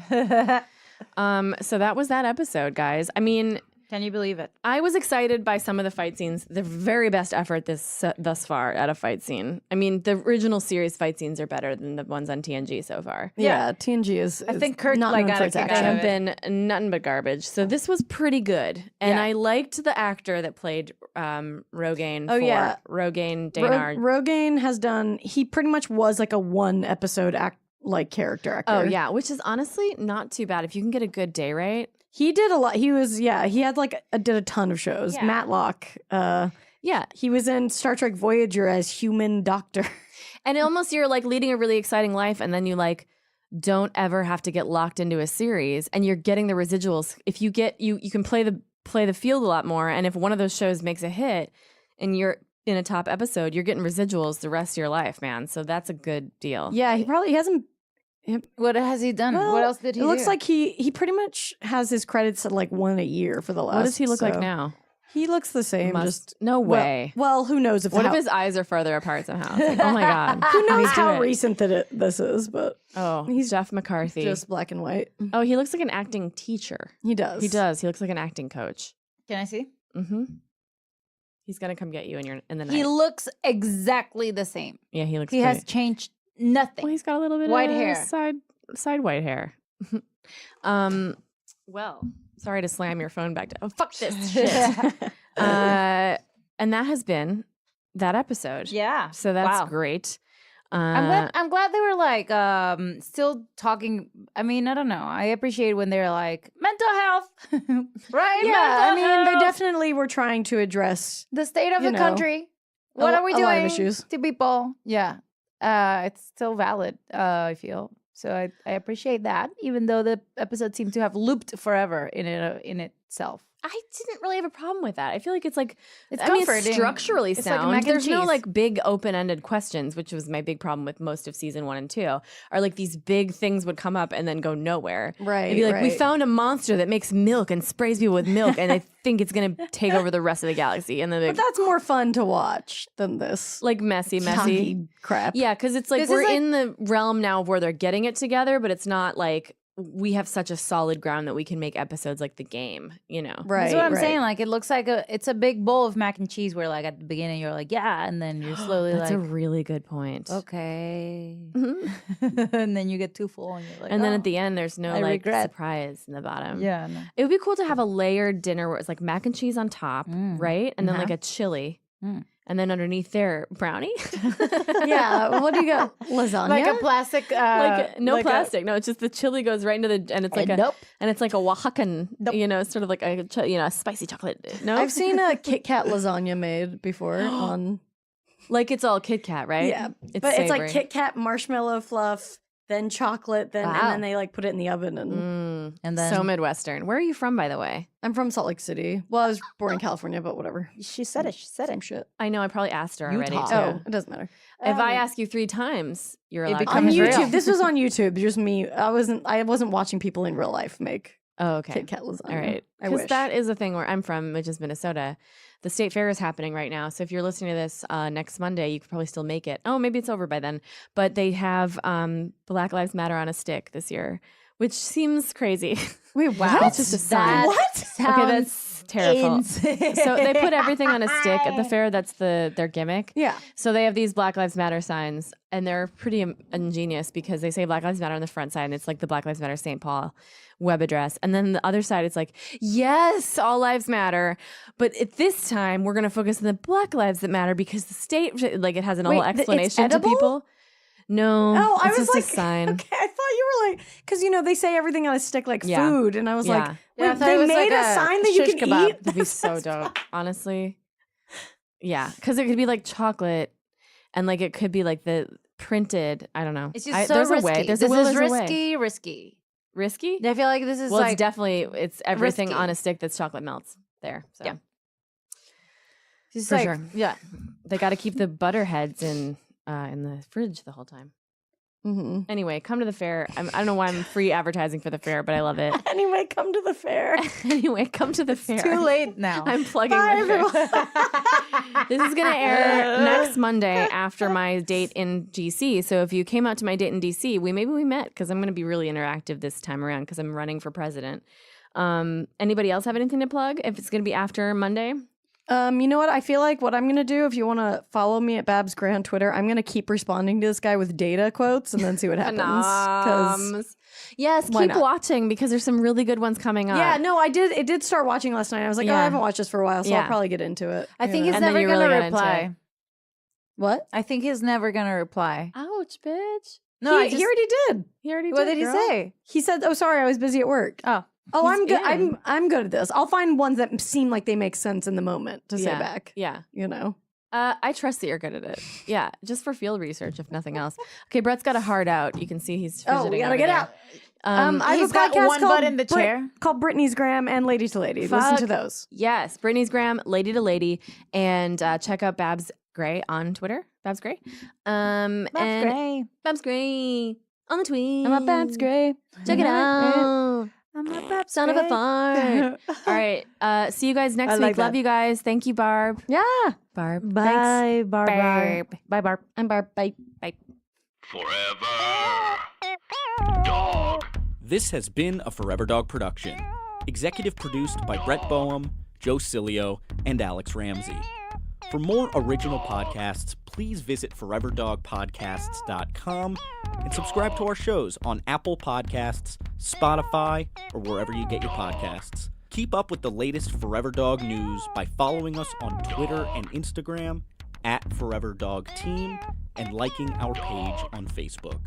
Speaker 3: So that was that episode, guys. I mean,
Speaker 5: Can you believe it?
Speaker 3: I was excited by some of the fight scenes. The very best effort thus far at a fight scene. I mean, the original series fight scenes are better than the ones on TNG so far.
Speaker 6: Yeah, TNG is.
Speaker 5: I think Kurt
Speaker 6: not
Speaker 5: like
Speaker 6: known
Speaker 5: got
Speaker 6: for
Speaker 5: a
Speaker 6: its
Speaker 5: kick
Speaker 3: They
Speaker 6: action.
Speaker 5: out
Speaker 3: have
Speaker 5: of it.
Speaker 3: been nothing but garbage. So this was pretty good. And
Speaker 5: Yeah.
Speaker 3: I liked the actor that played Rogaine
Speaker 6: Oh,
Speaker 3: for
Speaker 6: yeah.
Speaker 3: Rogaine Daynard.
Speaker 6: Rogaine has done. He pretty much was like a one episode character actor.
Speaker 3: Oh yeah, which is honestly not too bad if you can get a good day rate.
Speaker 6: He did a lot. He was he had did a ton of shows.
Speaker 3: Yeah.
Speaker 6: Matlock.
Speaker 3: Yeah,
Speaker 6: He was in Star Trek Voyager as human doctor.
Speaker 3: and almost you're like leading a really exciting life, and then you like don't ever have to get locked into a series, and you're getting the residuals. If you get you can play the field a lot more, and if one of those shows makes a hit, and you're in a top episode, you're getting residuals the rest of your life, man. So that's a good deal.
Speaker 6: Yeah, he hasn't.
Speaker 5: What has he done?
Speaker 6: Well,
Speaker 5: What else did he
Speaker 6: It
Speaker 5: do?
Speaker 6: looks like he pretty much has his credits at like one a year for the last.
Speaker 3: What does he look like
Speaker 6: so-
Speaker 3: now?
Speaker 6: He looks the same.
Speaker 3: Must- no way.
Speaker 6: Well, who knows if
Speaker 3: What if
Speaker 6: how-
Speaker 3: his eyes are farther apart somehow? It's like, oh my god.
Speaker 6: Who knows
Speaker 3: do
Speaker 6: how
Speaker 3: it?
Speaker 6: recent this is, but
Speaker 3: Oh, he's Jeff McCarthy.
Speaker 6: just black and white.
Speaker 3: Oh, he looks like an acting teacher.
Speaker 6: He does.
Speaker 3: He does. He looks like an acting coach.
Speaker 5: Can I see?
Speaker 3: Mm-hmm. He's gonna come get you in the night.
Speaker 5: He looks exactly the same.
Speaker 3: Yeah, he looks.
Speaker 5: He has changed nothing.
Speaker 3: Well, he's got a little bit
Speaker 5: white
Speaker 3: of
Speaker 5: hair.
Speaker 3: side white hair. Well, sorry to slam your phone back to. Oh, fuck this shit. And that has been that episode.
Speaker 5: Yeah.
Speaker 3: So that's
Speaker 5: Wow.
Speaker 3: great.
Speaker 5: I'm glad they were like still talking. I mean, I don't know. I appreciate when they're like mental health, right?
Speaker 6: Yeah,
Speaker 5: Mental
Speaker 6: I mean, they
Speaker 5: health.
Speaker 6: definitely were trying to address
Speaker 5: the state of
Speaker 6: you
Speaker 5: the
Speaker 6: know,
Speaker 5: country. What are we
Speaker 6: a lot of
Speaker 5: doing
Speaker 6: issues.
Speaker 5: to people? Yeah, it's still valid. I feel so. I appreciate that, even though the episode seemed to have looped forever in itself.
Speaker 3: I didn't really have a problem with that. I feel like it's like
Speaker 5: It's
Speaker 3: I mean, it's
Speaker 5: comforting.
Speaker 3: structurally
Speaker 5: It's like
Speaker 3: sound.
Speaker 5: mac and
Speaker 3: There's no
Speaker 5: cheese.
Speaker 3: like big open-ended questions, which was my big problem with most of season 1 and 2. Are like these big things would come up and then go nowhere.
Speaker 6: Right.
Speaker 3: It'd be like we
Speaker 6: right.
Speaker 3: found a monster that makes milk and sprays people with milk, and I think it's gonna take over the rest of the galaxy. And then
Speaker 6: But that's more fun to watch than this
Speaker 3: like messy.
Speaker 6: chunky crap.
Speaker 3: Yeah, because it's like
Speaker 5: This
Speaker 3: we're
Speaker 5: is like-
Speaker 3: in the realm now of where they're getting it together, but it's not like we have such a solid ground that we can make episodes like the game, you know?
Speaker 6: Right.
Speaker 5: That's what I'm
Speaker 6: right.
Speaker 5: saying. Like it looks like it's a big bowl of mac and cheese where like at the beginning you're like yeah, and then you're slowly
Speaker 3: That's
Speaker 5: like
Speaker 3: a really good point.
Speaker 5: okay,
Speaker 3: Mhm.
Speaker 5: and then you get too full and you're like
Speaker 3: And then
Speaker 5: oh.
Speaker 3: at the end, there's no
Speaker 5: I
Speaker 3: like
Speaker 5: regret.
Speaker 3: surprise in the bottom.
Speaker 5: Yeah. No.
Speaker 3: It would be cool to have a layered dinner where it's like mac and cheese on top, right? And then like a chili. And then underneath there, brownie.
Speaker 6: Yeah. What do you got? Lasagna?
Speaker 5: Like a plastic,
Speaker 3: like no
Speaker 5: like
Speaker 3: plastic. No, it's just the chili goes right into the and it's like a
Speaker 5: nope.
Speaker 3: and it's like a Oaxacan, you know, sort of like a a spicy chocolate. No,
Speaker 6: I've seen a Kit Kat lasagna made before on.
Speaker 3: like it's all Kit Kat, right?
Speaker 6: Yeah, but it's like
Speaker 3: savory.
Speaker 6: Kit Kat marshmallow fluff, then chocolate, then
Speaker 5: Wow.
Speaker 6: and then they like put it in the oven. And
Speaker 5: And then
Speaker 3: so Midwestern. Where are you from, by the way?
Speaker 6: I'm from Salt Lake City. Well, I was born in California, but whatever.
Speaker 5: she said it. She said
Speaker 6: Same
Speaker 5: it.
Speaker 6: shit.
Speaker 3: I know I probably asked her already
Speaker 5: Utah.
Speaker 3: too.
Speaker 6: Oh, it doesn't matter.
Speaker 3: If I ask you 3 times, you're allowed to
Speaker 6: On
Speaker 5: becomes real.
Speaker 6: YouTube, this was on YouTube. Just me. I wasn't watching people in real life make
Speaker 3: Oh, okay.
Speaker 6: Kit Kat lasagna.
Speaker 3: All right.
Speaker 6: I
Speaker 3: Because
Speaker 6: wish.
Speaker 3: that is a thing where I'm from, which is Minnesota. The state fair is happening right now. So if you're listening to this next Monday, you could probably still make it. Oh, maybe it's over by then. But they have Black Lives Matter on a stick this year, which seems crazy.
Speaker 6: Wait,
Speaker 3: Wow. It's just a sign.
Speaker 6: What?
Speaker 3: Okay, that's terrible.
Speaker 5: insane.
Speaker 3: So they put everything on a stick at the fair. That's their gimmick.
Speaker 6: Yeah.
Speaker 3: So they have these Black Lives Matter signs, and they're pretty ingenious because they say Black Lives Matter on the front side, and it's like the Black Lives Matter St. Paul web address. And then the other side, it's like, yes, all lives matter. But at this time, we're going to focus on the Black Lives that matter because the state, like it has an
Speaker 6: Wait,
Speaker 3: whole
Speaker 6: it's
Speaker 3: explanation to
Speaker 6: edible?
Speaker 3: people. No,
Speaker 6: Oh, I
Speaker 3: it's
Speaker 6: was
Speaker 3: just
Speaker 6: like,
Speaker 3: a sign.
Speaker 6: okay, I thought you were like, because they say everything on a stick like
Speaker 3: Yeah.
Speaker 6: food, and I was
Speaker 3: Yeah.
Speaker 6: like,
Speaker 5: Yeah, I
Speaker 6: wait,
Speaker 5: thought it
Speaker 6: they
Speaker 5: was
Speaker 6: made
Speaker 5: like
Speaker 6: a
Speaker 5: a
Speaker 6: sign that you
Speaker 5: shish
Speaker 6: can
Speaker 5: kebab.
Speaker 6: eat.
Speaker 3: That'd be so dope, honestly. Yeah, because it could be like chocolate, and like it could be like the printed. I don't know.
Speaker 5: It's just so
Speaker 3: there's
Speaker 5: risky.
Speaker 3: a way. There's
Speaker 5: this
Speaker 3: a will.
Speaker 5: is
Speaker 3: There's a way.
Speaker 5: risky.
Speaker 3: Risky.
Speaker 5: I feel like this is
Speaker 3: Well,
Speaker 5: like
Speaker 3: it's definitely everything
Speaker 5: risky.
Speaker 3: on a stick that's chocolate melts there. So
Speaker 5: Yeah. Just
Speaker 3: for
Speaker 5: like,
Speaker 3: sure.
Speaker 5: yeah.
Speaker 3: They got to keep the butter heads in the fridge the whole time.
Speaker 6: Mm-hmm.
Speaker 3: Anyway, come to the fair. I don't know why I'm free advertising for the fair, but I love it.
Speaker 6: Anyway, come to the fair.
Speaker 3: Anyway, come to the fair.
Speaker 5: Too late now.
Speaker 3: I'm plugging
Speaker 6: Bye,
Speaker 3: the fair. This is going to air next Monday after my date in DC. So if you came out to my date in DC, maybe we met because I'm going to be really interactive this time around because I'm running for president. Anybody else have anything to plug if it's going to be after Monday?
Speaker 6: You know what? I feel like what I'm going to do, if you want to follow me at Babs Gray on Twitter, I'm going to keep responding to this guy with data quotes and then see what happens. 'Cause
Speaker 3: Yes,
Speaker 6: why
Speaker 3: keep
Speaker 6: not?
Speaker 3: watching because there's some really good ones coming up.
Speaker 6: Yeah, no, I did start watching last night. I was like, oh,
Speaker 3: Yeah.
Speaker 6: I haven't watched this for a while, so
Speaker 3: Yeah.
Speaker 6: I'll probably get into it.
Speaker 5: I think
Speaker 6: you
Speaker 5: he's
Speaker 3: And then
Speaker 5: never
Speaker 3: you
Speaker 5: gonna
Speaker 3: really got into
Speaker 5: reply.
Speaker 3: it.
Speaker 6: What?
Speaker 5: I think he's never gonna reply.
Speaker 3: Ouch, bitch.
Speaker 5: No,
Speaker 6: he already did.
Speaker 3: He already
Speaker 5: What
Speaker 3: did
Speaker 5: did he
Speaker 3: girl.
Speaker 5: say?
Speaker 6: He said, "Oh, sorry, I was busy at work."
Speaker 5: Oh,
Speaker 6: Oh,
Speaker 3: He's
Speaker 6: I'm good.
Speaker 3: in.
Speaker 6: I'm good at this. I'll find ones that seem like they make sense in the moment to say
Speaker 3: Yeah.
Speaker 6: back.
Speaker 3: Yeah.
Speaker 6: You know.
Speaker 3: I trust that you're good at it. Yeah, just for field research, if nothing else. Okay, Brett's got a heart out. You can see he's
Speaker 6: Oh, we
Speaker 3: fidgeting
Speaker 6: gotta
Speaker 3: over
Speaker 6: get
Speaker 3: there.
Speaker 6: out. I have
Speaker 5: he's
Speaker 6: a
Speaker 5: got
Speaker 6: podcast
Speaker 5: one
Speaker 6: called
Speaker 5: butt in the chair.
Speaker 6: called Brittany's Gram and Lady to Lady. Listen
Speaker 3: Fuck
Speaker 6: to those.
Speaker 3: Yes, Brittany's Gram, Lady to Lady, and check out Babs Gray on Twitter. Babs Gray.
Speaker 5: Babs Gray.
Speaker 3: Babs Gray on the tweet.
Speaker 6: I'm a Babs Gray.
Speaker 3: Check it out.
Speaker 5: I'm a Babs
Speaker 3: Son of a
Speaker 5: Gray.
Speaker 3: fart. All right. See you guys next
Speaker 6: I
Speaker 3: week.
Speaker 6: like
Speaker 3: Love
Speaker 6: that.
Speaker 3: you guys. Thank you, Barb.
Speaker 6: Yeah.
Speaker 3: Barb.
Speaker 6: Bye,
Speaker 3: Thanks.
Speaker 6: Barb.
Speaker 3: Barb. Bye, Barb.
Speaker 6: I'm Barb. Bye.
Speaker 3: Bye.
Speaker 15: This has been a Forever Dog production. Executive produced by Brett Boehm, Joe Cilio, and Alex Ramsey. For more original podcasts, please visit foreverdogpodcasts.com and subscribe to our shows on Apple Podcasts, Spotify, or wherever you get your podcasts. Keep up with the latest Forever Dog news by following us on Twitter and Instagram @ForeverDogTeam and liking our page on Facebook.